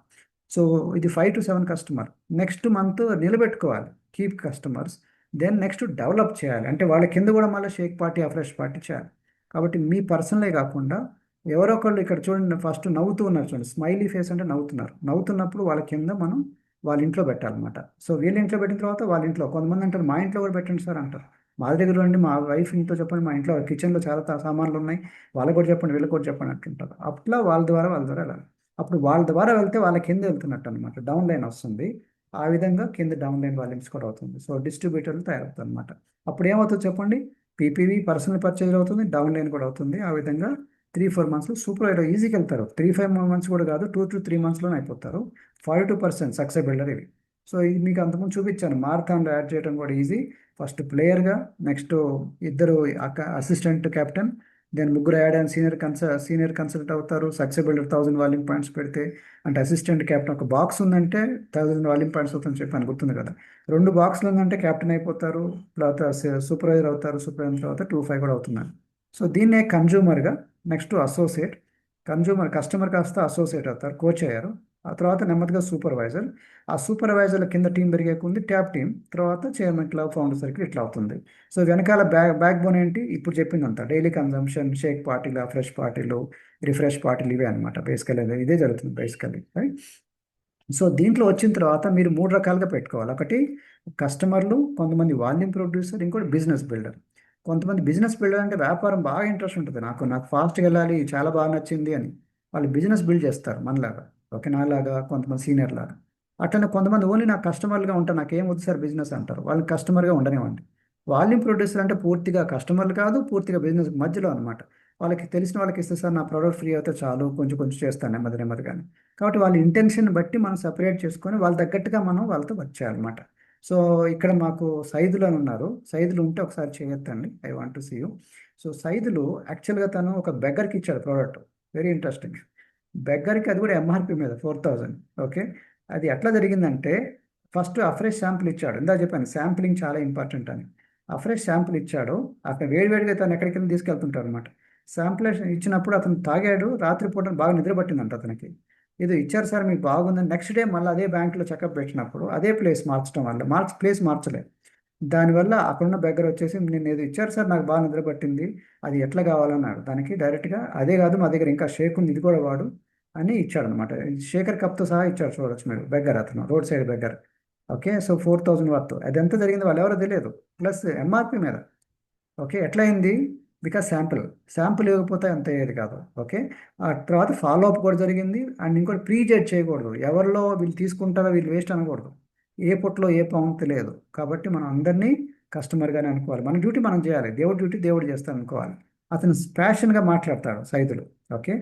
సో ఇది 5 to 7 customers. నెక్స్ట్ మంత్ నిలబెట్టుకోవాలి, keep customers. Then next develop చేయాలి, అంటే వాళ్ళ కింద కూడా మళ్ళీ షేక్ పార్టీ, ఫ్రెష్ పార్టీ చేయాలి. కాబట్టి మీ పర్సనలే కాకుండా ఎవరో ఒకళ్ళు, ఇక్కడ చూడండి ఫస్ట్ నవ్వుతూ ఉన్నారు చూడండి, స్మైలీ ఫేస్ అంటే నవ్వుతున్నారు. నవ్వుతున్నప్పుడు వాళ్ళ కింద మనం వాళ్ళ ఇంట్లో పెట్టాలన్నమాట. సో వీళ్ళ ఇంట్లో పెట్టిన తర్వాత వాళ్ళ ఇంట్లో, కొంతమంది అంటారు మా ఇంట్లో కూడా పెట్టండి సార్ అంటారు. మా దగ్గర రండి, మా వైఫ్ ఇంట్లో చెప్పండి, మా ఇంట్లో కిచెన్లో చాలా సామాన్లు ఉన్నాయి, వాళ్ళకి కూడా చెప్పండి, వీళ్ళకి కూడా చెప్పండి అంటుంటారు. అట్లా వాళ్ళ ద్వారా వెళ్ళాలి. అప్పుడు వాళ్ళ ద్వారా వెళ్తే వాళ్ళ కింద వెళ్తున్నట్టు అనమాట, డౌన్ లైన్ వస్తుంది. ఆ విధంగా కింద డౌన్ లైన్ వాల్యూమ్స్ కూడా అవుతుంది. సో డిస్ట్రిబ్యూటర్లు తయారవుతుంది అనమాట. అప్పుడు ఏమవుతుంది చెప్పండి, పీపీవీ పర్సనల్ పర్చేజ్ అవుతుంది, డౌన్ లైన్ కూడా అవుతుంది. ఆ విధంగా 3-4 months సూపర్ ఈజీకి వెళ్తారు. 3-5 months కూడా కాదు, 2 to 3 monthsలోనే అయిపోతారు. 42% సక్సెస్ బిల్డర్ ఇవి. సో ఇది మీకు అంతకుముందు చూపించాను, మారథాన్లో యాడ్ చేయడం కూడా ఈజీ. ఫస్ట్ ప్లేయర్గా, నెక్స్ట్ ఇద్దరు అసిస్టెంట్ కెప్టెన్, దెన్ ముగ్గురు యాడ్ అండ్ సీనియర్ కన్సల్ట్ అవుతారు. సక్సెస్ బిల్డర్ 1000 వాల్యూమ్ పాయింట్స్ పెడితే, అంటే అసిస్టెంట్ కెప్టెన్ ఒక బాక్స్ ఉందంటే 1000 వాల్యూమ్ పాయింట్స్ అవుతుందని చెప్పాను, గుర్తుంది కదా. 2 బాక్స్లు ఉందంటే కెప్టెన్ అయిపోతారు, తర్వాత సూపర్వైజర్ అవుతారు, సూపర్వైజర్ తర్వాత 2-5 కూడా అవుతున్నారు. సో దీన్నే కన్జ్యూమర్గా, నెక్స్ట్ అసోసియేట్, కస్టమర్ కాస్త అసోసియేట్ అవుతారు, కోచ్ అయ్యారు. ఆ తర్వాత నెమ్మదిగా సూపర్వైజర్, ఆ సూపర్వైజర్ల కింద టీం పెరిగే కొంది ట్యాప్ టీం, తర్వాత చైర్మన్ క్లబ్, ఫౌండర్ సర్కిల్, ఇట్లా అవుతుంది. సో వెనకాల బ్యాక్ బోన్ ఏంటి, ఇప్పుడు చెప్పిందంతా డైలీ కన్జంప్షన్, షేక్ పార్టీలు, ఫ్రెష్ పార్టీలు, రిఫ్రెష్ పార్టీలు, ఇవే అనమాట. బేసికలీ ఇదే జరుగుతుంది బేసికలీ, రైట్. సో దీంట్లో వచ్చిన తర్వాత మీరు 3 రకాలుగా పెట్టుకోవాలి. ఒకటి కస్టమర్లు, కొంతమంది వాల్యూమ్ ప్రొడ్యూసర్, ఇంకోటి బిజినెస్ బిల్డర్. కొంతమంది బిజినెస్ బిల్డర్ అంటే వ్యాపారం బాగా ఇంట్రెస్ట్ ఉంటుంది, నాకు ఫాస్ట్గా వెళ్ళాలి, చాలా బాగా నచ్చింది అని వాళ్ళు బిజినెస్ బిల్డ్ చేస్తారు మనలాగా, ఓకే, నాలాగా, కొంతమంది సీనియర్ లాగా. అట్లనే కొంతమంది ఓన్లీ నాకు కస్టమర్లుగా ఉంటారు, నాకేం వద్దు సార్ బిజినెస్ అంటారు, వాళ్ళని కస్టమర్గా ఉండనివ్వండి. వాల్యూమ్ ప్రొడ్యూసర్ అంటే పూర్తిగా కస్టమర్లు కాదు, పూర్తిగా బిజినెస్ మధ్యలో అనమాట. వాళ్ళకి తెలిసిన వాళ్ళకి ఇస్తే సార్ నా ప్రోడక్ట్ ఫ్రీ అయితే చాలు, కొంచెం కొంచెం చేస్తాను నెమ్మదిగానే. కాబట్టి వాళ్ళ ఇంటెన్షన్ బట్టి మనం సపరేట్ చేసుకొని వాళ్ళ తగ్గట్టుగా మనం వాళ్ళతో వర్క్ చేయాలన్నమాట. సో ఇక్కడ మాకు సైదులు అని ఉన్నారు, సైదులు ఉంటే ఒకసారి చేయొద్దండి, I want to see you. So Saidulu యాక్చువల్గా తను ఒక బెగ్గర్కి ఇచ్చాడు ప్రోడక్ట్, వెరీ ఇంట్రెస్టింగ్. బెగ్గర్కి అది కూడా ఎంఆర్పి మీద 4000, ఓకే. అది ఎట్లా జరిగిందంటే, ఫస్ట్ అఫ్రెష్ శాంపుల్ ఇచ్చాడు, ఇందా చెప్పాను శాంప్లింగ్ చాలా ఇంపార్టెంట్ అని. అఫ్రెష్ శాంపుల్ ఇచ్చాడు, అతను వేడివేడిగా తను ఎక్కడికి తీసుకెళ్తుంటాడు అనమాట. శాంపుల్ ఇచ్చినప్పుడు అతను తాగాడు, రాత్రిపూట బాగా నిద్ర పట్టిందంట అతనికి. ఇది ఇచ్చారు సార్ మీకు బాగుందని, నెక్స్ట్ డే మళ్ళీ అదే బ్యాంకులో చెకప్ పెట్టినప్పుడు అదే ప్లేస్ మార్చడం వల్ల ప్లేస్ మార్చలేదు. దానివల్ల అక్కడున్న బెగ్గర వచ్చేసి నేను ఏదో ఇచ్చారు సార్ నాకు బాగా నిద్ర పట్టింది, అది ఎట్లా కావాలన్నాడు. దానికి డైరెక్ట్గా అదే కాదు మా దగ్గర ఇంకా షేక్ ఉంది, ఇది కూడా వాడు అని ఇచ్చాడు అనమాట. షేకర్ కప్తో సహా ఇచ్చాడు, చూడొచ్చు మీరు. బెగ్గర్ అతను, road side beggar, okay. So 4000 worth, అది ఎంత జరిగింది వాళ్ళు ఎవరో తెలియదు, ప్లస్ ఎంఆర్పి మీద, ఓకే. ఎట్లా అయింది, బికాస్ శాంపుల్ ఇవ్వకపోతే అంత అయ్యేది కాదు, ఓకే. ఆ తర్వాత ఫాలో అప్ కూడా జరిగింది. అండ్ ఇంకోటి ప్రీ జడ్జ్ చేయకూడదు, ఎవరిలో వీళ్ళు తీసుకుంటారో వీళ్ళు వేస్ట్ అనకూడదు, ఏ పొట్లో ఏ పాము తెలియదు. కాబట్టి మనం అందరినీ కస్టమర్గానే అనుకోవాలి, మన డ్యూటీ మనం చేయాలి, దేవుడి డ్యూటీ దేవుడు చేస్తాను అనుకోవాలి. అతను ప్యాషన్గా మాట్లాడతాడు సైదులు, ఓకే.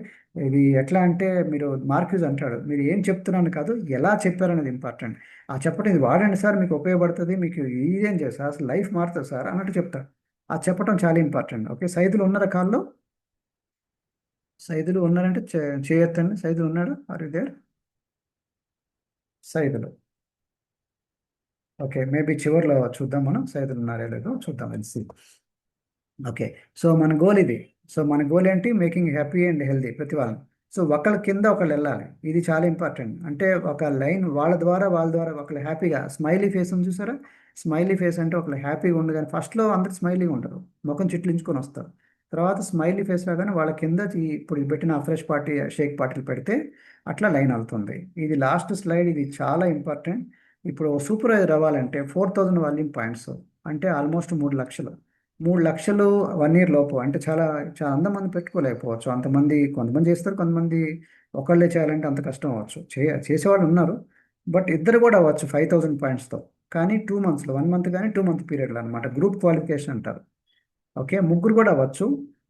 ఇది ఎట్లా అంటే, మీరు మార్క్యూజ్ అంటాడు, మీరు ఏం చెప్తున్నాను కాదు ఎలా చెప్పారనేది ఇంపార్టెంట్. ఆ చెప్పడం ఇది వాడండి సార్ మీకు ఉపయోగపడుతుంది, మీకు ఇదేం చేస్తారు అసలు లైఫ్ మారుతుంది సార్ అన్నట్టు చెప్తాడు. ఆ చెప్పడం చాలా ఇంపార్టెంట్, ఓకే. సైదులు ఉన్న రకాల్లో, సైదులు ఉన్నారంటే చేయొద్దండి. సైదులు ఉన్నాడు, are you there? Saidulu, okay. Maybe చివరిలో చూద్దాం మనం, సైదులు ఉన్నారో లేదో చూద్దాం, తెలిసి. ఓకే. సో మన గోల్ ఇది. సో మన గోల్ ఏంటి, మేకింగ్ హ్యాపీ అండ్ హెల్దీ ప్రతి వాళ్ళని. సో ఒకళ్ళ కింద ఒకళ్ళు వెళ్ళాలి, ఇది చాలా ఇంపార్టెంట్. అంటే ఒక లైన్ వాళ్ళ ద్వారా ఒకళ్ళు హ్యాపీగా, స్మైలీ ఫేస్ ఉంది చూసారా, స్మైలీ ఫేస్ అంటే ఒకళ్ళు హ్యాపీగా ఉండు. కానీ ఫస్ట్లో అందరు స్మైలీగా ఉండరు, ముఖం చిట్లించుకొని వస్తారు. తర్వాత స్మైలీ ఫేస్ రాగానే వాళ్ళ కింద ఇప్పుడు పెట్టిన ఫ్రెష్ పార్టీ, షేక్ పార్టీలు పెడితే అట్లా లైన్ అవుతుంది. ఇది లాస్ట్ స్లైడ్, ఇది చాలా ఇంపార్టెంట్. ఇప్పుడు సూపర్వైజర్ అవ్వాలంటే 4000 వాల్యూమ్ పాయింట్స్ అంటే ఆల్మోస్ట్ 3 లక్షలు. 3 లక్షలు 1 ఇయర్ లోపు అంటే చాలా చాలా అంతమంది పెట్టుకోలేకపోవచ్చు. కొంతమంది చేస్తారు, కొంతమంది ఒకళ్ళే చేయాలంటే అంత కష్టం అవ్వచ్చు. చేసేవాళ్ళు ఉన్నారు, బట్ ఇద్దరు కూడా అవ్వచ్చు 5000 పాయింట్స్తో. కానీ 2 మంత్స్లో, 1 మంత్ కానీ 2 మంత్ పీరియడ్లో అనమాట, గ్రూప్ క్వాలిఫికేషన్ అంటారు, ఓకే. ముగ్గురు కూడా అవ్వచ్చు,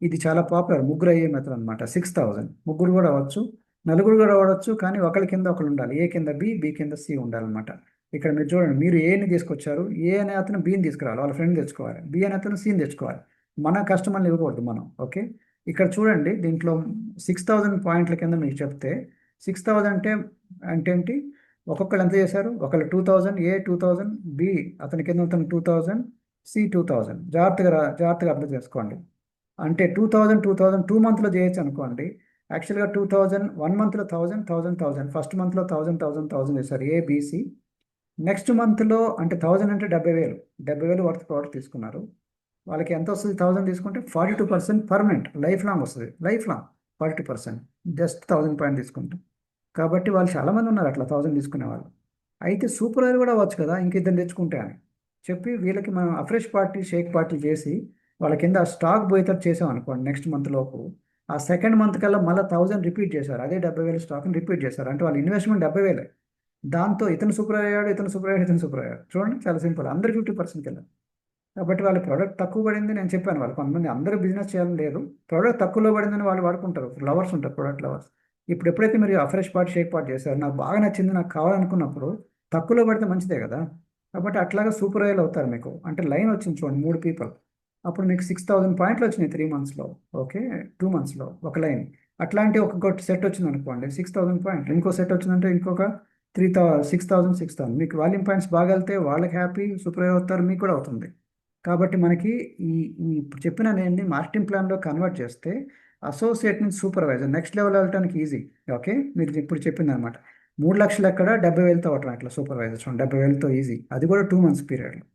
ఇది చాలా పాపులర్, ముగ్గురు అయ్యే మెథడ్ అనమాట. 6000 ముగ్గురు కూడా అవ్వచ్చు, నలుగురు కూడా అవ్వచ్చు. కానీ ఒకరి కింద ఒకరు ఉండాలి, ఏ కింద బి కింద సి ఉండాలన్నమాట. ఇక్కడ మీరు చూడండి, మీరు ఏని తీసుకొచ్చారు, ఏ అనే అతను బిని తీసుకురావాలి, వాళ్ళ ఫ్రెండ్ తెచ్చుకోవాలి, బి అనే అతను సిని తెచ్చుకోవాలి. మన కస్టమర్లు ఇవ్వకూడదు మనం, ఓకే. ఇక్కడ చూడండి, దీంట్లో 6000 పాయింట్ల కింద మీకు చెప్తే 6000 అంటే ఏంటి, ఒక్కొక్కరు ఎంత చేశారు, ఒకళ్ళు 2000, ఏ 2000, బి అతని కింద అతను 2000, సి 2000. జాగ్రత్తగా అర్థం చేసుకోండి. అంటే 2000 2 మంత్లో చేయొచ్చు అనుకోండి. యాక్చువల్గా 2000 1 మంత్లో 1000 ఫస్ట్ మంత్లో 1000 చేశారు ఏబిసి. నెక్స్ట్ మంత్లో అంటే 1000 అంటే 70,000 వర్త్ ప్రోడక్ట్ తీసుకున్నారు. వాళ్ళకి ఎంత వస్తుంది, 1000 తీసుకుంటే 42% పర్మనెంట్, లైఫ్ లాంగ్ వస్తుంది, లైఫ్ లాంగ్ 42%, జస్ట్ 1000 పాయింట్ తీసుకుంటాం. కాబట్టి వాళ్ళు చాలామంది ఉన్నారు అట్లా 1000 తీసుకునే వాళ్ళు. అయితే సూపర్వైజర్ కూడా అవ్వచ్చు కదా, ఇంకిద్దరు తెచ్చుకుంటే అని చెప్పి వీళ్ళకి మనం అఫ్రెష్ పార్టీ, షేక్ పార్టీ చేసి వాళ్ళ కింద స్టాక్ బోయితర్ చేసాం అనుకోండి. నెక్స్ట్ మంత్ లోపు ఆ సెకండ్ మంత్ కల్లా మళ్ళీ 1000 రిపీట్ చేశారు, అదే 70,000 స్టాక్ని రిపీట్ చేశారు. అంటే వాళ్ళ ఇన్వెస్ట్మెంట్ 70,000. దాంతో ఇతను సూపర్ అయ్యాడు. చూడండి, చాలా సింపుల్, అందరు 50% వెళ్ళారు. కాబట్టి వాళ్ళ ప్రోడక్ట్ తక్కువ పడింది, నేను చెప్పాను వాళ్ళు కొంతమంది అందరూ బిజినెస్ చేయాలని లేదు, ప్రోడక్ట్ తక్కువలో పడిందని వాళ్ళు వాడుకుంటారు, లవర్స్ ఉంటారు, ప్రోడక్ట్ లవర్స్. ఎప్పుడైతే మీరు అఫ్రెష్ పార్టీ, షేక్ పార్టీ చేశారు, నాకు బాగా నచ్చింది, నాకు కావాలనుకున్నప్పుడు తక్కువలో పడితే మంచిదే కదా. కాబట్టి అట్లాగా సూపర్వైజ్ అవుతారు మీకు. అంటే లైన్ వచ్చింది చూడండి 3 పీపుల్, అప్పుడు మీకు 6000 పాయింట్లు వచ్చినాయి 3 monthsలో. ఓకే, 2 monthsలో ఒక లైన్. అట్లాంటి ఒక సెట్ వచ్చింది అనుకోండి 6000 పాయింట్లు, ఇంకో సెట్ వచ్చిందంటే ఇంకొక 6000 మీకు వాల్యూమ్ పాయింట్స్ బాగా వెళ్తే వాళ్ళకి హ్యాపీ, సూపర్వైజ్ అవుతారు, మీకు కూడా అవుతుంది. కాబట్టి మనకి ఈ ఈ ఇప్పుడు చెప్పిన నేను మార్కెటింగ్ ప్లాన్లో కన్వర్ట్ చేస్తే అసోసియేట్ నుంచి సూపర్వైజర్ నెక్స్ట్ లెవెల్ వెళ్ళడానికి ఈజీ. ఓకే, మీరు ఇప్పుడు చెప్పింది అనమాట. 3 లక్షలు ఎక్కడ 70,000తో అవటం ఇట్లా సూపర్వైజర్ చూడండి, 70,000తో ఈజీ. అది కూడా 2 months పీరియడ్లో.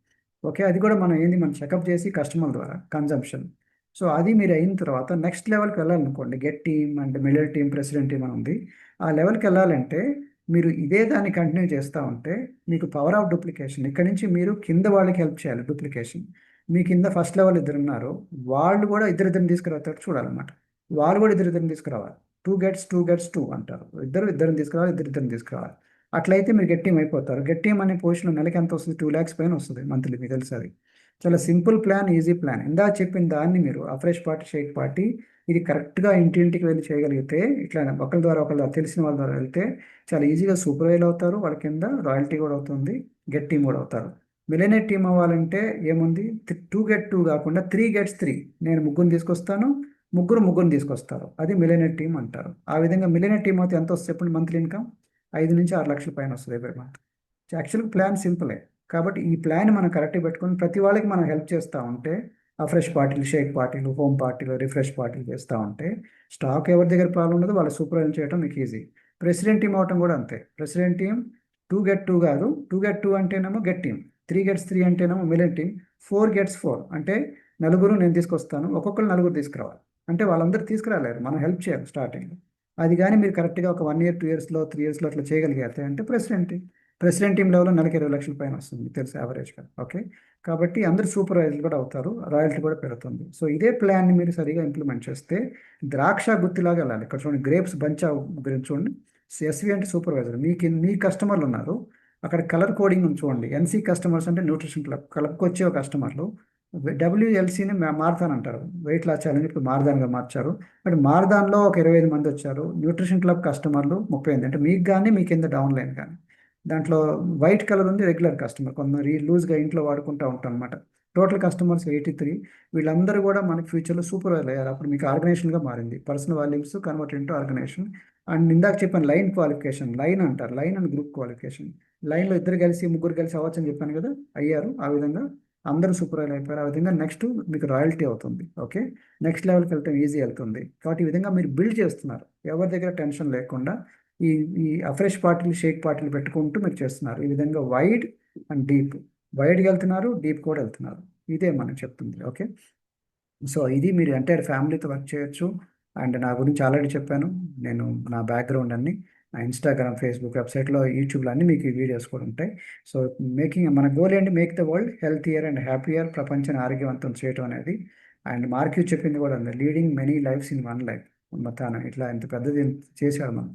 ఓకే, అది కూడా మనం మనం చెకప్ చేసి కస్టమర్ ద్వారా కన్జంప్షన్. సో అది మీరు అయిన తర్వాత నెక్స్ట్ లెవెల్కి వెళ్ళాలనుకోండి, get team and middle team, president team అని ఉంది. ఆ లెవెల్కి వెళ్ళాలంటే మీరు ఇదే దాన్ని కంటిన్యూ చేస్తూ ఉంటే మీకు పవర్ ఆఫ్ డూప్లికేషన్. ఇక్కడ నుంచి మీరు కింద వాళ్ళకి హెల్ప్ చేయాలి. డూప్లికేషన్ మీ కింద ఫస్ట్ లెవెల్ 2 ఉన్నారు, వాళ్ళు కూడా ఇద్దరిని తీసుకురావతారు చూడాలన్నమాట. వాళ్ళు కూడా ఇద్దరిని తీసుకురావాలి. 2 gets 2 అంటారు. ఇద్దరిని తీసుకురావాలి, ఇద్దరిని తీసుకురావాలి. అట్లయితే మీరు గెట్ టీమ్ అయిపోతారు. గెట్ టీమ్ అనే పొజిషన్లో నెలకి ఎంత వస్తుంది? 2 lakhs పైన వస్తుంది మంత్లీ. మీకు తెలుసు అది చాలా సింపుల్ ప్లాన్, ఈజీ ప్లాన్. ఇందా చెప్పిన దాన్ని మీరు అఫ్రెష్ పార్టీ, షేక్ పార్టీ ఇది కరెక్ట్గా ఇంటింటికి వెళ్ళి చేయగలిగితే, ఇట్లా ఒకరి ద్వారా తెలిసిన వాళ్ళ ద్వారా వెళ్తే చాలా ఈజీగా సూపర్వైజ్ అవుతారు. వాళ్ళ కింద రాయల్టీ కూడా అవుతుంది, గెట్ టీమ్ కూడా అవుతారు. మిలియనేర్ టీమ్ అవ్వాలంటే ఏముంది, 2 get 2 కాకుండా 3 gets 3. నేను ముగ్గురిని తీసుకొస్తాను, ముగ్గురిని తీసుకొస్తారు, అది మిలియనేర్ టీమ్ అంటారు. ఆ విధంగా మిలియనేర్ టీమ్ అయితే ఎంత వస్తుంది చెప్పండి? మంత్లీ ఇన్కమ్ 5 నుంచి 6 లక్షల పైన వస్తుంది every month. యాక్చువల్గా ప్లాన్ సింపులే. కాబట్టి ఈ ప్లాన్ మనం కరెక్ట్గా పెట్టుకొని ప్రతి వాళ్ళకి మనం హెల్ప్ చేస్తూ ఉంటే, అఫ్రెష్ పార్టీలు, షేక్ పార్టీలు, హోమ్ పార్టీలు, రిఫ్రెష్ పార్టీలు చేస్తూ ఉంటే స్టాక్ ఎవరి దగ్గర ప్రాబ్లం ఉండదు, వాళ్ళు సూపర్వైజ్ చేయడం మీకు ఈజీ. ప్రెసిడెంట్ టీమ్ అవటం కూడా అంతే. ప్రెసిడెంట్ టీమ్ 2 get 2 కాదు, 2 get 2 అంటేనేమో గెట్ టీమ్, 3 gets 3 అంటేనేమో మిలియన్ టీమ్, 4 gets 4 అంటే నలుగురు నేను తీసుకొస్తాను, ఒక్కొక్కరు నలుగురు తీసుకురావాలి. అంటే వాళ్ళందరూ తీసుకురాలేరు, మనం హెల్ప్ చేయాలి స్టార్టింగ్. అది కానీ మీరు కరెక్ట్గా ఒక 1 year, 2 yearsలో, 3 yearsలో అట్లా చేయగలిగితే అంటే ప్రెసిడెంట్ టీమ్ లెవెల్లో నెలకి 20 లక్షల పైన వస్తుంది తెలుసు యావరేజ్గా. ఓకే, కాబట్టి అందరు సూపర్వైజర్లు కూడా అవుతారు, రాయల్టీ కూడా పెరుగుతుంది. సో ఇదే ప్లాన్ని మీరు సరిగా ఇంప్లిమెంట్ చేస్తే ద్రాక్ష గుత్తిలాగా వెళ్ళాలి. ఇక్కడ చూడండి, గ్రేప్స్ బంచా గురించి చూడండి. ఎస్వి అంటే సూపర్వైజర్, మీ కస్టమర్లు ఉన్నారు, అక్కడ కలర్ కోడింగ్ ఉంది చూడండి. ఎన్సీ కస్టమర్స్ అంటే న్యూట్రిషన్ క్లబ్కి వచ్చే కస్టమర్లు. WLCని మారథాన్ అంటారు, వెయిట్ లాస్ ఛాలెంజ్, ఇప్పుడు మారథాన్గా మార్చారు. బట్ మారథాన్లో ఒక 25 మంది వచ్చారు. న్యూట్రిషన్ క్లబ్ కస్టమర్లు 38, అంటే మీకు కానీ మీ కింద డౌన్లైన్ కానీ. దాంట్లో వైట్ కలర్ ఉంది రెగ్యులర్ కస్టమర్, కొందరు లూజ్గా ఇంట్లో వాడుకుంటూ ఉంటాం అనమాట. Total customers 83. వీళ్ళందరూ కూడా మనకి ఫ్యూచర్లో సూపర్వైజర్ అయ్యారు. అప్పుడు మీకు ఆర్గనైజేషన్గా మారింది. Personal volumes convert into organisation. And ఇందాక చెప్పాను లైన్ క్వాలిఫికేషన్, లైన్ అంటారు, లైన్ అండ్ గ్రూప్ క్వాలిఫికేషన్. లైన్లో ఇద్దరు కలిసి ముగ్గురు కలిసి అవ్వచ్చు అని చెప్పాను కదా, అయ్యారు. ఆ విధంగా అందరూ సూపర్వైజర్ అయిపోయారు. ఆ విధంగా నెక్స్ట్ మీకు రాయల్టీ అవుతుంది. ఓకే, నెక్స్ట్ లెవెల్కి వెళ్తే ఈజీ వెళ్తుంది. కాబట్టి ఈ విధంగా మీరు బిల్డ్ చేస్తున్నారు, ఎవరి దగ్గర టెన్షన్ లేకుండా. ఈ ఈ అఫ్రెష్ పార్టీలు, షేక్ పార్టీలు పెట్టుకుంటూ మీరు చేస్తున్నారు. ఈ విధంగా వైడ్ అండ్ డీప్, వైడ్గా వెళ్తున్నారు, డీప్ కూడా వెళ్తున్నారు. ఇదే మనం చెప్తుంది. ఓకే, సో ఇది మీరు ఎంటైర్ ఫ్యామిలీతో వర్క్ చేయొచ్చు. అండ్ నా గురించి ఆల్రెడీ చెప్పాను, నేను నా బ్యాక్గ్రౌండ్ అన్ని ఇన్స్టాగ్రామ్, ఫేస్బుక్, వెబ్సైట్లో, యూట్యూబ్లో అన్ని మీకు ఈ వీడియోస్ కూడా ఉంటాయి. సో మన గోల్ ఏంటి? Make the world healthier and happier, ప్రపంచాన్ని ఆరోగ్యవంతం చేయడం అనేది. అండ్ మార్క్యూ చెప్పింది కూడా ఉంది, leading many lifes in one life. మొత్తాన్ని ఇట్లా ఇంత పెద్దది చేశాడు మనం.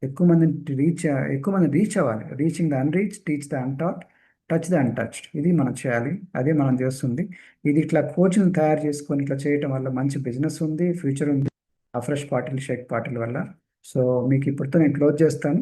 ఎక్కువ మంది రీచ్ అవ్వాలి. Reaching the unreach, teach the untaught, touch the untouched. ఇది మనం చేయాలి, అదే మనం చేస్తుంది. ఇది ఇట్లా కోచ్ని తయారు చేసుకొని ఇట్లా చేయటం వల్ల మంచి బిజినెస్ ఉంది, ఫ్యూచర్ ఉంది అఫ్రెష్ పార్టీలు, షేక్ పార్టీల వల్ల. సో మీకు ఇప్పుడుతో నేను క్లోజ్ చేస్తాను.